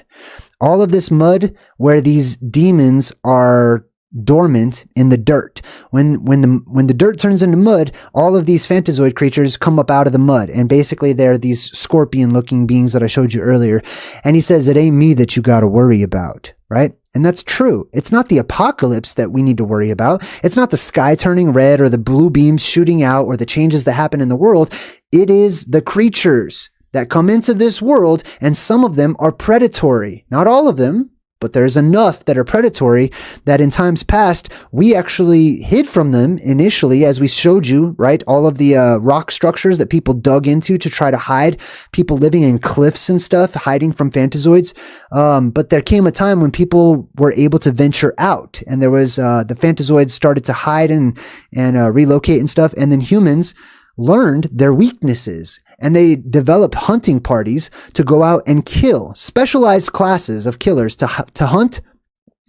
All of this mud where these demons are dormant in the dirt. When the dirt turns into mud, all of these phantazoid creatures come up out of the mud, and basically they're these scorpion-looking beings that I showed you earlier. And he says, "It ain't me that you got to worry about," right? And that's true. It's not the apocalypse that we need to worry about. It's not the sky turning red or the blue beams shooting out or the changes that happen in the world. It is the creatures that come into this world, and some of them are predatory. Not all of them, but there's enough that are predatory that in times past, we actually hid from them initially, as we showed you, right? All of the rock structures that people dug into to try to hide, people living in cliffs and stuff, hiding from phantazoids. But there came a time when people were able to venture out, and there was the phantazoids started to hide and relocate and stuff, and then humans learned their weaknesses, and they developed hunting parties to go out and kill specialized classes of killers to hunt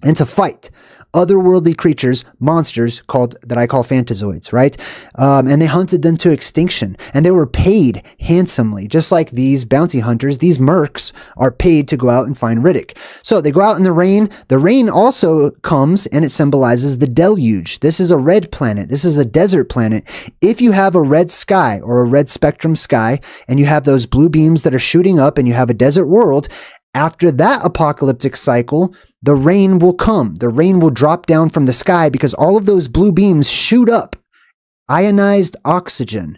and to fight otherworldly creatures, monsters that I call phantazoids, right? And they hunted them to extinction, and they were paid handsomely, just like these bounty hunters. These mercs are paid to go out and find Riddick. So they go out in the rain. The rain also comes, and it symbolizes the deluge. This is a red planet. This is a desert planet. If you have a red sky or a red spectrum sky, and you have those blue beams that are shooting up, and you have a desert world, after that apocalyptic cycle, the rain will come. The rain will drop down from the sky because all of those blue beams shoot up ionized oxygen,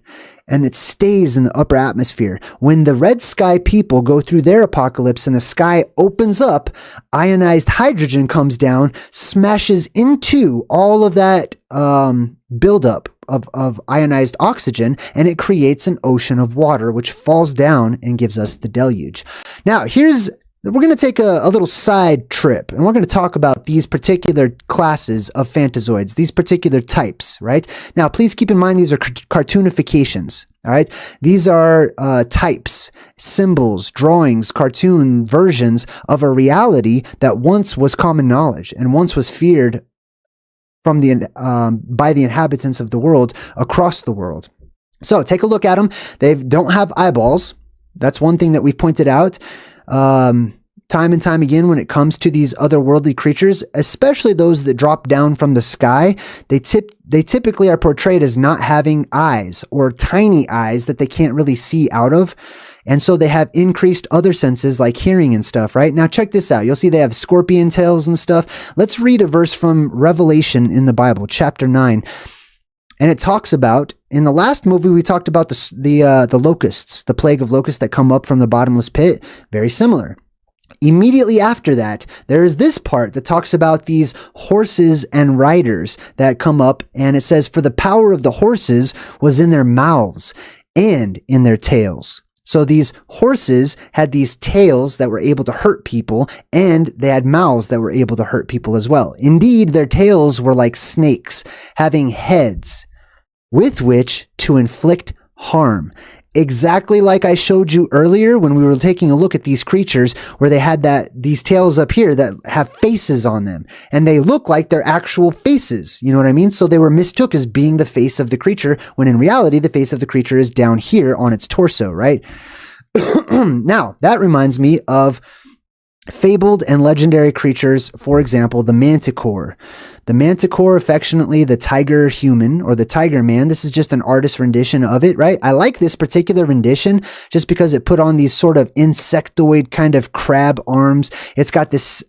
and it stays in the upper atmosphere. When the red sky people go through their apocalypse and the sky opens up, ionized hydrogen comes down, smashes into all of that buildup of ionized oxygen, and it creates an ocean of water, which falls down and gives us the deluge. Now, we're going to take a little side trip, and we're going to talk about these particular classes of phantazoids, these particular types, right? Now, please keep in mind these are cartoonifications, all right? These are types, symbols, drawings, cartoon versions of a reality that once was common knowledge and once was feared from by the inhabitants of the world across the world. So take a look at them. They don't have eyeballs. That's one thing that we've pointed out time and time again when it comes to these otherworldly creatures, especially those that drop down from the sky. They typically are portrayed as not having eyes, or tiny eyes that they can't really see out of. And so they have increased other senses like hearing and stuff, right? Now check this out. You'll see they have scorpion tails and stuff. Let's read a verse from Revelation in the Bible, chapter 9. And it talks about, in the last movie, we talked about the locusts, the plague of locusts that come up from the bottomless pit. Very similar. Immediately after that, there is this part that talks about these horses and riders that come up, and it says, "For the power of the horses was in their mouths and in their tails." So these horses had these tails that were able to hurt people, and they had mouths that were able to hurt people as well. Indeed, their tails were like snakes, having heads with which to inflict harm. Exactly like I showed you earlier when we were taking a look at these creatures, where they had these tails up here that have faces on them, and they look like they're actual faces. You know what I mean? So they were mistook as being the face of the creature, when in reality, the face of the creature is down here on its torso, right? Now, that reminds me of fabled and legendary creatures, for example, the manticore. The manticore, affectionately the tiger human or the tiger man. This is just an artist rendition of it, right? I like this particular rendition just because it put on these sort of insectoid kind of crab arms. It's got this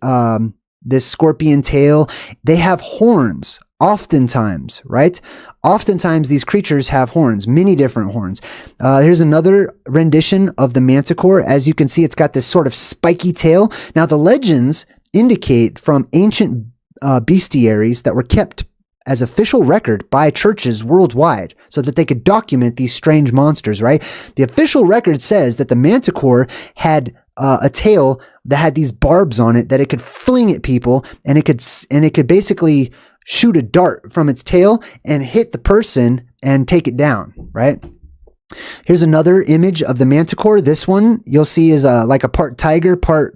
scorpion tail. They have horns. Oftentimes, right? Oftentimes these creatures have horns, many different horns. Here's another rendition of the manticore. As you can see, it's got this sort of spiky tail. Now, the legends indicate from ancient bestiaries that were kept as official record by churches worldwide so that they could document these strange monsters, right? The official record says that the manticore had a tail that had these barbs on it that it could fling at people, and it could basically shoot a dart from its tail and hit the person and take it down, right? Here's another image of the manticore. This one you'll see is like a part tiger, part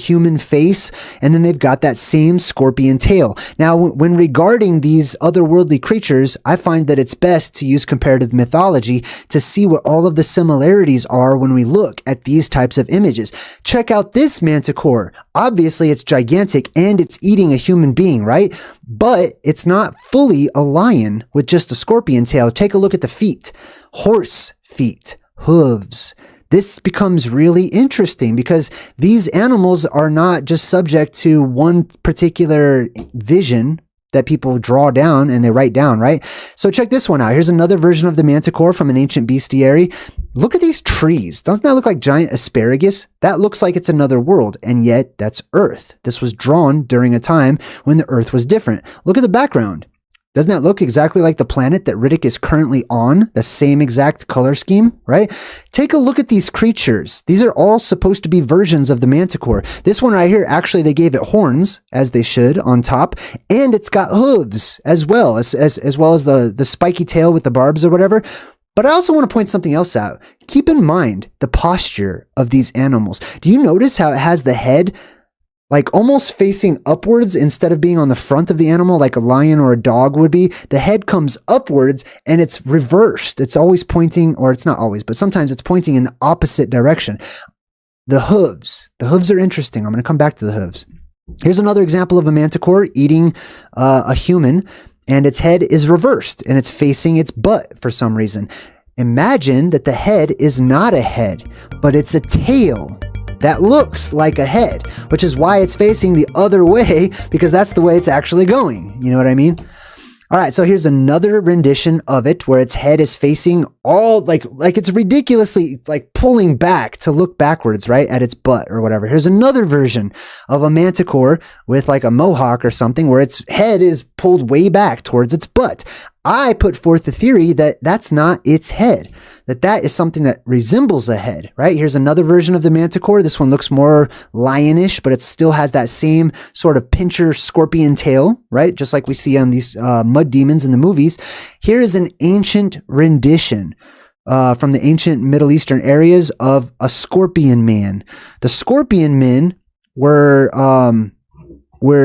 human face, and then they've got that same scorpion tail. Now, when regarding these otherworldly creatures, I find that it's best to use comparative mythology to see what all of the similarities are when we look at these types of images. Check out this manticore. Obviously, it's gigantic and it's eating a human being, right? But it's not fully a lion with just a scorpion tail. Take a look at the feet. Horse feet, hooves. This becomes really interesting because these animals are not just subject to one particular vision that people draw down and they write down, right? So check this one out. Here's another version of the manticore from an ancient bestiary. Look at these trees. Doesn't that look like giant asparagus? That looks like it's another world, and yet that's Earth. This was drawn during a time when the Earth was different. Look at the background. Doesn't that look exactly like the planet that Riddick is currently on? The same exact color scheme, right? Take a look at these creatures. These are all supposed to be versions of the manticore. This one right here, actually, they gave it horns, as they should, on top, and it's got hooves as well as the spiky tail with the barbs or whatever. But I also want to point something else out. Keep in mind the posture of these animals. Do you notice how it has the head like almost facing upwards instead of being on the front of the animal like a lion or a dog would be? The head comes upwards and it's reversed. It's always pointing, or it's not always, but sometimes it's pointing in the opposite direction. The hooves are interesting. I'm going to come back to the hooves. Here's another example of a manticore eating a human, and its head is reversed and it's facing its butt for some reason. Imagine that the head is not a head, but it's a tail that looks like a head, which is why it's facing the other way, because that's the way it's actually going. You know what I mean? All right, so here's another rendition of it where its head is facing all like it's ridiculously like pulling back to look backwards, right, at its butt or whatever. Here's another version of a manticore with like a mohawk or something where its head is pulled way back towards its butt. I put forth the theory that that's not its head, that is something that resembles a head, right? Here's another version of the manticore. This one looks more lionish, but it still has that same sort of pincher scorpion tail, right? Just like we see on these mud demons in the movies. Here is an ancient rendition from the ancient Middle Eastern areas of a scorpion man. The scorpion men were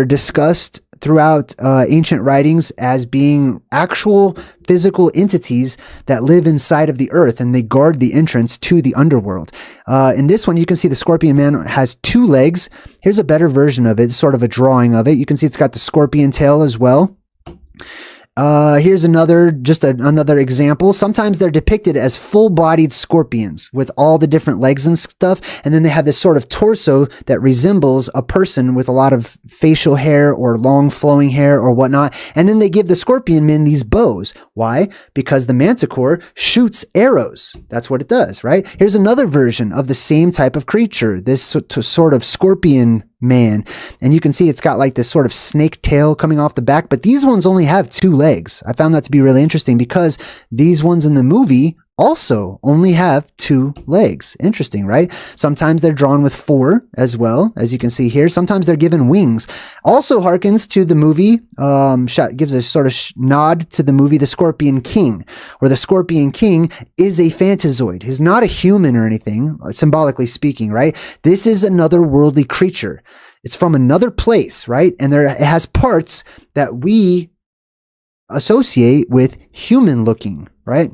discussed throughout ancient writings as being actual physical entities that live inside of the earth, and they guard the entrance to the underworld. In this one, you can see the scorpion man has 2 legs. Here's a better version of it, sort of a drawing of it. You can see it's got the scorpion tail as well. Here's another example. Sometimes they're depicted as full-bodied scorpions with all the different legs and stuff, and then they have this sort of torso that resembles a person with a lot of facial hair or long flowing hair or whatnot, and then they give the scorpion men these bows. Why? Because the manticore shoots arrows. That's what it does, right? Here's another version of the same type of creature, this sort of scorpion man, and you can see it's got like this sort of snake tail coming off the back, but these ones only have 2 legs. I found that to be really interesting because these ones in the movie also only have 2 legs. Interesting, right? Sometimes they're drawn with 4 as well, as you can see here. Sometimes they're given wings. Also harkens to the movie, gives a sort of nod to the movie The Scorpion King, where the Scorpion King is a phantazoid. He's not a human or anything, symbolically speaking, right? This is another worldly creature. It's from another place, right? And it has parts that we associate with human looking, right?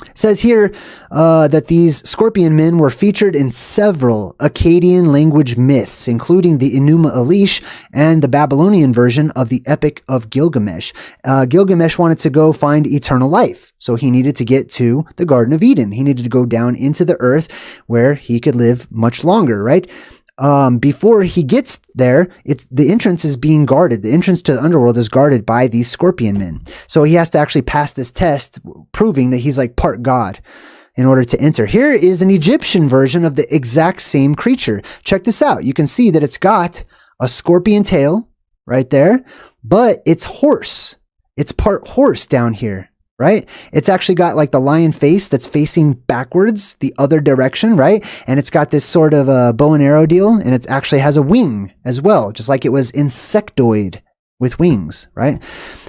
It says here that these scorpion men were featured in several Akkadian language myths, including the Enuma Elish and the Babylonian version of the Epic of Gilgamesh. Gilgamesh wanted to go find eternal life, so he needed to get to the Garden of Eden. He needed to go down into the earth where he could live much longer, right? Before he gets there, the entrance is being guarded. The entrance to the underworld is guarded by these scorpion men. So he has to actually pass this test, proving that he's like part god in order to enter. Here is an Egyptian version of the exact same creature. Check this out. You can see that it's got a scorpion tail right there, but it's horse. It's part horse down here. Right? It's actually got like the lion face that's facing backwards the other direction, right? And it's got this sort of a bow and arrow deal, and it actually has a wing as well, just like it was insectoid with wings, right?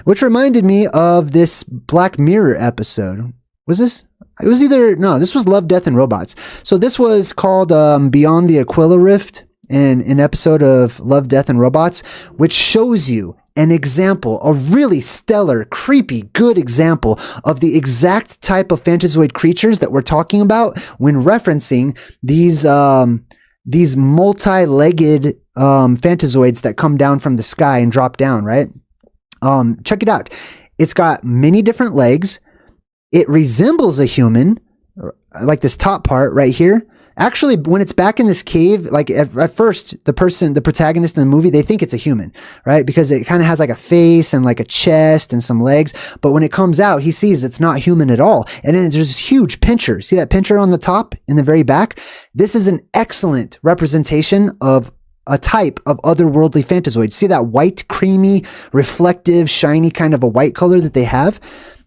Which reminded me of this Black Mirror episode. Was this? It was either, no, this was Love, Death, and Robots. So this was called Beyond the Aquila Rift, in an episode of Love, Death, and Robots, which shows you an example, a really stellar, creepy, good example of the exact type of fantasoid creatures that we're talking about when referencing these multi-legged fantasoids that come down from the sky and drop down, right? Check it out. It's got many different legs. It resembles a human, like this top part right here. Actually, when it's back in this cave, like at first, the protagonist in the movie, they think it's a human, right? Because it kind of has like a face and like a chest and some legs. But when it comes out, he sees it's not human at all. And then there's this huge pincher. See that pincher on the top in the very back? This is an excellent representation of a type of otherworldly fantasoid. See that white, creamy, reflective, shiny kind of a white color that they have?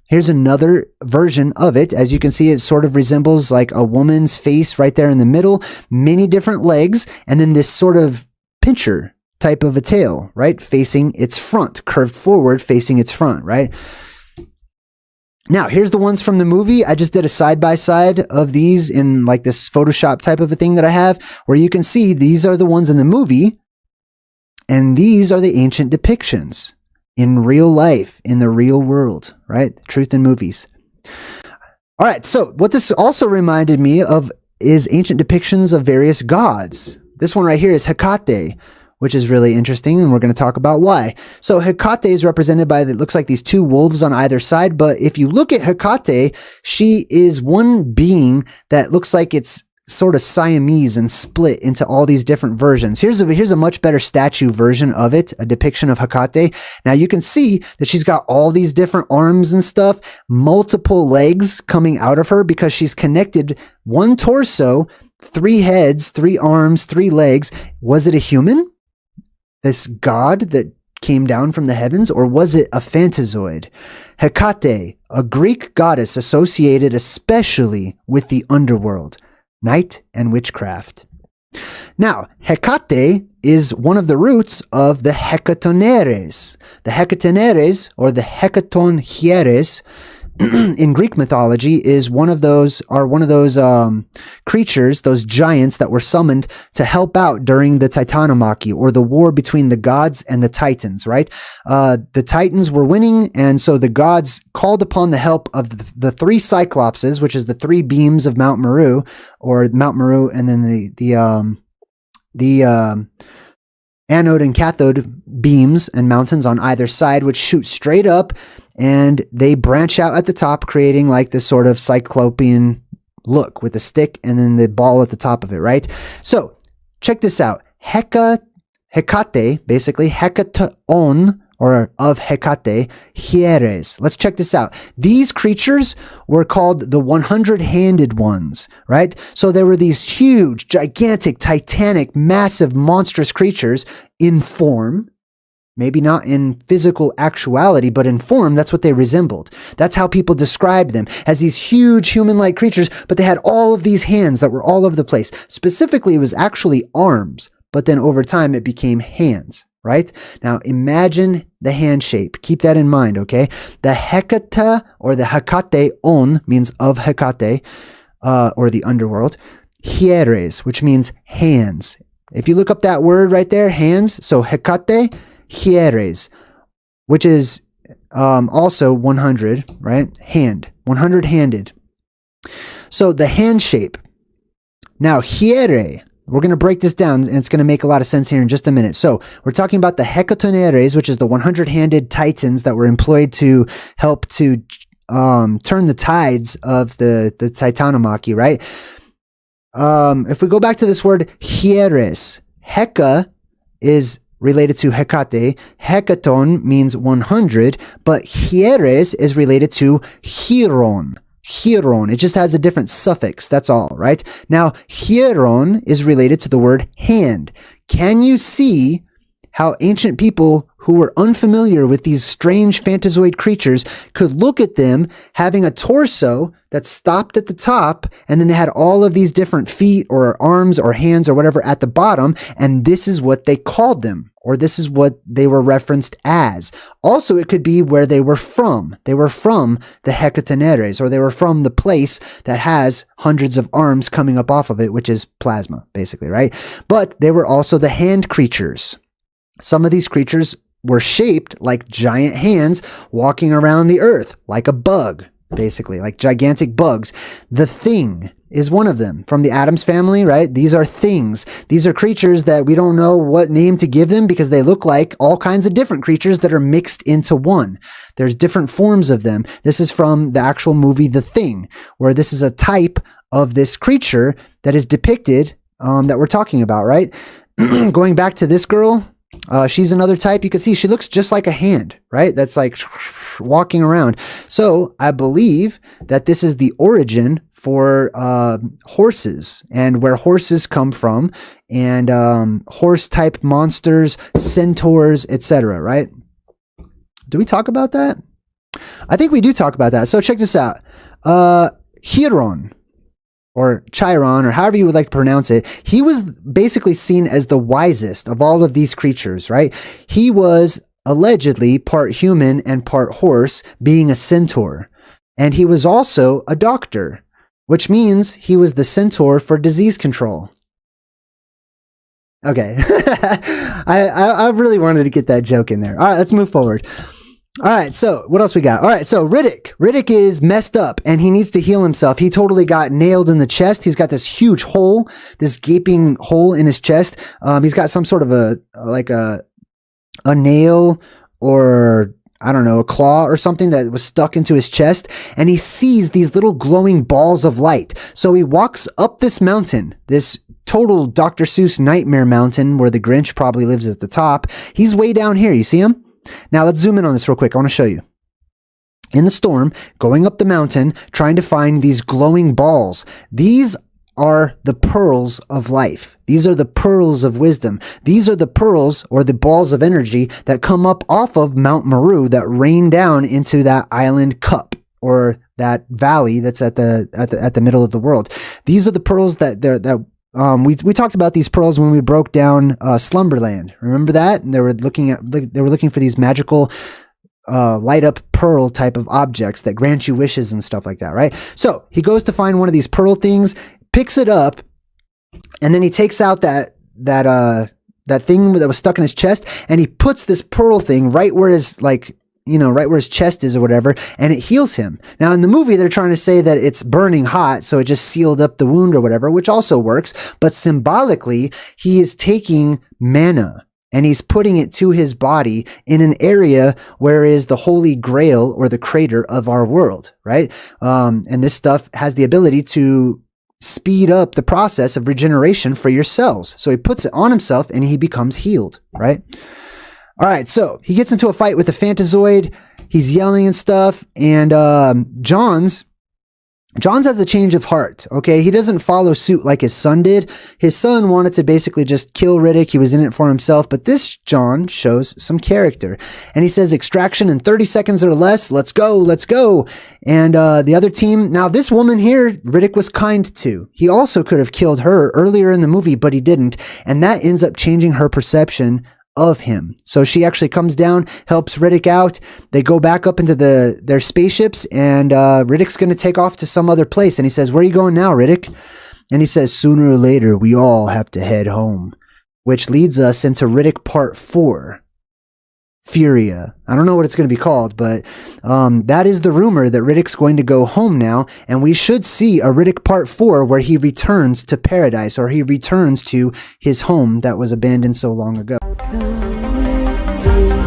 Here's another version of it. As you can see, it sort of resembles like a woman's face right there in the middle, many different legs, and then this sort of pincher type of a tail, right? Facing its front, curved forward, facing its front, right? Now, here's the ones from the movie. I just did a side-by-side of these in like this Photoshop type of a thing that I have, where you can see these are the ones in the movie, and these are the ancient depictions in real life, in the real world, right? Truth in movies. All right, so what this also reminded me of is ancient depictions of various gods. This one right here is Hecate, which is really interesting, and we're going to talk about why. So Hecate is represented by, it looks like these two wolves on either side, but if you look at Hecate, she is one being that looks like it's sort of Siamese and split into all these different versions. Here's a much better statue version of it, a depiction of Hecate. Now you can see that she's got all these different arms and stuff, multiple legs coming out of her because she's connected one torso, 3 heads, 3 arms, 3 legs. Was it a human? This god that came down from the heavens, or was it a fantasoid? Hecate, a Greek goddess associated especially with the underworld, night and witchcraft. Now, Hecate is one of the roots of the hecatoneres. The hecatoneres, or the hecatonchieres, in Greek mythology is one of those creatures, those giants that were summoned to help out during the Titanomachy, or the war between the gods and the Titans, right? The Titans were winning, and so the gods called upon the help of the 3 Cyclopses, which is the 3 beams of Mount Meru, and then the anode and cathode beams and mountains on either side, which shoot straight up, and they branch out at the top, creating like this sort of cyclopean look with a stick and then the ball at the top of it, right? So check this out. Hecate, basically Hecaton, or of Hecate, Hieres. Let's check this out. These creatures were called the 100-handed ones, right? So there were these huge, gigantic, titanic, massive, monstrous creatures in form. Maybe not in physical actuality, but in form, that's what they resembled. That's how people described them, as these huge human-like creatures, but they had all of these hands that were all over the place. Specifically, it was actually arms, but then over time it became hands, right? Now imagine the hand shape. Keep that in mind, okay? The Hecate, or the Hecate-on, means of Hecate, or the underworld. Hieres, which means hands. If you look up that word right there, hands, so Hecate, Hieres, which is also 100, right? Hand, 100-handed. So the hand shape. Now, hiere. We're going to break this down, and it's going to make a lot of sense here in just a minute. So we're talking about the hecatoneres, which is the 100-handed titans that were employed to help to turn the tides of the Titanomachy, right? If we go back to this word hieres, Heka is related to Hecate. Hecaton means 100, but hieres is related to hieron. Hieron. It just has a different suffix. That's all, right? Now, hieron is related to the word hand. Can you see how ancient people who were unfamiliar with these strange phantazoid creatures could look at them having a torso that stopped at the top, and then they had all of these different feet or arms or hands or whatever at the bottom, and this is what they called them, or this is what they were referenced as. Also, it could be where they were from. They were from the Hecatoneres, or they were from the place that has hundreds of arms coming up off of it, which is plasma, basically, right? But they were also the hand creatures. Some of these creatures were shaped like giant hands walking around the earth, like a bug, basically, like gigantic bugs. The Thing is one of them from the Addams family, right? These are things. These are creatures that we don't know what name to give them because they look like all kinds of different creatures that are mixed into one. There's different forms of them. This is from the actual movie The Thing, where this is a type of this creature that is depicted that we're talking about, right? Going back to this girl, she's another type. You can see she looks just like a hand, right? That's like walking around. So I believe that this is the origin for horses and where horses come from, and horse type monsters, centaurs, etc., right? Do we talk about that? I think we do talk about that. So check this out. Chiron, or Chiron, or however you would like to pronounce it, he was basically seen as the wisest of all of these creatures, right? He was allegedly part human and part horse, being a centaur. And he was also a doctor, which means he was the centaur for disease control. Okay. I really wanted to get that joke in there. All right, let's move forward. All right, so what else we got? All right, so Riddick. Riddick is messed up and he needs to heal himself. He totally got nailed in the chest. He's got this huge hole, this gaping hole in his chest. He's got some sort of a nail, or I don't know, a claw or something that was stuck into his chest, and he sees these little glowing balls of light. So he walks up this mountain, this total Dr. Seuss nightmare mountain where the Grinch probably lives at the top. He's way down here. You see him? Now let's zoom in on this real quick. I want to show you. In the storm, going up the mountain, trying to find these glowing balls. These are the pearls of life. These are the pearls of wisdom. These are the pearls, or the balls of energy, that come up off of Mount Meru that rain down into that island cup, or that valley that's at the middle of the world. These are the pearls we talked about these pearls when we broke down Slumberland. Remember that? And they were looking for these magical light up pearl type of objects that grant you wishes and stuff like that, right? So he goes to find one of these pearl things, picks it up, and then he takes out that thing that was stuck in his chest, and he puts this pearl thing right where his right where his chest is or whatever, and it heals him. Now in the movie, they're trying to say that it's burning hot, so it just sealed up the wound or whatever, which also works. But symbolically, he is taking mana and he's putting it to his body in an area where is the holy grail, or the crater of our world, right? And this stuff has the ability to speed up the process of regeneration for your cells. So he puts it on himself and he becomes healed, right? All right, so he gets into a fight with a phantazoid. He's yelling and stuff, and Johns has a change of heart, okay? He doesn't follow suit like his son did. His son wanted to basically just kill Riddick. He was in it for himself, but this John shows some character. And he says, extraction in 30 seconds or less. Let's go, let's go. And the other team, now this woman here, Riddick was kind to. He also could have killed her earlier in the movie, but he didn't. And that ends up changing her perception of him. So she actually comes down, helps Riddick out. They go back up into their spaceships, and Riddick's going to take off to some other place. And he says, where are you going now, Riddick? And he says, sooner or later, we all have to head home, which leads us into Riddick Part 4. Furia. I don't know what it's going to be called, but that is the rumor that Riddick's going to go home now, and we should see a Riddick Part 4 where he returns to paradise, or he returns to his home that was abandoned so long ago. Come with me.